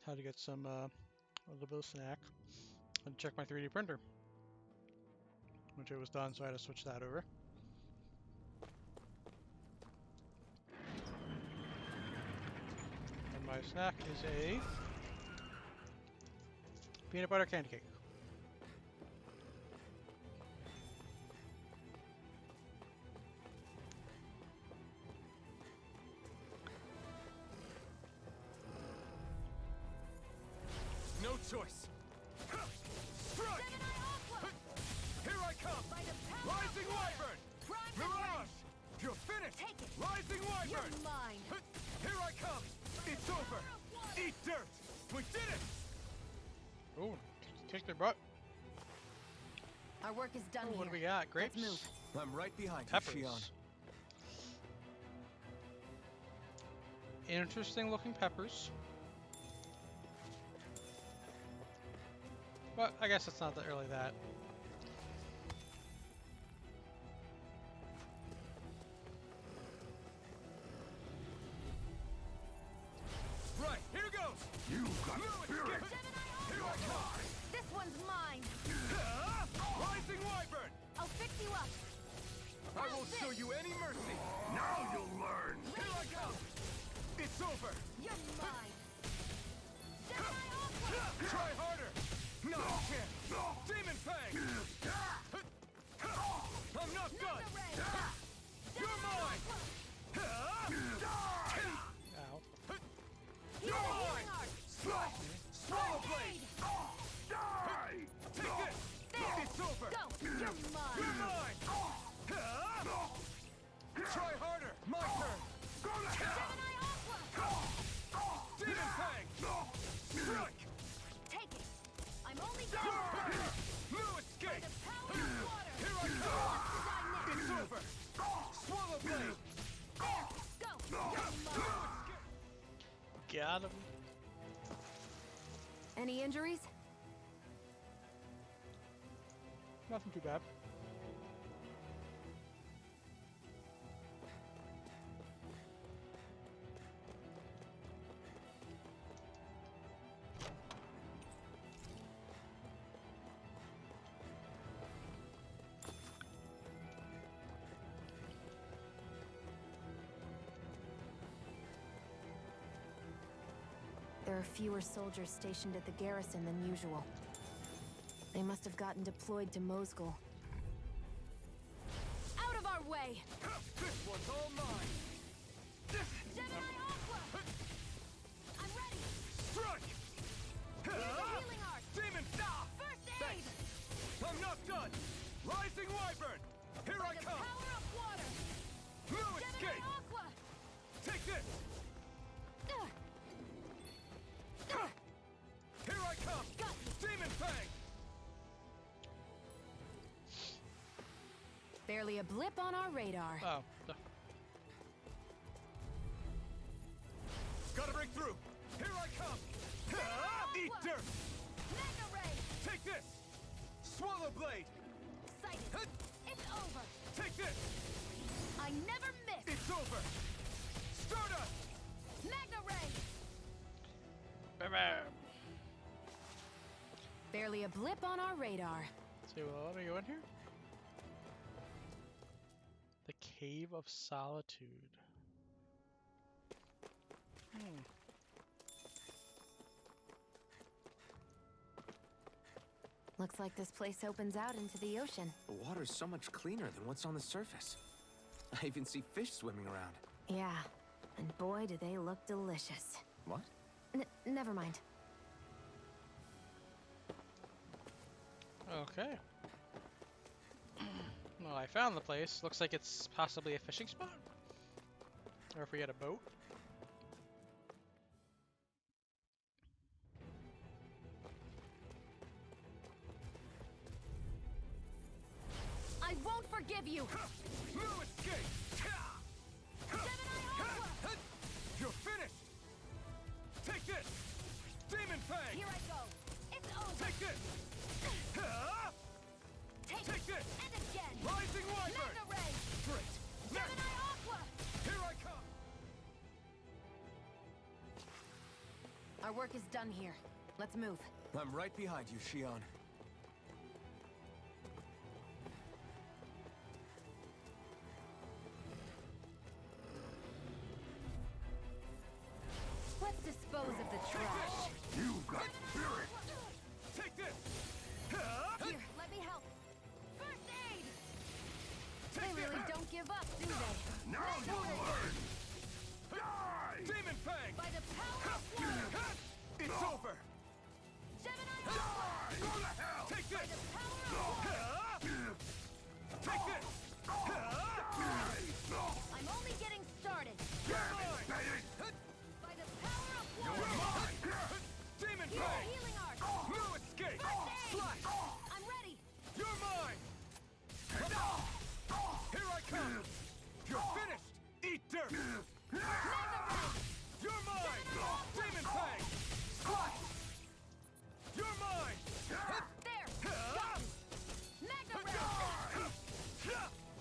Had to get some, a little bit of snack. And check my 3D printer. Which it was done, so I had to switch that over. And my snack is a peanut butter candy cake. No choice. Strike! Here I come! Rising Wyvern! Mirage! You're finished! Rising Wyvern! Here I come! It's over! Eat dirt! We did it! Oh, kick their butt. Our work is done here. What do we got? Grapes? Let's move. I'm right behind Peppers. you, Shion. Interesting looking peppers. But I guess it's not that really that. Right, here goes! You got spirit! Here I come! This one's mine. Rising Wyvern! I'll fix you up. I won't show you any mercy! Now you'll learn! Here I come! It's over! You're mine. Try harder! No chance! Demon Fang! I'm not done! You're mine! Ow. You're mine! Swallow Blade! Die! Take this! It's over! You're mine. You're mine! Try harder! My turn! Demon Fang! Strike! Take it. I'm only No escape! Here I come! It's over! Swallow Blade! Go. Got him. Any injuries? Nothing too bad. There are fewer soldiers stationed at the garrison than usual. They must have gotten deployed to Mosgul. Out of our way! This one's all mine! Gemini Aqua! I'm ready! Strike! Use the healing art! Demon! First aid! I'm not done! Rising Wyvern! Here I come! Power of water! No Gemini escape! Aqua! Take this! Here I come! Demon Fang! Barely a blip on our radar. Oh. Gotta break through! Here I come! Eat dirt! Mega Ray! Take this! Swallow Blade! Sighted! It's over! Take this! I never miss! It's over! Stardust! Magna Ray! Bam. Barely a blip on our radar. So let me go in here. The Cave of Solitude. Looks like this place opens out into the ocean. The water's so much cleaner than what's on the surface. I even see fish swimming around. Yeah, and boy do they look delicious. What? Never mind. Okay. Well, I found the place. Looks like it's possibly a fishing spot. Or if we had a boat. I won't forgive you! No escape! Gemini Aqua! You're finished! Take this! Demon Fang! Here I go! It's over! Take this! Take this! And again! Rising Wyvern! Magna Ray! Great! Gemini Aqua! Here I come! Our work is done here. Let's move. I'm right behind you, Shion. Let's dispose of the trash. You got spirit! Take this! Here, let me help. First aid! They really don't give up, do they? Now you'll learn! Die! Demon Fang! By the power of water! It's over! Gemini Die! Go to hell! Take By this! the power of water! Take this! I'm only getting started. Damn it, Bennett! By the power of You're water! mine! Demon Here's Fang! healing art! No escape! First aid! Slash! I'm ready! You're mine! Here I come! You're finished! Eat dirt! You're mine! Demon Fang! Slash! You're mine! There! Got you! Magna Ray!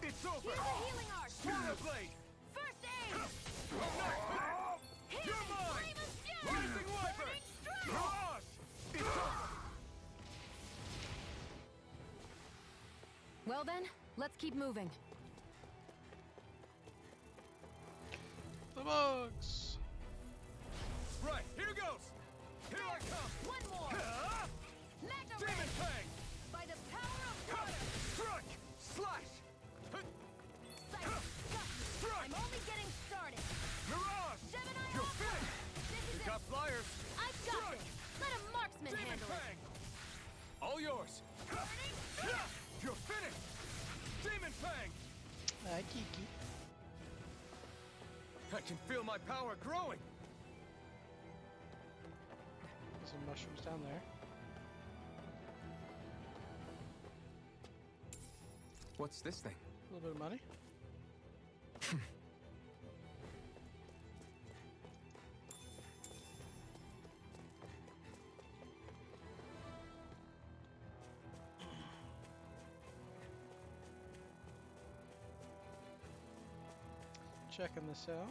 It's over! Here's the healing art! Swallow Blade! First aid! You're mine! Flame of fury! Rising Wyvern! Burning strike! Mirage! It's over! Well then, let's keep moving. The bugs! Right, here goes! Here I come! One more! Magna Ray! Demon Fang! By the power of water! Strike! Slash! Sight! Got you! Strike! I'm only getting started! Mirage! Gemini You're Alpha! finished! This is You it! got flyers! I've got Strike! this! Let a marksman Demon handle it! Fang! All yours! You're finished! Demon Fang! Hi, Kiki. I can feel my power growing! Some mushrooms down there. What's this thing? A little bit of money. Checking this out.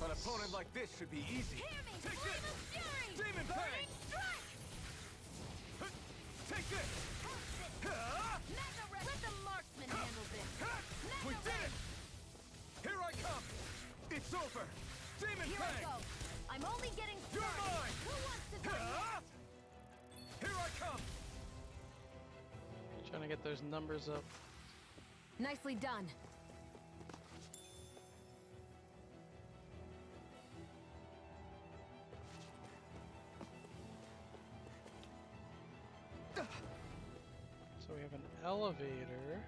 An opponent like this should be easy. Hear me! Take Flame this! of fury! Demon Fang! Burning strike! Take this! Magna Ray! Let the marksman handle this! We Magna did Ray! it! Here I come! It's over! Demon Here I Fang! go! I'm only getting You're started! mine! Who wants to die next? Here I come! Trying to get those numbers up. Nicely done. So we have an elevator.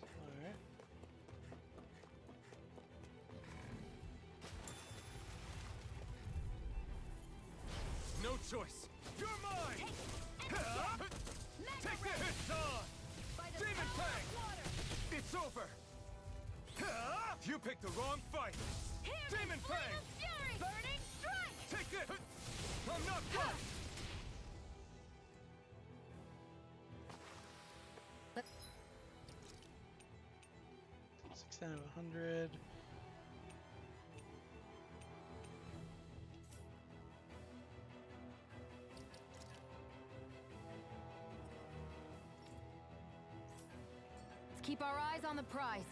Alright. No choice! You're mine! Take the hits on! By the Demon power Fang! of water! It's over! You picked the wrong fight! Hear Demon me! Flame Fang! of fury! Burning strike! Take this! I'm not done! Six out of 100. Let's keep our eyes on the prize.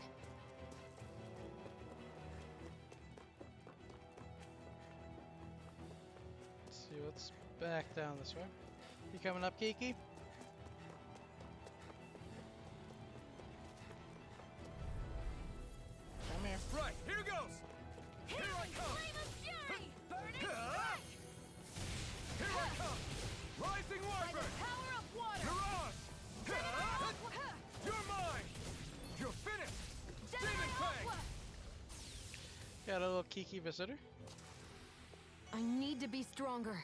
Let's see what's back down this way. You coming up, Kiki? Come here. Right, here goes! Here I come! Flame of fury! Burning strike! Here I come! Rising By the Wyvern! power of water! Mirage! You're mine! You're finished! Demon Fang! Got a little Kiki visitor. I need to be stronger.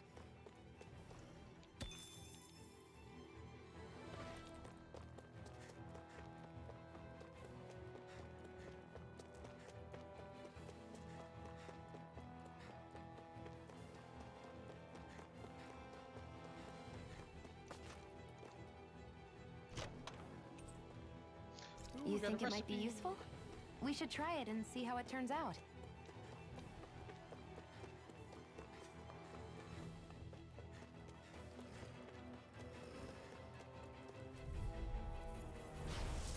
got a think it might be recipe. useful? We should try it and see how it turns out.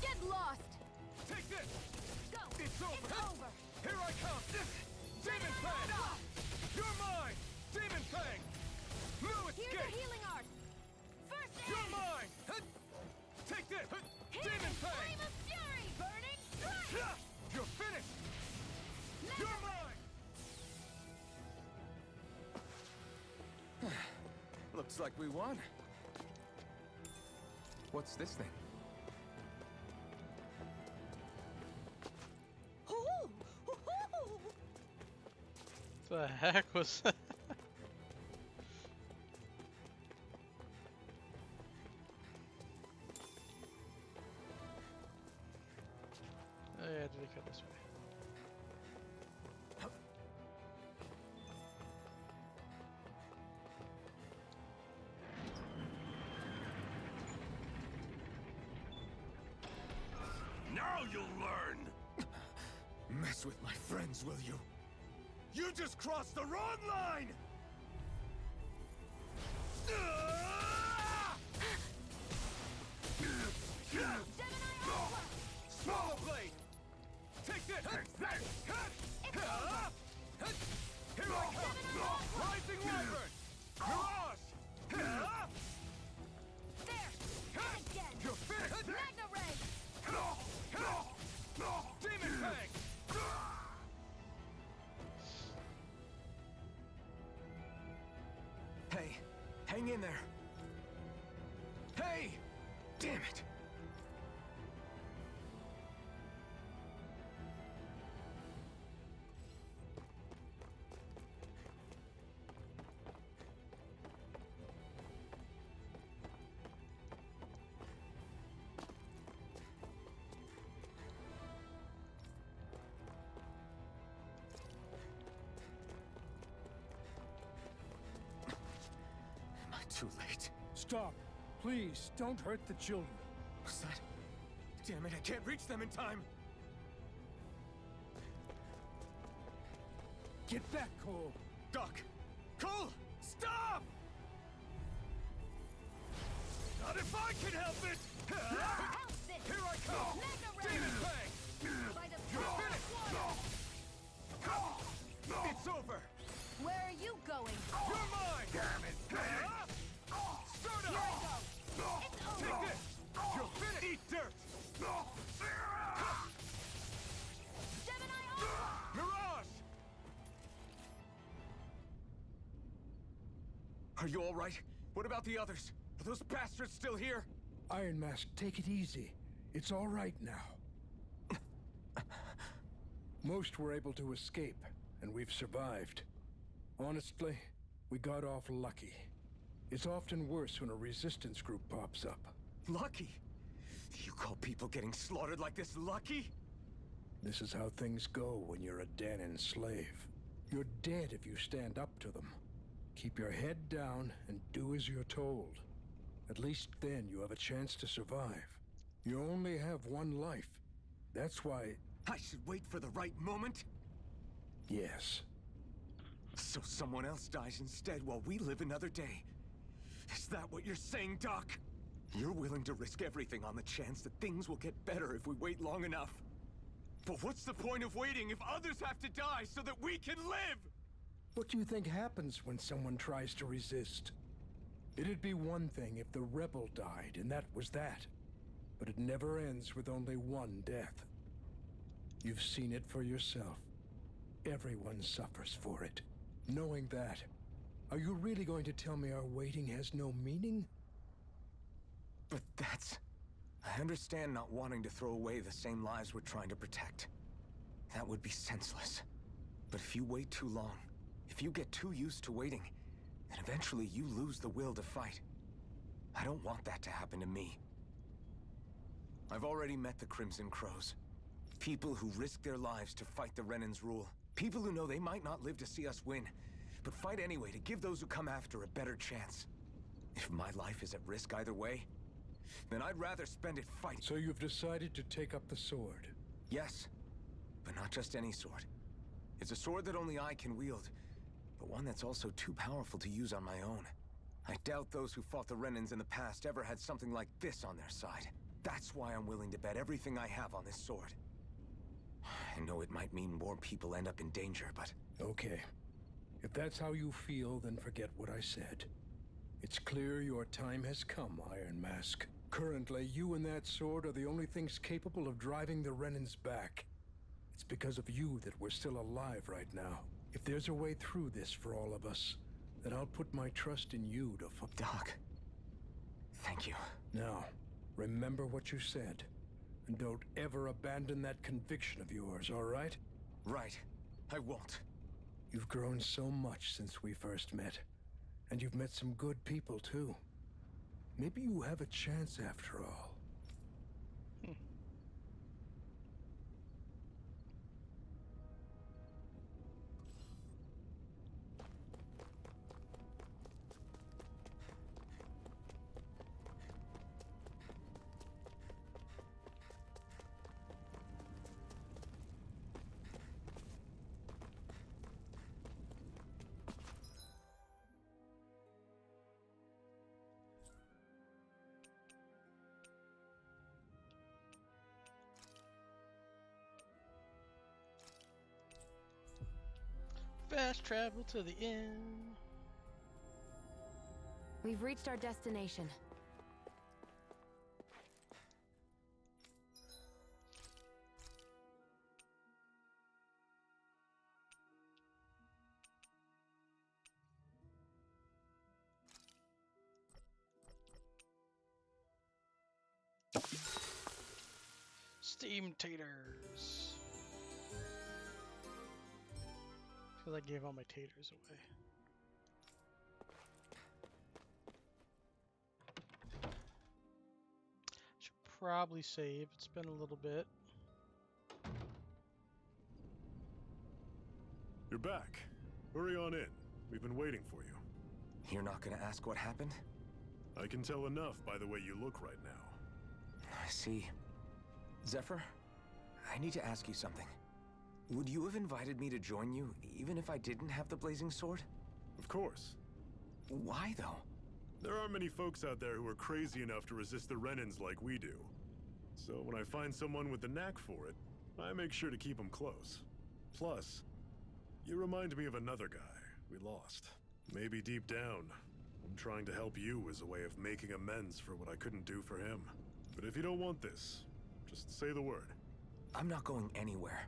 Get lost! Take this! Go! It's over! It's over! Here I come! Demon Fang! You're mine! Demon Fang! No escape! Here's a healing art! First aid! You're mine! Take this! Demon Fang! Flame of Fury! Burning Strike! You're finished! You're mine! Looks like we won. What's this thing? Ooh! Ooh! The heck was that? Oh yeah, did he come this way? Now you'll learn! Mess with my friends, will you? You just crossed the wrong line! Swallow blade! Take this! Here I come! Rising Wyvern! Mirage! You're finished! Magna Ray! Demon Fang! Hey, hang in there. Hey! Damn it! Am I too late? Stop. Please, don't hurt the children. What's that? Damn it, I can't reach them in time! Get back, Cole. Doc! Cole! Stop! Not if I can help it! Here I come! Demon Fang! You're finished! It's over! Where are you going? You're mine! Damn it! Start Here up! I go! It's over! Take this! You're finished! Eat dirt! Gemini Aqua! Mirage! Are you all right? What about the others? Are those bastards still here? Iron Mask, take it easy. It's all right now. Most were able to escape, and we've survived. Honestly, we got off lucky. It's often worse when a resistance group pops up. Lucky? You call people getting slaughtered like this lucky? This is how things go when you're a Danon slave. You're dead if you stand up to them. Keep your head down and do as you're told. At least then you have a chance to survive. You only have one life. That's why... I should wait for the right moment? Yes. So someone else dies instead while we live another day. Is that what you're saying, Doc? You're willing to risk everything on the chance that things will get better if we wait long enough. But what's the point of waiting if others have to die so that we can live? What do you think happens when someone tries to resist? It'd be one thing if the rebel died, and that was that. But it never ends with only one death. You've seen it for yourself. Everyone suffers for it. Knowing that, are you really going to tell me our waiting has no meaning? But that's... I understand not wanting to throw away the same lives we're trying to protect. That would be senseless. But if you wait too long, if you get too used to waiting, then eventually you lose the will to fight. I don't want that to happen to me. I've already met the Crimson Crows. People who risk their lives to fight the Renan's rule. People who know they might not live to see us win, but fight anyway to give those who come after a better chance. If my life is at risk either way, then I'd rather spend it fighting. So you've decided to take up the sword? Yes, but not just any sword. It's a sword that only I can wield, but one that's also too powerful to use on my own. I doubt those who fought the Renans in the past ever had something like this on their side. That's why I'm willing to bet everything I have on this sword. I know it might mean more people end up in danger, but... Okay. If that's how you feel, then forget what I said. It's clear your time has come, Iron Mask. Currently, you and that sword are the only things capable of driving the Renans back. It's because of you that we're still alive right now. If there's a way through this for all of us, then I'll put my trust in you to Doc. Thank you. Now, remember what you said. And don't ever abandon that conviction of yours, all right? Right. I won't. You've grown so much since we first met. And you've met some good people, too. Maybe you have a chance after all. Fast travel to the inn. We've reached our destination. Steamed taters. Because I gave all my taters away. Should probably save. It's been a little bit. You're back. Hurry on in. We've been waiting for you. You're not gonna ask what happened? I can tell enough by the way you look right now. I see. Zephyr, I need to ask you something. Would you have invited me to join you, even if I didn't have the blazing sword? Of course. Why, though? There aren't many folks out there who are crazy enough to resist the Renans like we do. So when I find someone with the knack for it, I make sure to keep them close. Plus, you remind me of another guy we lost. Maybe deep down, I'm trying to help you as a way of making amends for what I couldn't do for him. But if you don't want this, just say the word. I'm not going anywhere.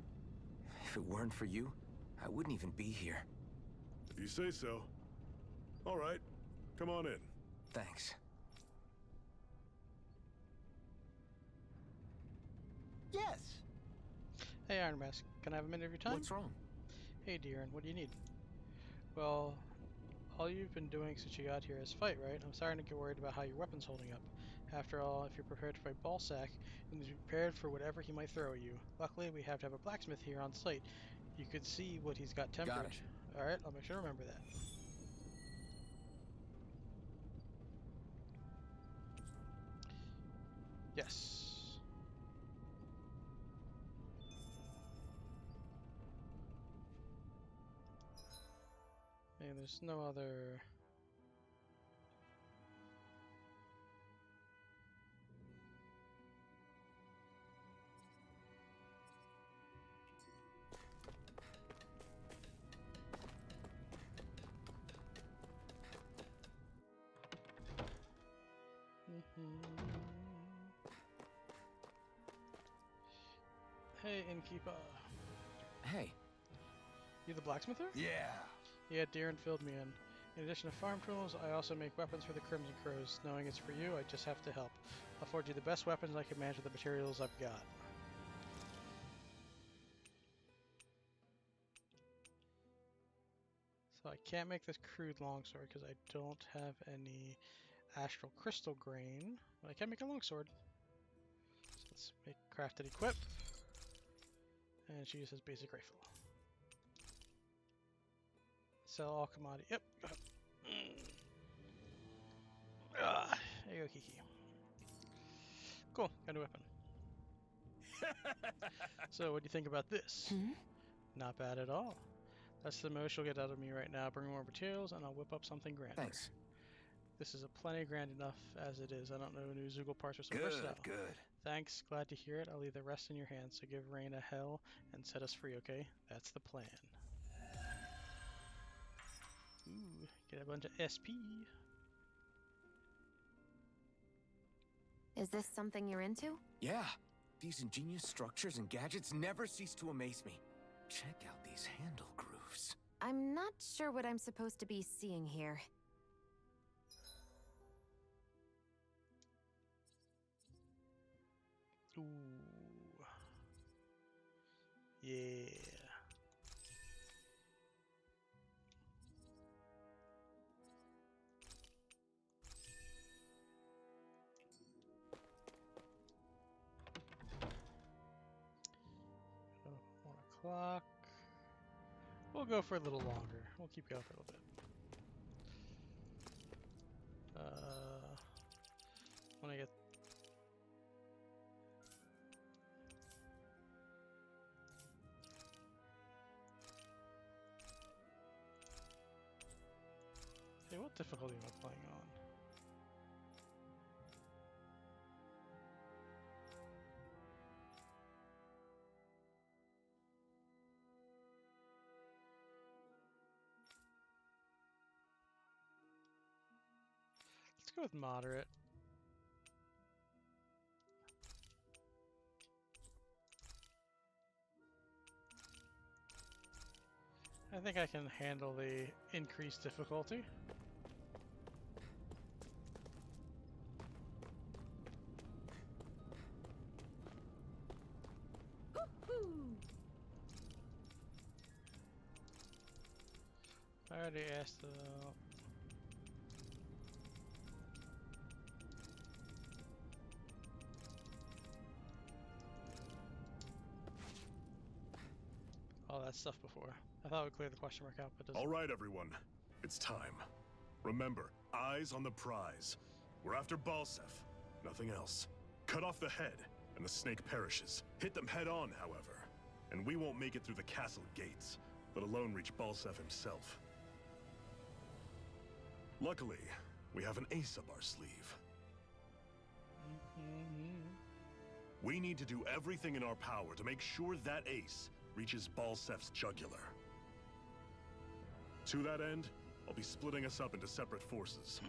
If it weren't for you, I wouldn't even be here. If you say so. All right, come on in. Thanks. Yes! Hey, Iron Mask, can I have a minute of your time? What's wrong? Hey, Deeren, what do you need? Well, all you've been doing since you got here is fight, right? I'm starting to get worried about how your weapon's holding up. After all, if you're prepared to fight Ballsack, you need to be prepared for whatever he might throw at you. Luckily, we have to have a blacksmith here on site. You could see what he's got tempered. Got it. Alright, I'll make sure to remember that. Yes. And there's no other... Hey, innkeeper. Hey. You the blacksmither? Yeah. Yeah, Deeren filled me in. In addition to farm tools, I also make weapons for the Crimson Crows. Knowing it's for you, I just have to help. I'll forge you the best weapons I can manage with the materials I've got. So I can't make this crude longsword because I don't have any astral crystal grain, but I can make a longsword. So let's make crafted equip. And she uses basic rifle. Sell all commodity. Yep. There you go, Kiki. Cool. Got a weapon. So, what do you think about this? Not bad at all. That's the most you'll get out of me right now. Bring more materials, and I'll whip up something grander. Thanks. This is a plenty grand enough as it is. I don't know new Zoogle parts are so Good, versatile. good. Thanks. Glad to hear it. I'll leave the rest in your hands. So give Rain a hell and set us free, okay? That's the plan. Ooh, get a bunch of SP. Is this something you're into? Yeah. These ingenious structures and gadgets never cease to amaze me. Check out these handle grooves. I'm not sure what I'm supposed to be seeing here. Ooh. Yeah. Oh, 1 o'clock. We'll go for a little longer. We'll keep going for a little bit. When I get Hey, what difficulty am I playing on? Let's go with moderate. I think I can handle the increased difficulty. I already asked all that stuff before. I thought we'd clear the question mark out, but doesn't. All right, everyone. It's time. Remember, eyes on the prize. We're after Balsef. Nothing else. Cut off the head, and the snake perishes. Hit them head on, however. And we won't make it through the castle gates, let alone reach Balsef himself. Luckily, we have an ace up our sleeve. We need to do everything in our power to make sure that ace reaches Balsef's jugular. To that end, I'll be splitting us up into separate forces.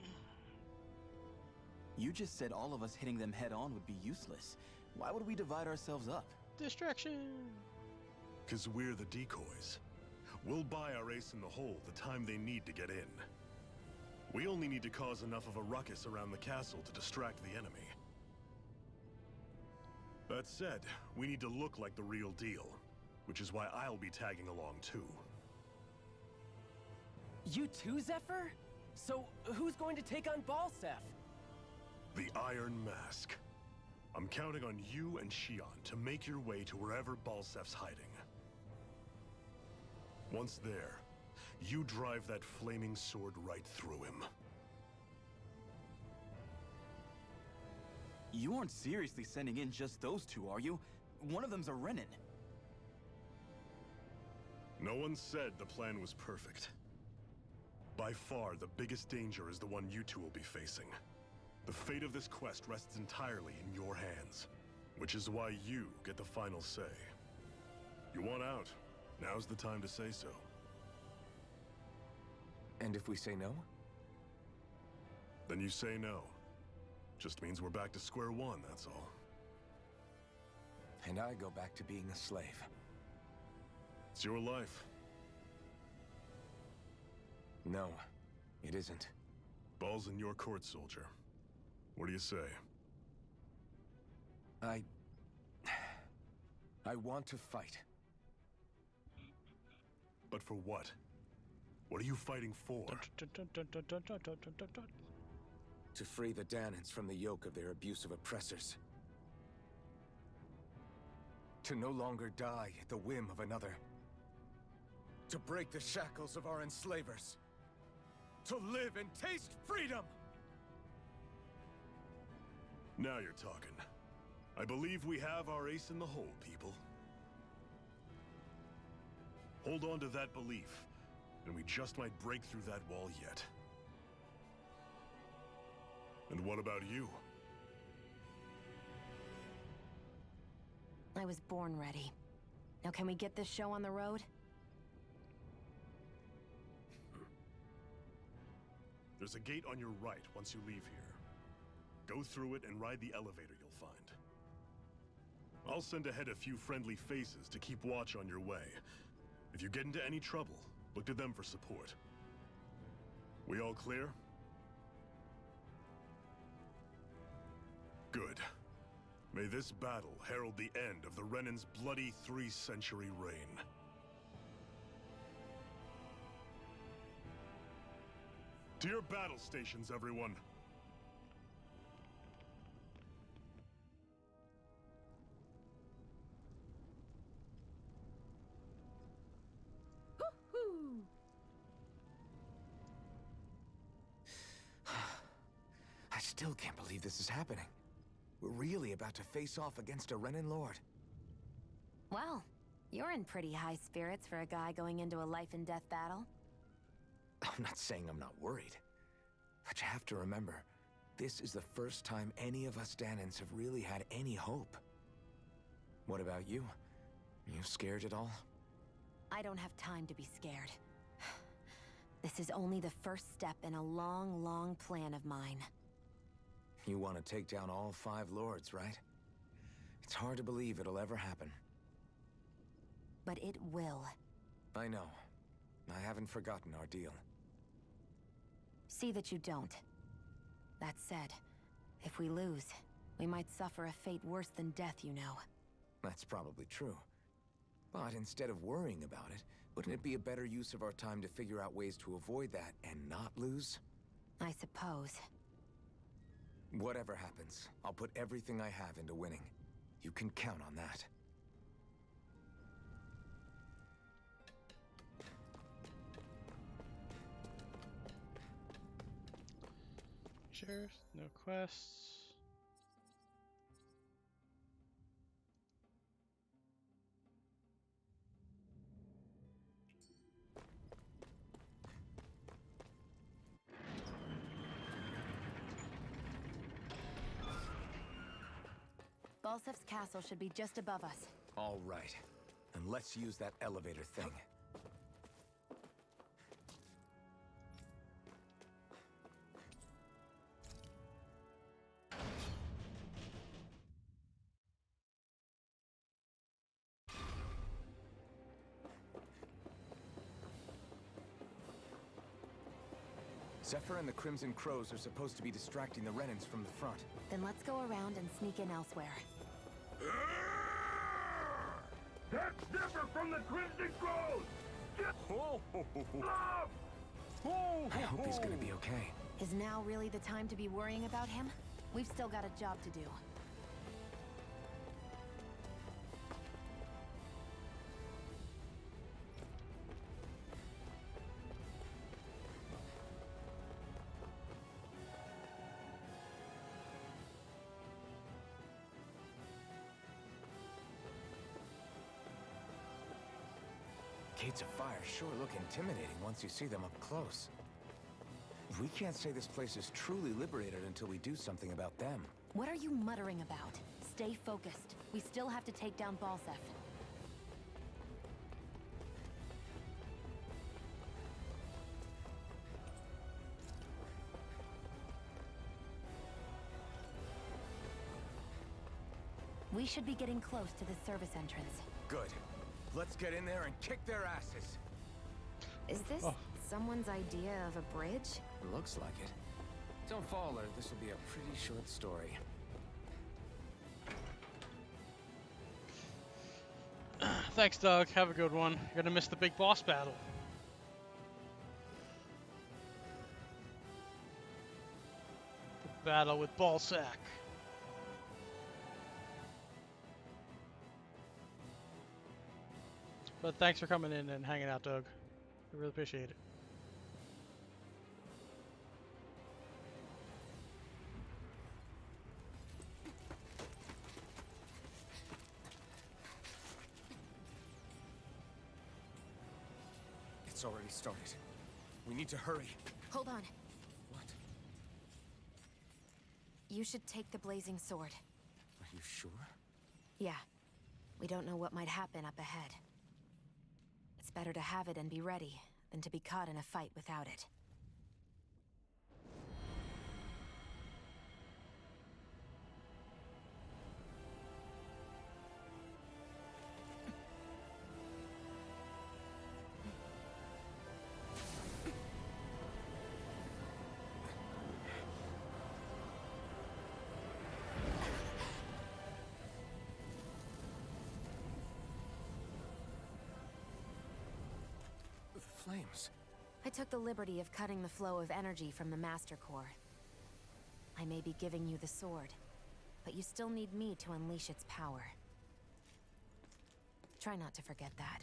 You just said all of us hitting them head on would be useless. Why would we divide ourselves up? Distraction! 'Cause we're the decoys. We'll buy our ace in the hole the time they need to get in. We only need to cause enough of a ruckus around the castle to distract the enemy. That said, we need to look like the real deal, which is why I'll be tagging along too. You too, Zephyr? So, who's going to take on Balsef? The Iron Mask. I'm counting on you and Shion to make your way to wherever Balsef's hiding. Once there, you drive that flaming sword right through him. You aren't seriously sending in just those two, are you? One of them's a Renin. No one said the plan was perfect. By far, the biggest danger is the one you two will be facing. The fate of this quest rests entirely in your hands, which is why you get the final say. You want out, now's the time to say so. And if we say no? Then you say no. Just means we're back to square one, that's all. And I go back to being a slave. It's your life. No, it isn't. Ball's in your court, soldier. What do you say? I want to fight. But for what? What are you fighting for? To free the Danans from the yoke of their abusive oppressors. To no longer die at the whim of another. To break the shackles of our enslavers. To live and taste freedom! Now you're talking. I believe we have our ace in the hole, people. Hold on to that belief, and we just might break through that wall yet. And what about you? I was born ready. Now can we get this show on the road? There's a gate on your right once you leave here. Go through it and ride the elevator you'll find. I'll send ahead a few friendly faces to keep watch on your way. If you get into any trouble, look to them for support. We all clear? Good. May this battle herald the end of the Renan's bloody 3-century reign. To your battle stations, everyone. I still can't believe this is happening. We're really about to face off against a Renan Lord. Well, you're in pretty high spirits for a guy going into a life-and-death battle. I'm not saying I'm not worried. But you have to remember, this is the first time any of us Danans have really had any hope. What about you? You scared at all? I don't have time to be scared. This is only the first step in a long, long plan of mine. You want to take down all 5 lords, right? It's hard to believe it'll ever happen. But it will. I know. I haven't forgotten our deal. See that you don't. That said, if we lose, we might suffer a fate worse than death, you know. That's probably true. But instead of worrying about it, wouldn't it be a better use of our time to figure out ways to avoid that and not lose? I suppose. Whatever happens, I'll put everything I have into winning. You can count on that. Sure, no quests. Balsef's castle should be just above us. All right. And let's use that elevator thing. Zephyr and the Crimson Crows are supposed to be distracting the Renans from the front. Then let's go around and sneak in elsewhere. That's Zephyr from the Crimson Crows! I hope he's gonna be okay. Is now really the time to be worrying about him? We've still got a job to do. Gates of Fire sure look intimidating once you see them up close. We can't say this place is truly liberated until we do something about them. What are you muttering about? Stay focused. We still have to take down Balsef. We should be getting close to the service entrance. Good. Let's get in there and kick their asses. Is this someone's idea of a bridge? Looks like it. Don't fall, or this will be a pretty short story. Thanks, Doug. Have a good one. You're gonna miss the big boss battle. The battle with Ballsack. But thanks for coming in and hanging out, Doug. I really appreciate it. It's already started. We need to hurry. Hold on. What? You should take the blazing sword. Are you sure? Yeah. We don't know what might happen up ahead. It's better to have it and be ready than to be caught in a fight without it. The flames. I took the liberty of cutting the flow of energy from the Master Core. I may be giving you the sword, but you still need me to unleash its power. Try not to forget that.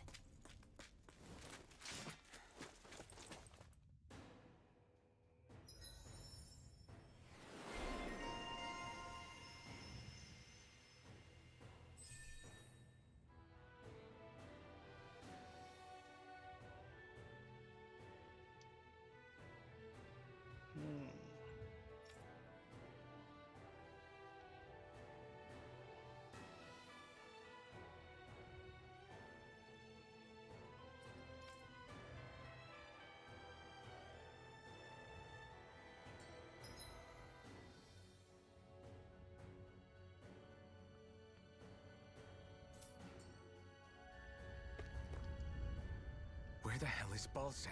Where the hell is Balsef?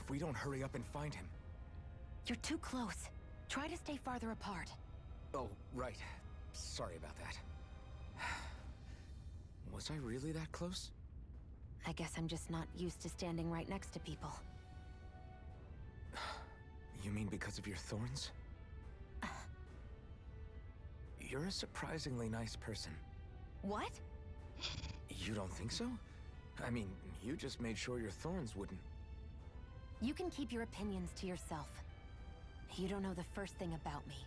If we don't hurry up and find him... You're too close. Try to stay farther apart. Oh, right. Sorry about that. Was I really that close? I guess I'm just not used to standing right next to people. You mean because of your thorns? You're a surprisingly nice person. What? You don't think so? I mean, you just made sure your thorns wouldn't... You can keep your opinions to yourself. You don't know the first thing about me.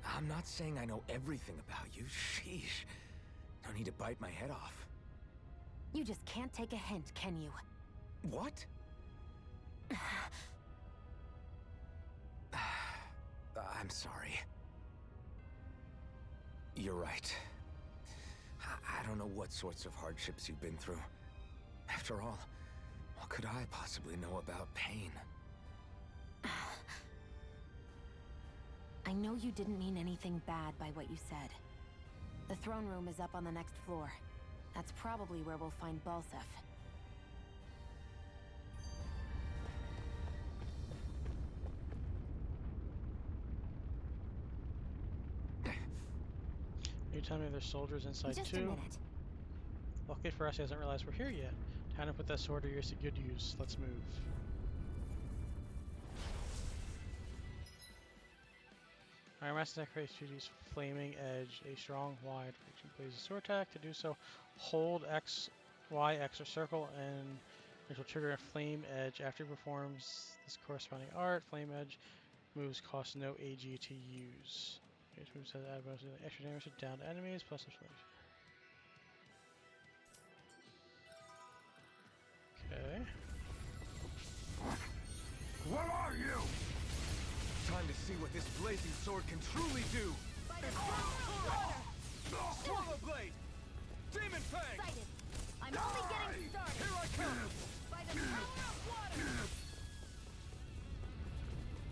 I'm not saying I know everything about you. Sheesh. No need to bite my head off. You just can't take a hint, can you? What? I'm sorry. You're right. I don't know what sorts of hardships you've been through. After all, what could I possibly know about pain? I know you didn't mean anything bad by what you said. The throne room is up on the next floor. That's probably where we'll find Balsef. You tell me there's soldiers inside Just too? a minute. Lucky for us, he hasn't realized we're here yet. Time to put that sword to yours to good use. Let's move. Iron Master creates 2D's Flaming Edge, a strong, wide, reaching blazing sword attack. To do so, hold X, Y, X, or circle, and which will trigger a Flame Edge. After he performs this corresponding art, Flame Edge moves cost no AG to use. Each move says add bonus extra damage to downed enemies, plus a flash. Okay. What are you? Time to see what this blazing sword can truly do! Swallow Blade! Demon Fang! Sighted. I'm only getting started. Here I come! By the power of water!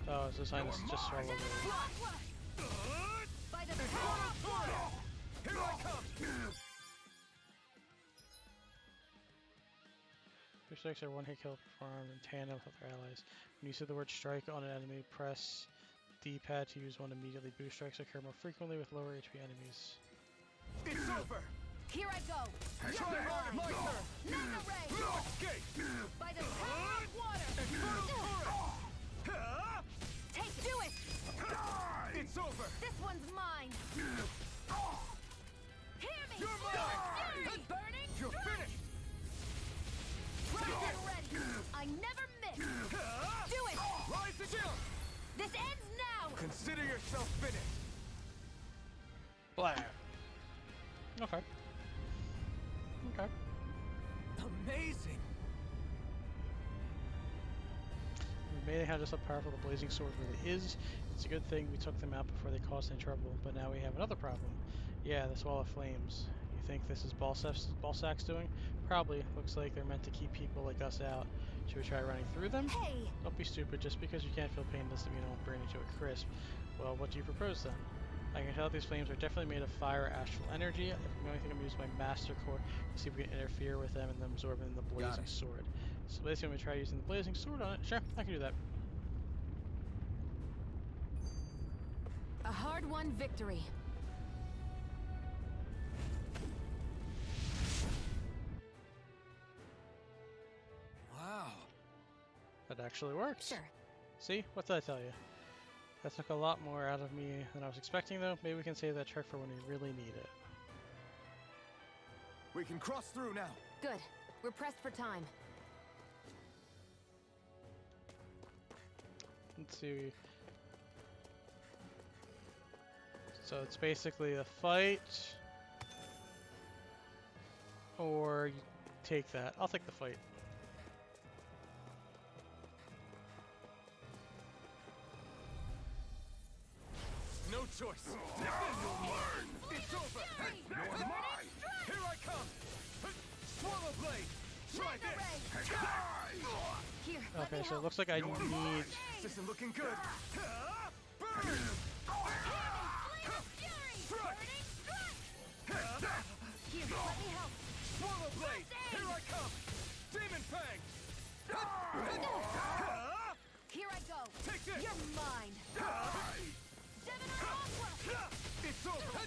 Oh, it's a sign that's just swallow blade. By the power of water! Here I come! Boost strikes are one hit kill performed in tandem with their allies. When you see the word strike on an enemy, press D-pad to use one immediately. Boost strikes occur more frequently with lower HP enemies. It's over! Here I go! Try it! My turn! Mega ray! No escape! By the power of water! Infernal Torrent! Take, do it! It's over! This one's mine! Hear me! You're mine! Fury! Burning You're strike! finished! Right and ready! I never miss! Do it! Rise and chill! This ends now! Consider yourself finished! Blah. Okay. Okay. Amazing! amazing how just how powerful the blazing sword really is. It's a good thing we took them out before they caused any trouble, but now we have another problem. Yeah, this wall of flames. You think this is Ballsack's doing? Probably. Looks like they're meant to keep people like us out. Should we try running through them? Hey! Don't be stupid. Just because you can't feel pain doesn't mean it won't burn you to a crisp. Well, what do you propose then? I can tell these flames are definitely made of fire or astral energy. If I'm going to use my Master Core to see if we can interfere with them and then absorb them in the blazing sword. So basically, I'm going to try using the blazing sword on it. Sure, I can do that. A hard-won victory. Wow. That actually works. Sure. See? What did I tell you? That took a lot more out of me than I was expecting, though. Maybe we can save that trick for when we really need it. We can cross through now. Good. We're pressed for time. Let's see. So it's basically a fight, or you take that. I'll take the fight. No choice. It's over. You're mine. Here I come. Swallow blade. Try this. Here. Okay, so it looks like I need. This isn't looking good. Burn. Here, let me help. Swallow blade. Here I come. Demon fang. Here I go. Take this. You're mine. It's over.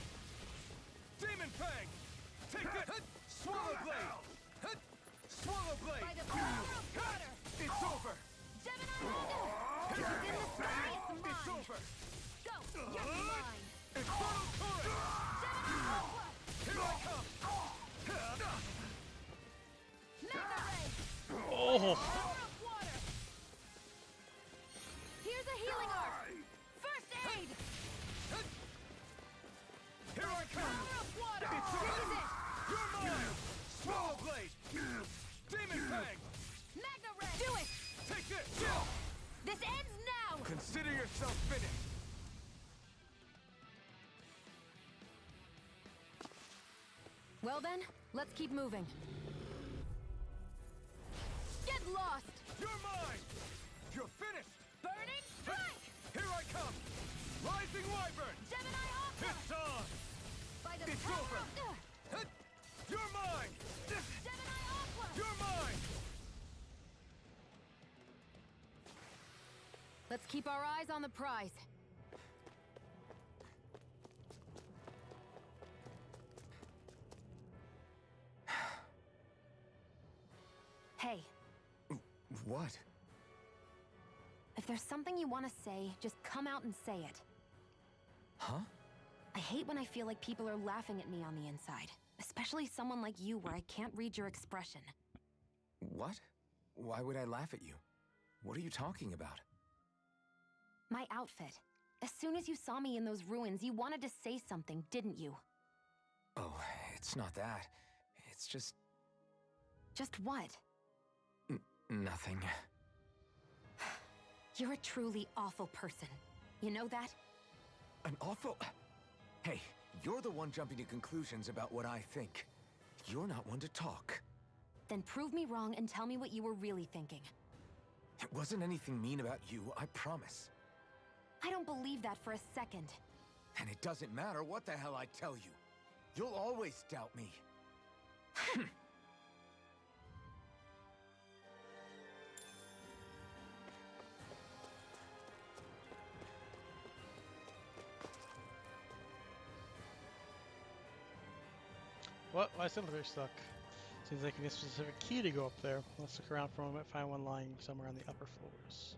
Demon fang. Take this. Swallow blade. Swallow blade. By the power of water. It's over. It's in the sky. It's mine. It's over. Go. You're mine. Infernal torrent. Here I come. Mega ray. Oh! Power of water. Here's a healing art. First aid. Here I come. Power of water. It's over. Use it. You're mine. Swallow blade. Demon fang. Mega ray. Do it. Take this. This ends now. Consider yourself finished. Well then, let's keep moving. Get lost. You're mine. You're finished. Burning strike. Here I come. Rising wyvern. Gemini Aqua. It's on. By the It's power over. of You're mine. Gemini Aqua. You're mine. Let's keep our eyes on the prize. Hey, What? If there's something you want to say, just come out and say it. Huh? I hate when I feel like people are laughing at me on the inside. Especially someone like you where I can't read your expression. What? Why would I laugh at you? What are you talking about? My outfit. As soon as you saw me in those ruins, you wanted to say something, didn't you? Oh, it's not that. It's just... Just what? nothing. You're a truly awful person. You know that? An awful... Hey, you're the one jumping to conclusions about what I think. You're not one to talk. Then prove me wrong and tell me what you were really thinking. It wasn't anything mean about you, I promise. I don't believe that for a second. And it doesn't matter what the hell I tell you. You'll always doubt me. What? Why is the elevator stuck? Seems like you need a specific key to go up there. Let's look around for a moment, find one lying somewhere on the upper floors.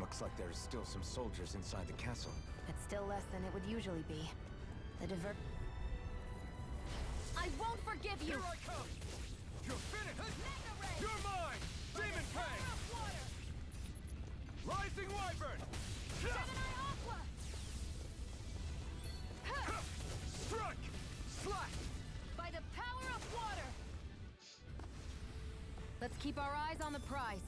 Looks like there's still some soldiers inside the castle. It's still less than it would usually be. The I won't forgive you. Here I come. You're finished. Mega ray. You're mine. Demon fang. Rising wyvern. Gemini Aqua. Strike! Slash! By the power of water! Let's keep our eyes on the prize.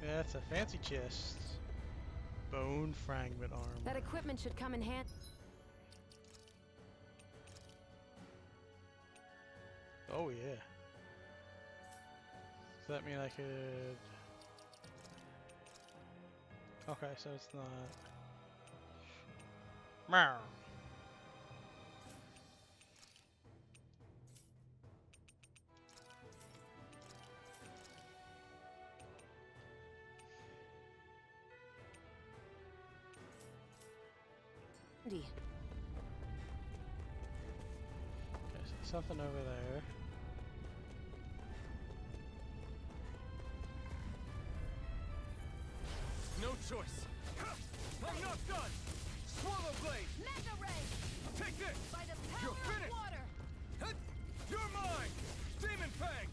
Yeah, that's a fancy chest. Bone fragment armor. That equipment should come in handy. Oh yeah. Does that mean I could... Okay, so it's not... Meow. Okay, so something over there. No choice. I'm not done. Swallow blade. Mega ray! Take this. By the power You're of finished. water! You're mine. Demon fang.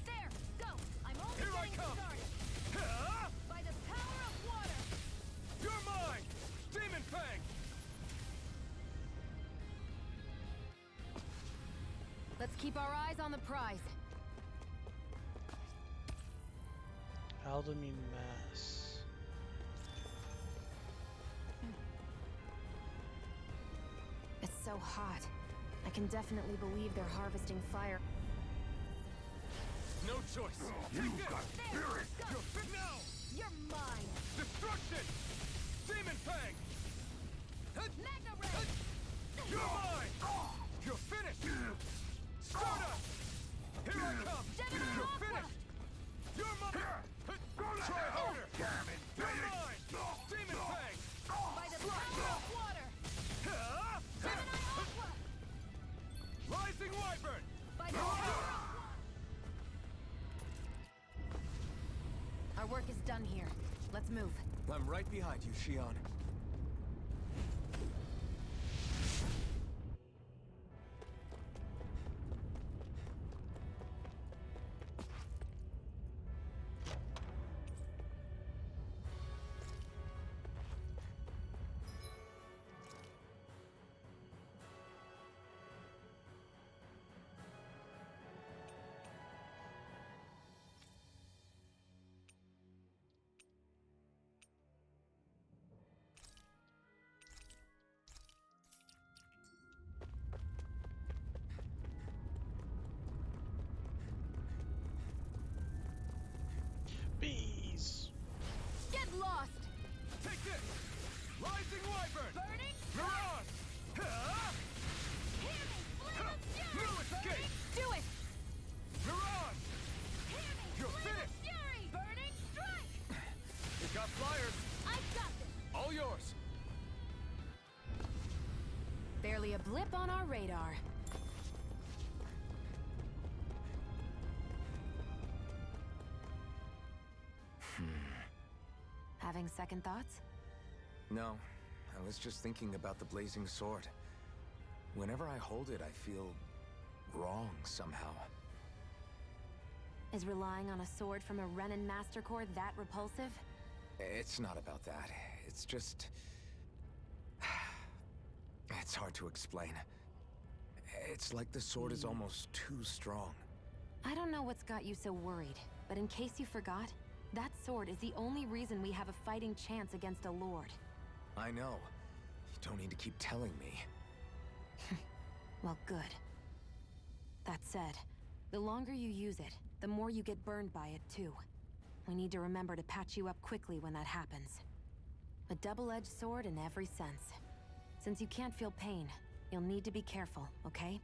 There! Go! I'm only Here I getting come. started! By the power of water! You're mine. Demon fang. Let's keep our eyes on the prize. Aldamine mass. It's so hot. I can definitely believe they're harvesting fire. No choice. Take this. There! Go! You're fit now. You're mine! Destruction. Demon fang. Mega ray! You're mine. You're finished. Stardust. Here I come. You're finished. You're mine. Try harder. Damn it. You're mine. Demon fang. By the power of water! Gemini Aqua! Rising wyvern. By the power of water! Our work is done here. Let's move. I'm right behind you, Shion. Bees. Get lost! Take this. Rising wyvern. Burning Mirage. Hear me! Flame of fury! No escape. Do it! Mirage. Hear me! You're Flame finished. of fury! Burning strike! You got flyers. I got this! All yours. Barely a blip on our radar. Having second thoughts? No, I was just thinking about the blazing sword. Whenever I hold it, I feel wrong somehow. Is relying on a sword from a Renin Master Core that repulsive? It's not about that. It's just... It's hard to explain. It's like the sword is almost too strong. I don't know what's got you so worried, but in case you forgot, that sword is the only reason we have a fighting chance against a lord. I know. You don't need to keep telling me. Well, good. That said, the longer you use it, the more you get burned by it, too. We need to remember to patch you up quickly when that happens. A double-edged sword in every sense. Since you can't feel pain, you'll need to be careful, okay?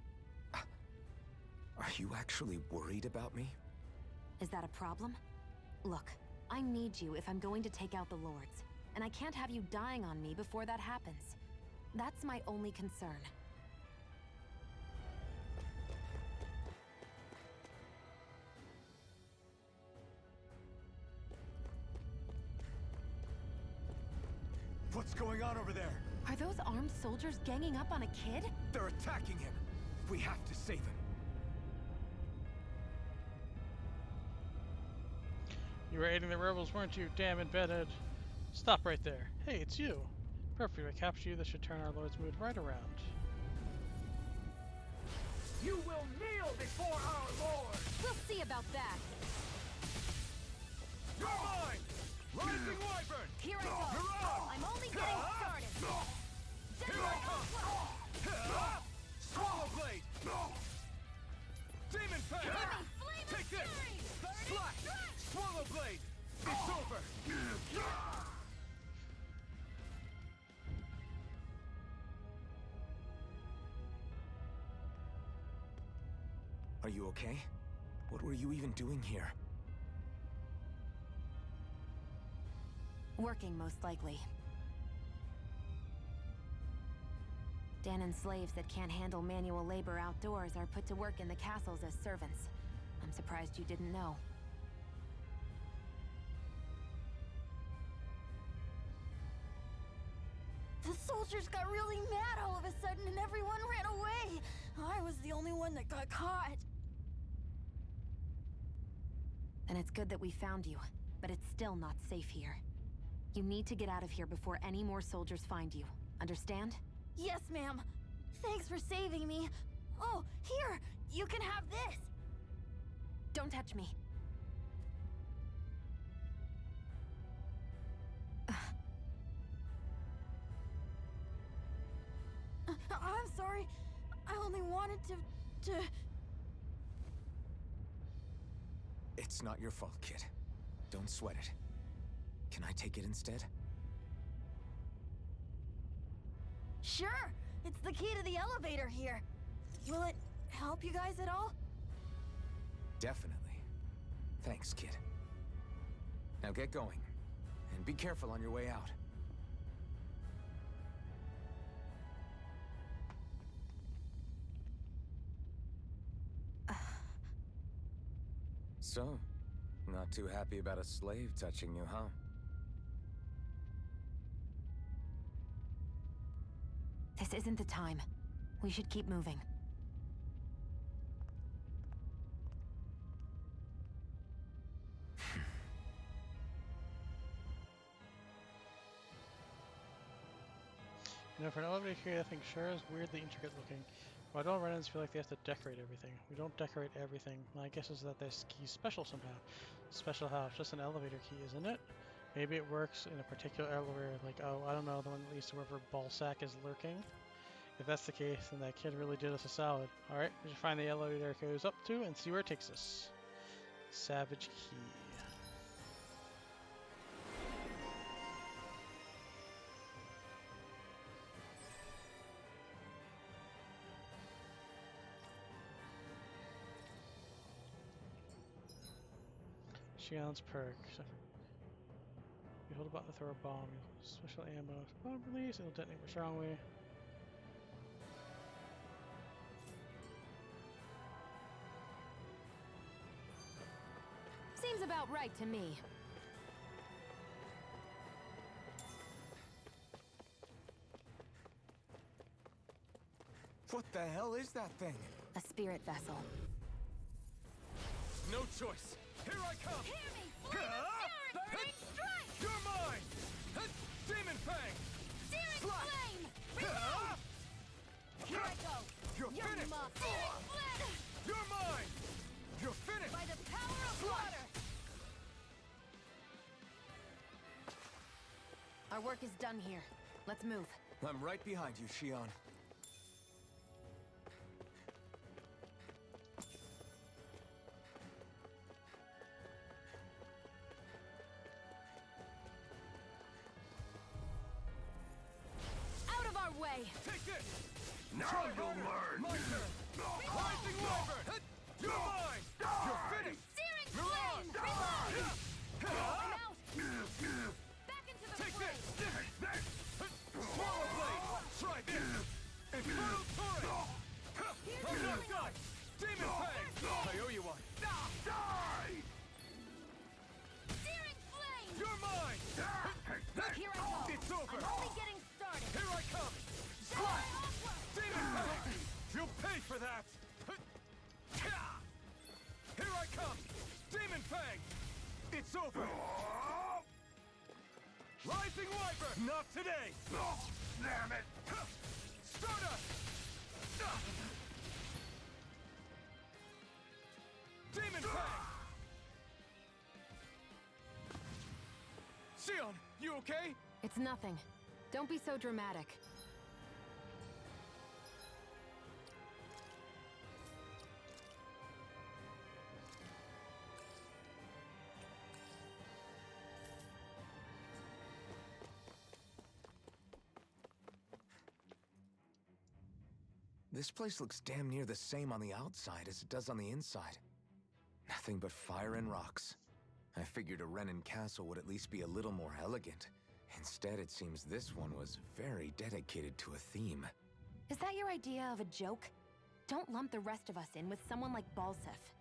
Are you actually worried about me? Is that a problem? Look, I need you if I'm going to take out the lords, and I can't have you dying on me before that happens. That's my only concern. What's going on over there? Are those armed soldiers ganging up on a kid? They're attacking him. We have to save him. You were aiding the rebels, weren't you? Damn embedded. Stop right there. Hey, it's you. Perfect. I capture you. This should turn our lord's mood right around. You will kneel before our lord! We'll see about that. You're mine! Rising Wyvern! Here I go. You're on! I'm only getting started. Here I come! Swallow Blade! Demon Fang! Give me Flame of Take this! Fury! Slash! Swallow Blade! It's over! Are you okay? What were you even doing here? Working, most likely. Danon slaves that can't handle manual labor outdoors are put to work in the castles as servants. I'm surprised you didn't know. The soldiers got really mad all of a sudden and everyone ran away. I was the only one that got caught. And it's good that we found you, but it's still not safe here. You need to get out of here before any more soldiers find you. Understand? Yes, ma'am. Thanks for saving me. Oh, here! You can have this! Don't touch me. I'm sorry. I only wanted to... It's not your fault, kid. Don't sweat it. Can I take it instead? Sure! It's the key to the elevator here. Will it help you guys at all? Definitely. Thanks, kid. Now get going. And be careful on your way out. So, not too happy about a slave touching you, huh? This isn't the time. We should keep moving. You know, for an elevator here, I think sure is weirdly intricate looking. Why do all run-ins feel like they have to decorate everything? We don't decorate everything. My guess is that this key's special somehow. Special how? It's just an elevator key, isn't it? Maybe it works in a particular elevator, like, oh, I don't know, the one that leads to wherever Balsac is lurking. If that's the case, then that kid really did us a solid. Alright, we should find the elevator it goes up to and see where it takes us. Savage key. Shion's perk. You hold a button to throw a bomb. Special ammo. Bomb release. It'll detonate more strongly. Seems about right to me. What the hell is that thing? A spirit vessel. No choice. Here I come! Hear me! Flame of Fury! Strike! You're mine! Demon Fang! Searing Slash! Flame! Reload! Here I go! You're finished! Searing Flame! You're mine! You're finished! By the power of water! Our work is done here. Let's move. I'm right behind you, Shion. Out of our way! Take this! Now you'll learn! My turn! Rising Wyvern! You're mine! You're finished! Searing You're on! Flame! Reload! I'm out! Give! Back into the Take fray! this! Swallow Blade! Try this! Infernal Torrent! I'm not done! Demon Fang! I owe you one! Die! Searing Flame! You're mine! Here I go! It's over! I'm only getting started! Here I come! Slash! Demon Fang! You'll pay for that! Here I come! Demon Fang! It's over! Rising Wyvern! Not today! Damn it! Stardust! Demon Fang! Sion, you okay? It's nothing. Don't be so dramatic. This place looks damn near the same on the outside as it does on the inside. Nothing but fire and rocks. I figured a Renin castle would at least be a little more elegant. Instead, it seems this one was very dedicated to a theme. Is that your idea of a joke? Don't lump the rest of us in with someone like Balsef.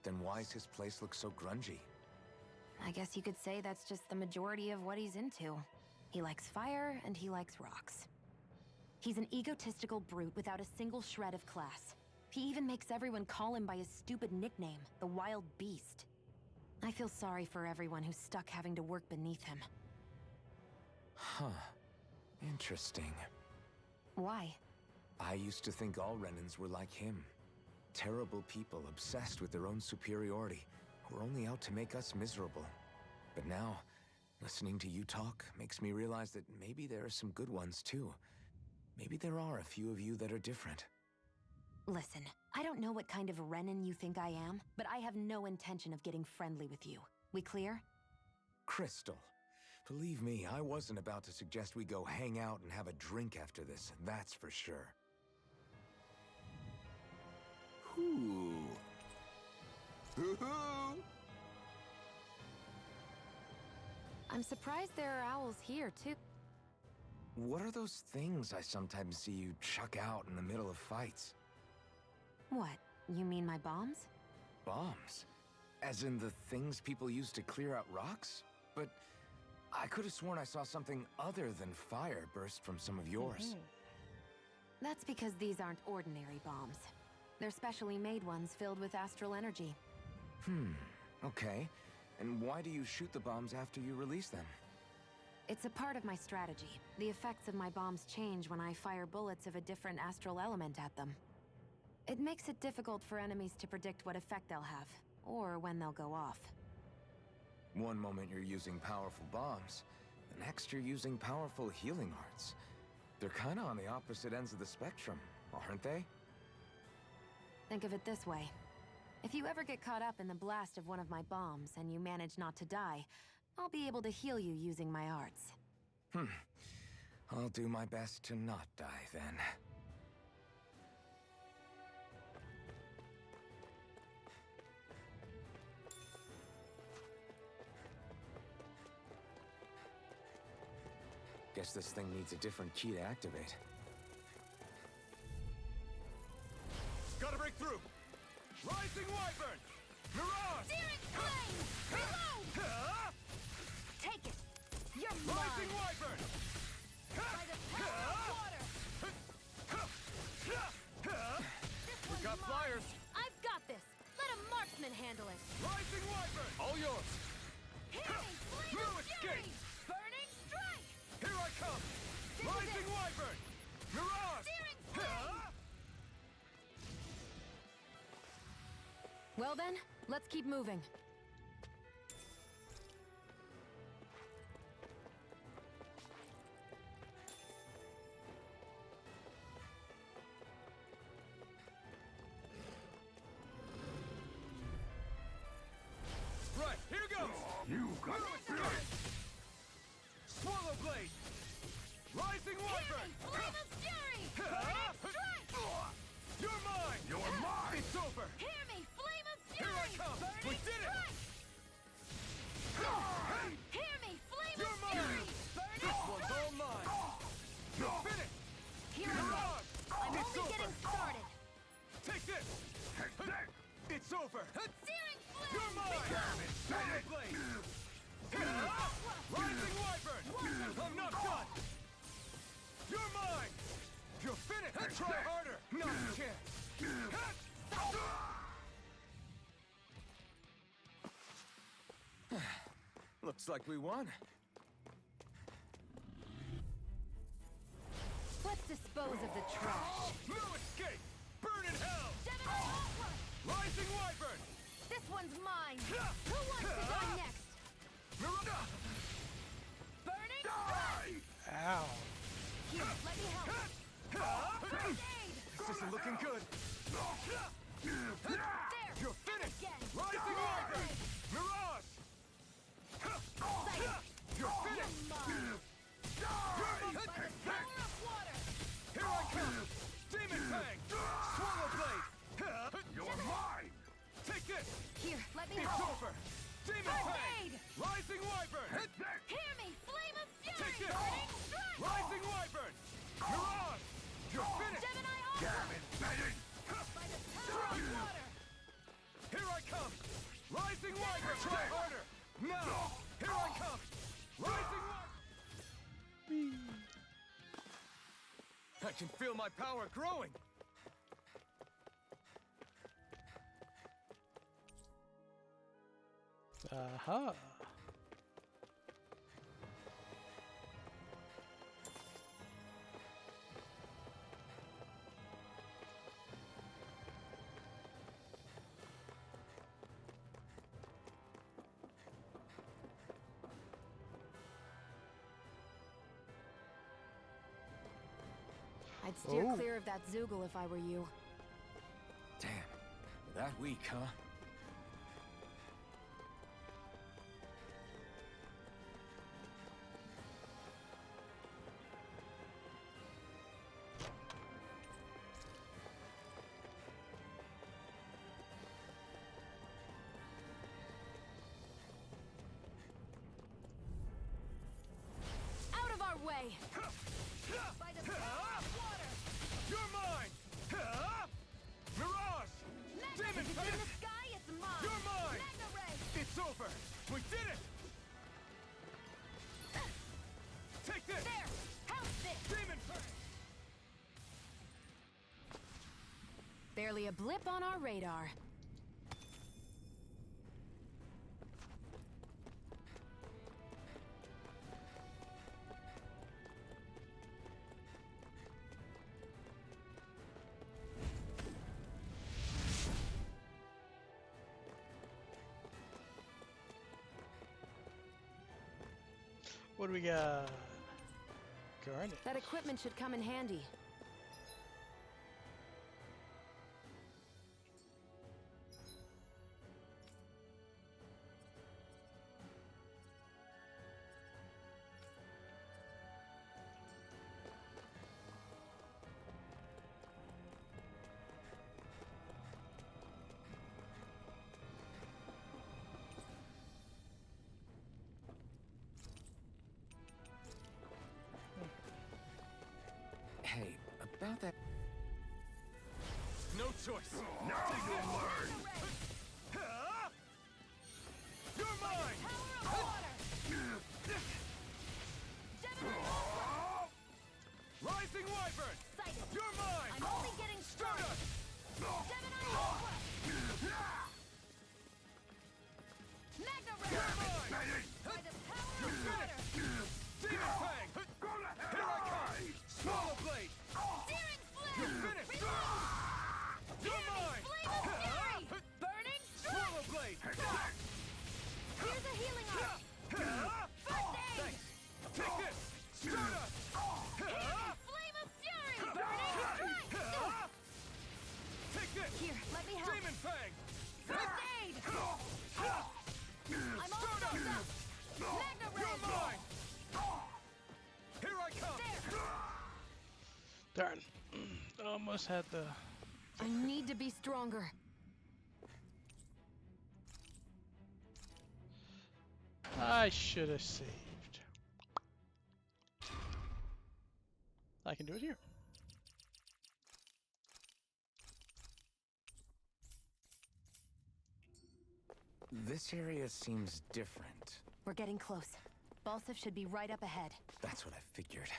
Then why's his place look so grungy? I guess you could say that's just the majority of what he's into. He likes fire and he likes rocks. He's an egotistical brute without a single shred of class. He even makes everyone call him by his stupid nickname, the Wild Beast. I feel sorry for everyone who's stuck having to work beneath him. Huh. Interesting. Why? I used to think all Renins were like him. Terrible people obsessed with their own superiority, who are only out to make us miserable. But now, listening to you talk makes me realize that maybe there are some good ones too. Maybe there are a few of you that are different. Listen, I don't know what kind of Renin you think I am, but I have no intention of getting friendly with you. We clear? Crystal, believe me, I wasn't about to suggest we go hang out and have a drink after this, that's for sure. Ooh. Hoo-hoo! I'm surprised there are owls here, too. What are those things I sometimes see you chuck out in the middle of fights? What? You mean my bombs? Bombs? As in the things people use to clear out rocks? But I could have sworn I saw something other than fire burst from some of yours. That's because these aren't ordinary bombs. They're specially made ones filled with astral energy. Okay. And why do you shoot the bombs after you release them? It's a part of my strategy. The effects of my bombs change when I fire bullets of a different astral element at them. It makes it difficult for enemies to predict what effect they'll have, or when they'll go off. One moment you're using powerful bombs, the next you're using powerful healing arts. They're kinda on the opposite ends of the spectrum, aren't they? Think of it this way. If you ever get caught up in the blast of one of my bombs and you manage not to die, I'll be able to heal you using my arts. I'll do my best to not die then. Guess this thing needs a different key to activate. Gotta break through! Rising Wyvern! Mirage! Searing Flame! Reload! Take it! You're mine! Rising Wyvern! By the power of water! We got flyers! I've got this! Let a marksman handle it! Rising Wyvern! All yours! Hear me! Flame No of escape! Fury! Burning Strike! Here I come! Rising Wyvern! Mirage! Searing Flame! Well then, let's keep moving. Right, here goes! You got Spirit! Swallow Blade! Rising Wyvern! Flame of Fury! Burning Strike! You're mine! You're mine! It's over! Hear me! Flame of Here Fury! I come! Burning We did it! Strike! Hear me! Flame You're of mine! Fury! Burning This one's Strike! all mine! You're finished! Here I go! I'm It's only over. getting started! Take this! Take that! It's over! Searing Flame! You're mine! Swallow Blade! Rising Wyvern! I'm not done! You're mine! You're finished! Try harder! Not a chance! Looks like we won. Let's dispose of the trash. No escape! Burn in hell! Gemini Opera! Rising Wyvern! This one's mine! Who wants to die next? Burning Strike! Ow. Here, let me help. First aid! This isn't looking good. There! You're finished! Again! Rising Wyvern! Mirage! Sight! You're finished! By the power of water! Here I come! Demon Fang! Swallow Blade! You're mine! Take this! Here, let me It's help. over! Demon First Fang! aid! Rising Wyvern! Hear me! Flame of Fury! Take this! Burning Strike! Rising Wyvern! Mirage! You're finished! Gemini Opera! By the power of water! Here I come! Rising Wyvern! Try harder! Now! Here I come! Rising Wyvern! I can feel my power growing! Aha. I'd steer Oh. clear of that Zoogle if I were you. Damn. That weak, huh? Out of our way! By the power of water! You're mine! Mirage! Demon If it's Fang! in the sky, it's mine! You're mine! Magna Ray! It's over! We did it! Take this! There! House this! Demon Fang! Barely a blip on our radar. What do we got? Garnet. That equipment should come in handy. Hey, about that... No choice! Now you'll learn! You're mine! Power of water! Gemini Opera! Rising Wyvern! Sighted! You're mine! I'm only getting started! Gemini Opera! Magna Ray! You're mine! By the power of water! Demon Fang! Here I come! Swallow Blade! Searing Flame! You're finished! You're mine! Flame of Fury! Burning Strike! Swallow Blade! Here's a healing arm! First aid! Thanks! Take this! Stardust! Flame of Fury! Burning Strike! Take this! Here, let me help! Demon Fang! First aid! I'm all Stardust! filled up! Magna Ray! You're mine! Here I come! Darn. Almost had the... I need to be stronger. I should have saved. I can do it here. This area seems different. We're getting close. Balsif should be right up ahead. That's what I figured.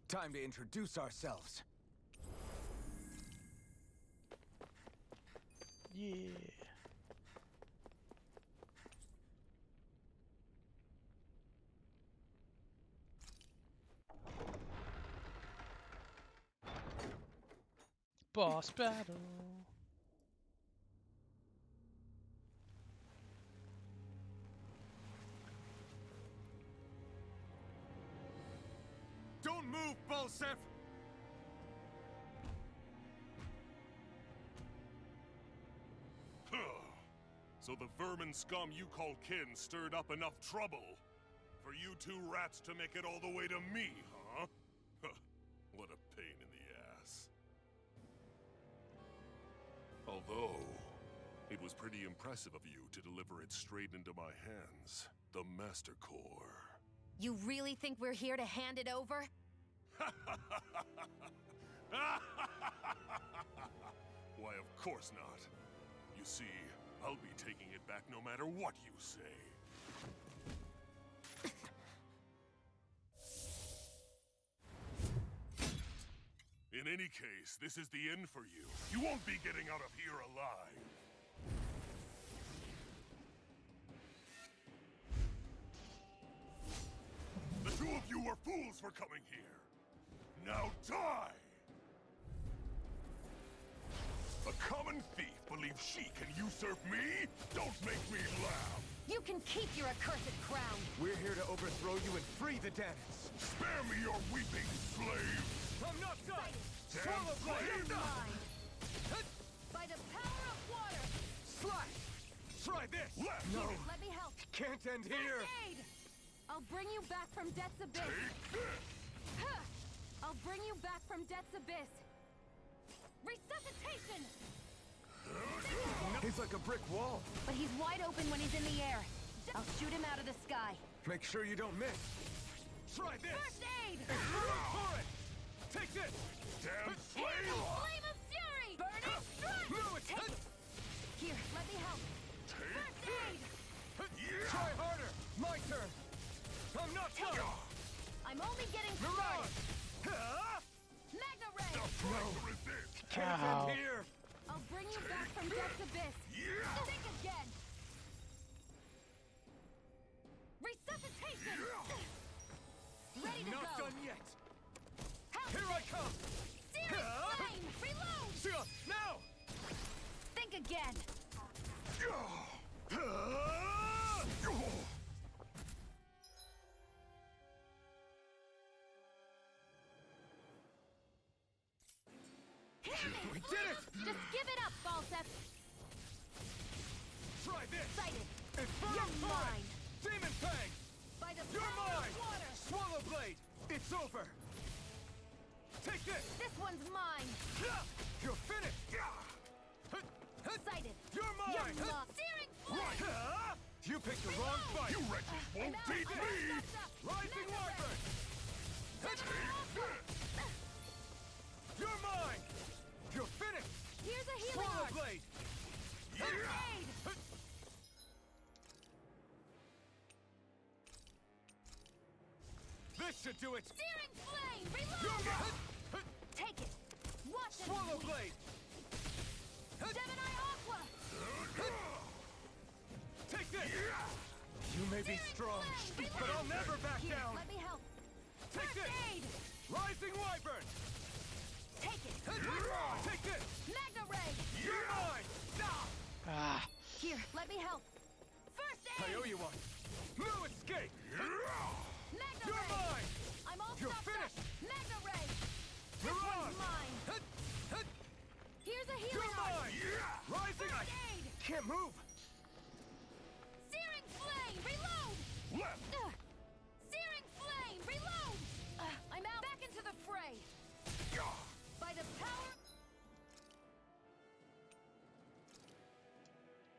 Time to introduce ourselves. Yeah. Boss battle. Don't move, Balsef! So the vermin scum you call kin stirred up enough trouble for you two rats to make it all the way to me, huh? What a pain in the ass. Although, it was pretty impressive of you to deliver it straight into my hands. The Master Core. You really think we're here to hand it over? Why, of course not. You see, I'll be taking it back no matter what you say. In any case, this is the end for you. You won't be getting out of here alive. The two of you were fools for coming here. Now die! A common thief believes she can usurp me? Don't make me laugh! You can keep your accursed crown! We're here to overthrow you and free the Danits! Spare me your weeping, slave! I'm not done! Damn Swallow slave! By the power of water! Slash! Try this! Left! No! Let me help! Can't end here! First aid! I'll bring you back from Death's Abyss! Take this! I'll bring you back from Death's Abyss! Resuscitation! He's like a brick wall. But he's wide open when he's in the air. I'll shoot him out of the sky. Make sure you don't miss. Try this! First aid! Torrent! Take this! Damn slave! Flame of Fury! Burning Strike! No, it's... Take it! Here, let me help. Take First aid! Try harder! My turn! I'm not done! I'm only getting Mirage! started! Magna Ray! Stop trying to resist! Can't Ow. end here! I'll bring you back from Death's Abyss! Think again! Resuscitation! Ready to Not go! done yet! Help Here I come! Searing Flame! Reload! Now! Think again! We did it! Just give it up, Balsef! Try this! Sighted! Infernal You're Torrent! mine! Demon Fang! By the You're power mine! of water! Swallow Blade! It's over! Take this! This one's mine! You're finished! Sighted! You're mine! You're mine! Searing Flame! You picked the wrong fight! You wretches won't beat me! Rising Wyvern! You're mine! You're finished! Here's a healing Swallow art! Blade! First aid! This should do it! Searing Flame! Reload! You're mine! Take it! Watch it! Swallow Blade! Gemini Aqua! Take this! You may be strong, but I'll never back Here, down! let me help! Take First this! aid! Rising Wyvern! Take it! Take this! Magna Ray! You're mine! Ah. Here, let me help! First I aid! owe you one! No escape! Magna You're Ray! mine! I'm all You're stopped finished! up! Magna Ray! This Mirage! one's mine! Here's a healing You're art! mine! Rising! First aid! Can't move! Searing Flame! Reload! Left! Searing Flame! Reload! I'm out! Back into the fray! By the power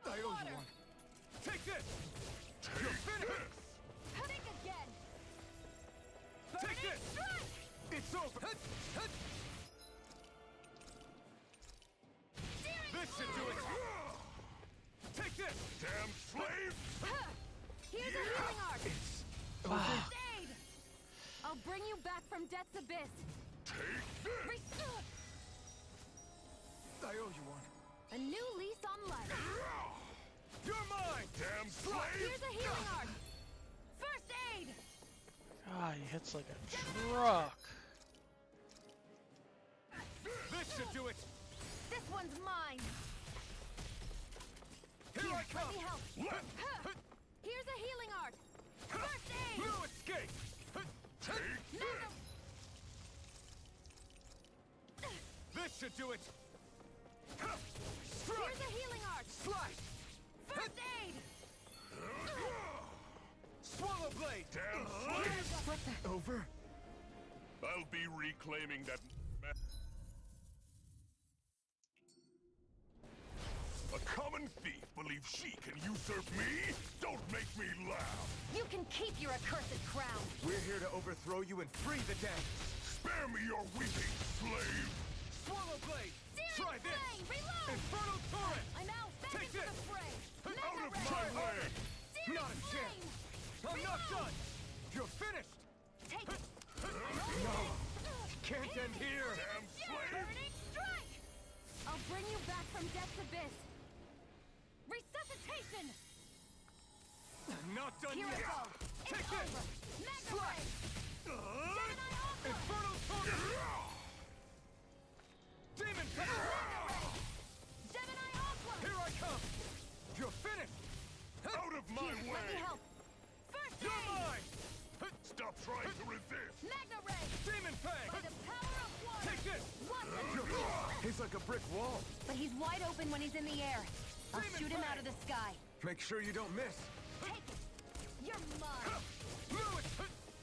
I owe you water! one! Take this! You're finished! Think again! Take Burning this! Strike! It's over! This should do it! Take this! Damn slave! Here's a healing art! First aid! I'll bring you back from Death's Abyss! Take this! Restore! I owe you one. A new lease on life! You're mine! Damn slave! Here's a healing art! First aid! Ah, he hits like a truck. This should do it! This one's mine. Here I come. Let me help. Here's a healing art. First aid. No escape. This should do it. Strike. Here's a healing art. Slice. First aid. Swallow blade. Damn slave! What the? Over. I'll be reclaiming that. A common thief believes she can usurp me? Don't make me laugh! You can keep your accursed crown. We're here to overthrow you and free the dead. Spare me your weeping, slave! Swallow blade. Searing Try this. flame. Reload. Infernal torrent. I'm out. Back Take into this. the fray. Out of Mega my ray. way! Searing Not a chance. flame. I'm not Reload. done. You're finished. Take it. No. Can't end here. Damn slave! Burning strike. I'll bring you back from death's abyss. Resuscitation. Not done Here yet. it go. Take It's this. over. Mega Slice. ray. Gemini Alpha. Infernal torrent. Demon power. Gemini Alpha. Here I come. You're finished. Out of my Here, way! let me help. First You're aid. mine. Stop trying to resist! Mega ray. Demon fang. By the power of water. Take this. What He's like a brick wall. But he's wide open when he's in the air. I'll Demon shoot him fang. out of the sky. Make sure you don't miss. Take it. You're mine. Move it.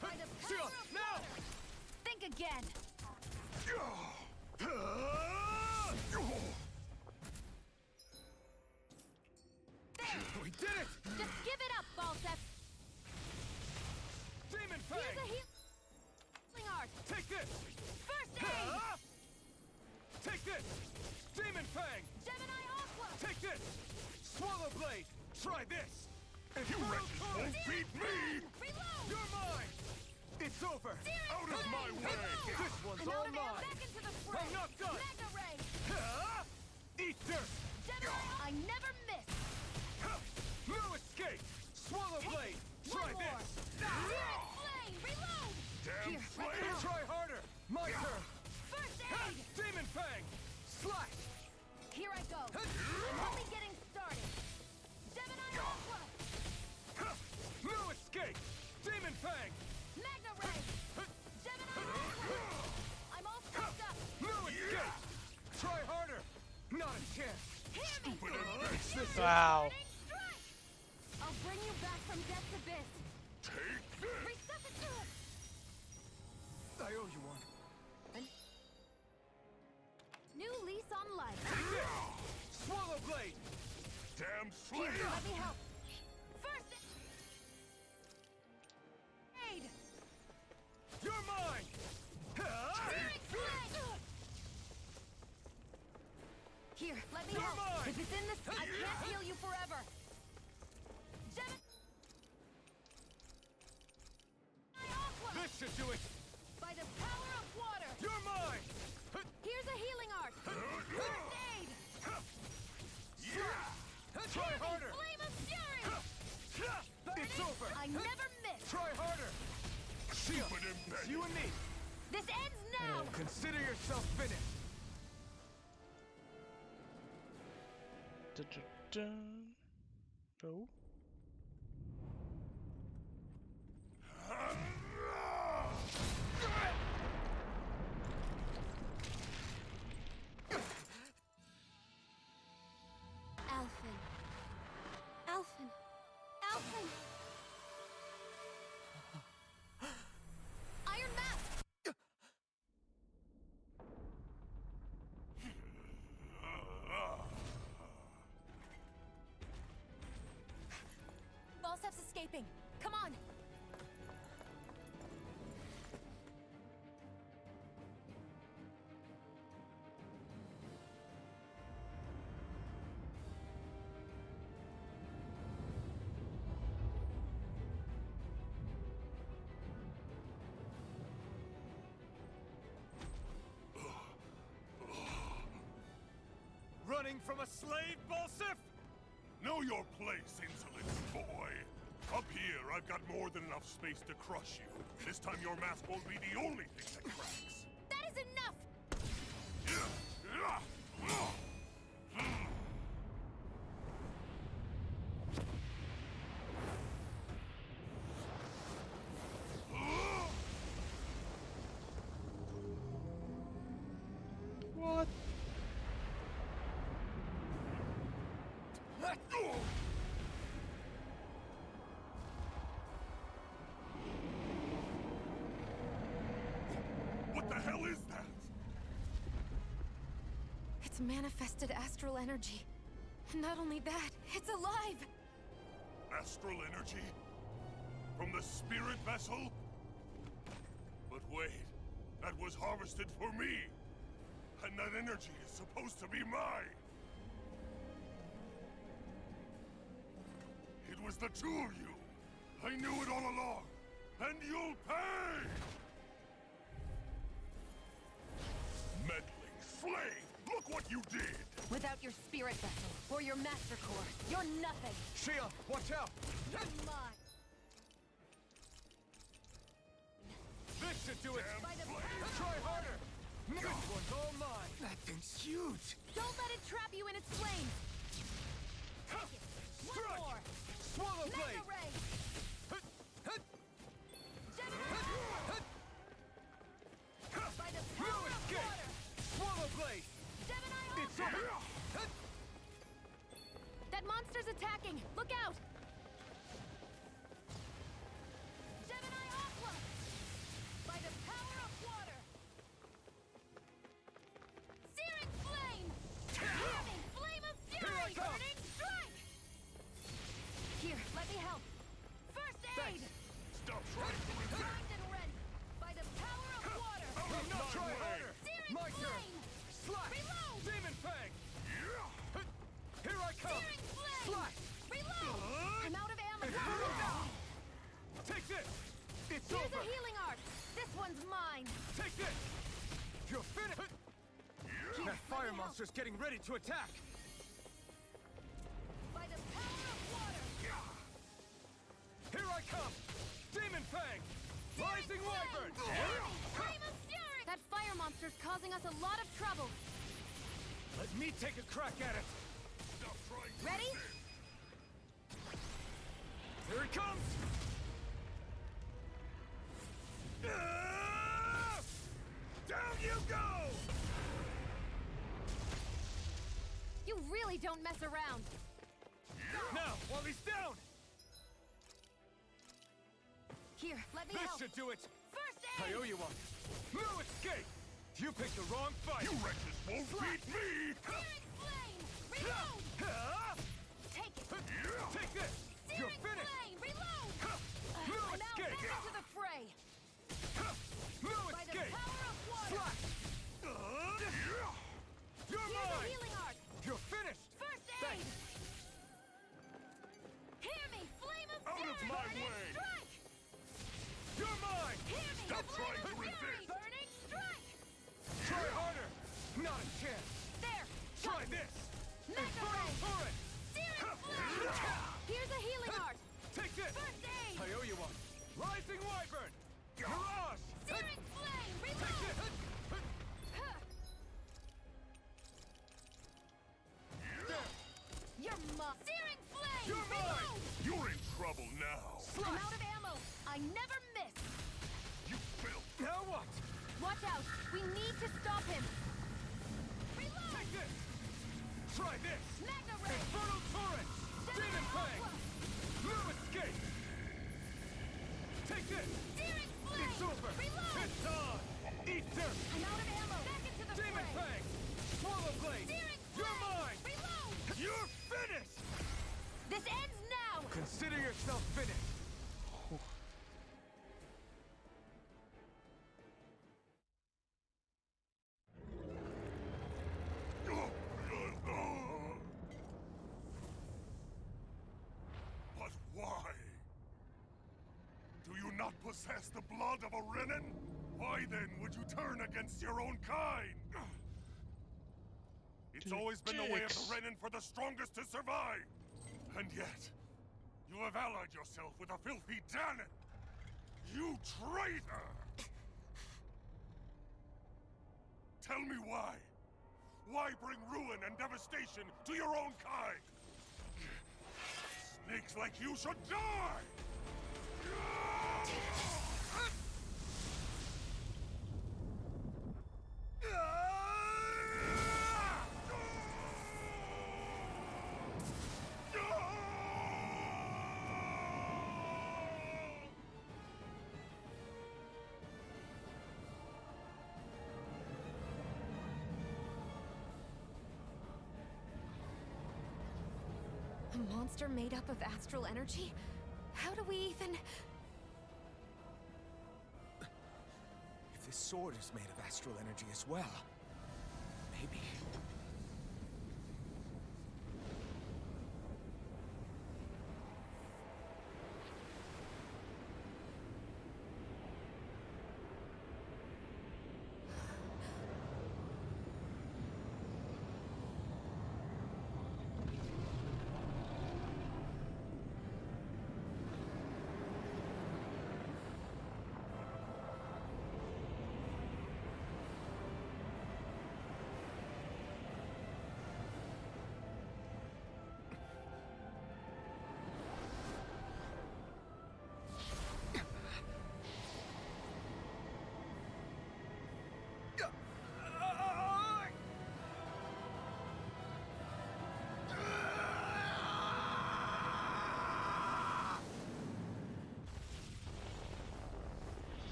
By the Seal. power of Now. water. Think again. We did it. Just give it up, Balsep. Demon Here's a fang. healing art. Take this. First aid. Take this. Demon fang. Gemini Aqua. Take this. Swallow blade. Try this. And You wretches won't beat me! Reload. You're mine. It's over. Searing Out of my flame. way. Reload. This one's I'm all out of air. mine. Back into the fray. I'm not done. Mega ray. Eat dirt. Gemini. I never miss. No escape. Swallow blade. Try One more. this. Searing flame. Reload. Damn Here, let me slave! help. Try harder. My turn. First aid. Demon fang. Slice. Here I go. I'm only getting started. Gemini Aqua. No escape. Demon fang. Mega ray. Gemini Aqua. I'm all soaked up. No escape. Try harder. Not a chance. Hear me. This is Wow. Burning strike. I'll bring you back from death's abyss. Take this! Resuscitate. I owe you one. New lease on life. Take this. Swallow blade. Damn Here, slave! let me help. First aid. You're mine. Searing flame. Here, let me You're help. mine. If it's in this, I can't heal you forever. Gemini Aqua. This should do it. By the power of water. You're mine. Here's a healing art. First aid. Try harder. Flame of fury. It's over. I never miss. Try harder. Shield. Stupid It's impediment. you and me. This ends now. Consider yourself finished. Dun-dun-dun. Oh. Alphen. Alphen. Alphen. Iron Mask. Balsep's escaping. Come on. Running from a slave, Balsif? Know your place, insolent boy! Up here, I've got more than enough space to crush you. This time your mask won't be the only thing that cracks. That is enough. Yeah. It's manifested astral energy. And not only that, it's alive! Astral energy? From the spirit vessel? But wait, that was harvested for me! And that energy is supposed to be mine! It was the two of you! I knew it all along! And you'll pay! Meddling slave! Look what you did! Without your spirit vessel, or your master core, you're nothing! Shia, watch out! You're mine! This should do it! By the Try harder! This one's all mine! That thing's huge! Don't let it trap you in its flames! Take it! One Strike! more! Swallow Mega blade! ray! By the No power of escape! water! Swallow blade! Gemini It's Ultra! over! That monster's attacking! Look out! Gemini Aqua! By the power of water! Searing flame! Burning flame of fury! Burning strike! Here, let me help. First aid! Stop trying to resist! Primed and ready! By the power of water! Now try harder! Searing My turn! flame! Slash! Reload! Demon Fang! Here I come! Searing flame! Slash! Reload! I'm out of ammo! It's brutal now! Take this! It's Here's over! a healing art! This one's mine! Take this! You're finished! That fire monster's getting ready to attack! By the power of water! Here I come! Demon Fang! Rising Wyvern! Flame of fury! That fire monster's causing us a lot of trouble. Let me take a crack at it! Stop trying to Ready? Here it comes! Down you go! You really don't mess around. Now, while he's down! Here, let me This help. should do it! First I aid! owe you one! No escape! You picked the wrong fight! You wretches won't beat me! Searing flame! Reload! Take it! Take this! You're Searing finished! flame! Reload! No I'm now escape! back into the fray. No By the escape! power of water! Slash! You're Here's a mine! healing art. You're finished! First aid! Thanks. Hear me! Flame of Out fury! of my Burning way! strike! You're mine! Hear me! Stop Flame trying of to fury! resist. Burning strike! Try harder! Not a chance! There! Try this! Mega Infernal ray! Torrent! Searing flame! Here's a healing art. Take this! First aid! I owe you one! Rising Wyvern! Mirage! Searing flame! Take Reload! this! There! You're searing flame! You're mine! Reload! You're in trouble now! I'm out of ammo. I never miss. You filth! Now what? Watch out. We need to stop him. Reload! Take this! Try this! Mega ray! Infernal Torrent! Demon Fang! No escape! Take this! Searing flame! It's over! Reload! It's on! Eat dirt! I'm out of ammo. Back into the Demon fray. Fang! Swallow Blade! Searing You're flame! mine! Reload! You're finished! This ends now. Consider yourself finished! But why? Do you not possess the blood of a Renin? Why then would you turn against your own kind? It's always been the way of the Renin for the strongest to survive! And yet, you have allied yourself with a filthy Danon! You traitor! Tell me why? Why bring ruin and devastation to your own kind? Snakes like you should die! A monster made up of astral energy? How do we even... If this sword is made of astral energy as well, maybe...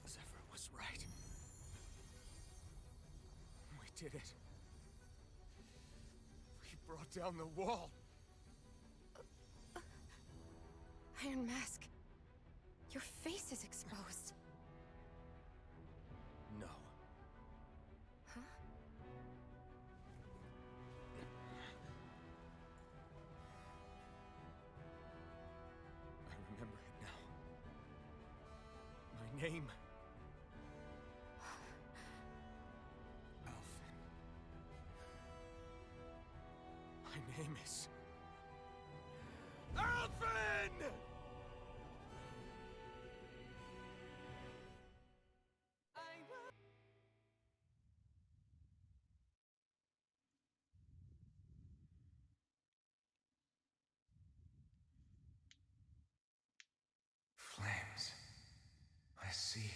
Zephyr was right. We did it. We brought down the wall. Iron Mask, your face is exposed. No. Huh? I remember it now. My name. Alphen. My name is... Alphen! Flames. I see.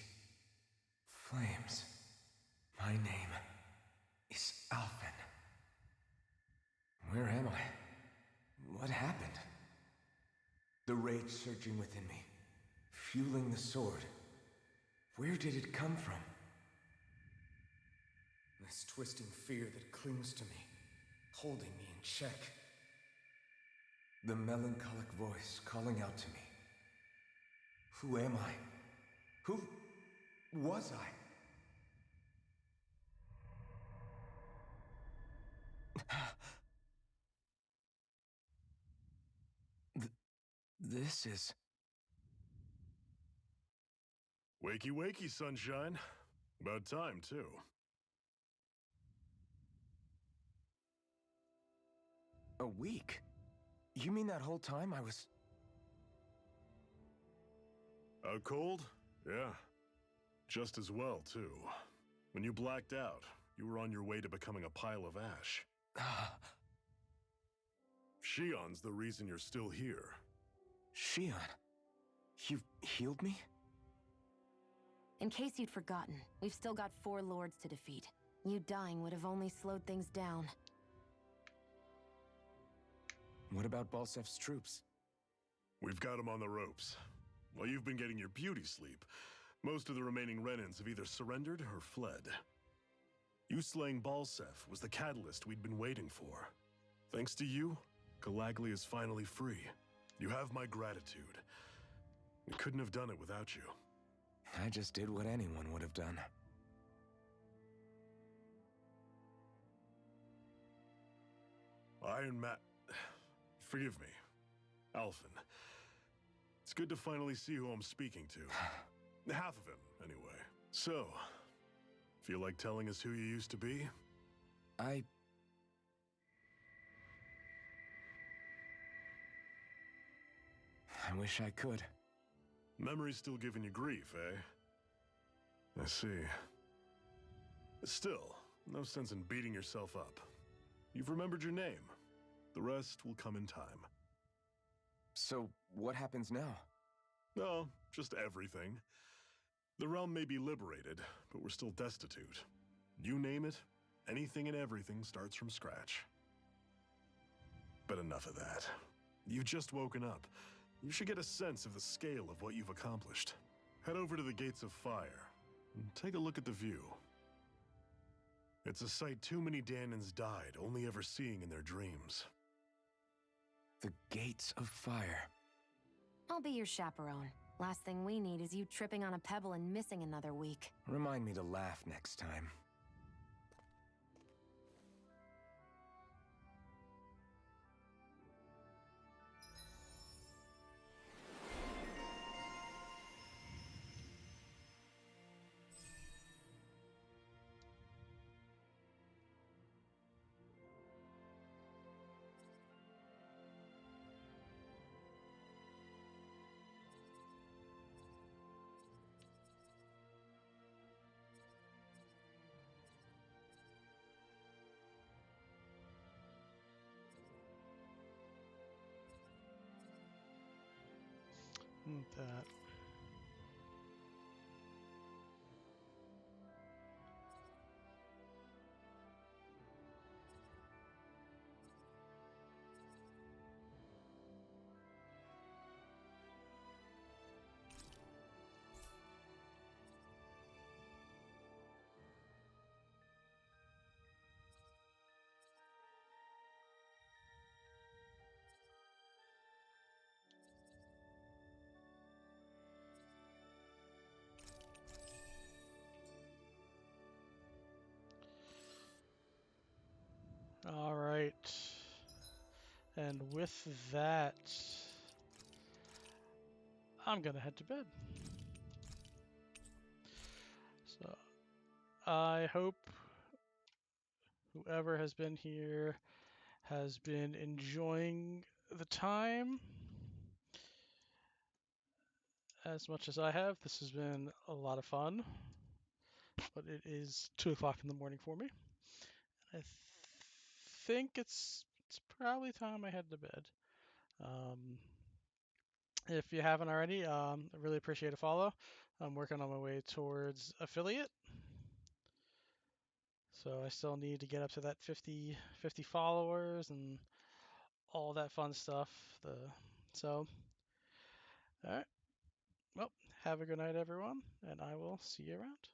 Flames. My name is Alphen. Where am I? What happened? The rage surging within me, fueling the sword. Where did it come from? This twisting fear that clings to me, holding me in check. The melancholic voice calling out to me. Who am I? Who was I? This is... Wakey, wakey, sunshine. About time, too. A week? You mean that whole time I was... Out cold? Yeah. Just as well, too. When you blacked out, you were on your way to becoming a pile of ash. Shion's the reason you're still here. Shion? You healed me? In case you'd forgotten, we've still got 4 lords to defeat. You dying would have only slowed things down. What about Balsef's troops? We've got them on the ropes. While you've been getting your beauty sleep, most of the remaining Renans have either surrendered or fled. You slaying Balsef was the catalyst we'd been waiting for. Thanks to you, Calaglia is finally free. You have my gratitude. We couldn't have done it without you. I just did what anyone would have done. Forgive me. Alphen. It's good to finally see who I'm speaking to. Half of him, anyway. So, feel like telling us who you used to be? I wish I could. Memory's still giving you grief, eh? I see. Still, no sense in beating yourself up. You've remembered your name. The rest will come in time. So, what happens now? No, just everything. The realm may be liberated, but we're still destitute. You name it, anything and everything starts from scratch. But enough of that. You've just woken up. You should get a sense of the scale of what you've accomplished. Head over to the Gates of Fire and take a look at the view. It's a sight too many Danans died only ever seeing in their dreams. The Gates of Fire. I'll be your chaperone. Last thing we need is you tripping on a pebble and missing another week. Remind me to laugh next time. That. All right. And with that, I'm gonna head to bed. So I hope whoever has been here has been enjoying the time as much as I have. This has been a lot of fun, but it is 2 o'clock in the morning for me. I think it's probably time I head to bed. If you haven't already, I really appreciate a follow. I'm working on my way towards affiliate. So I still need to get up to that 50 followers and all that fun stuff. All right. Well, have a good night, everyone, and I will see you around.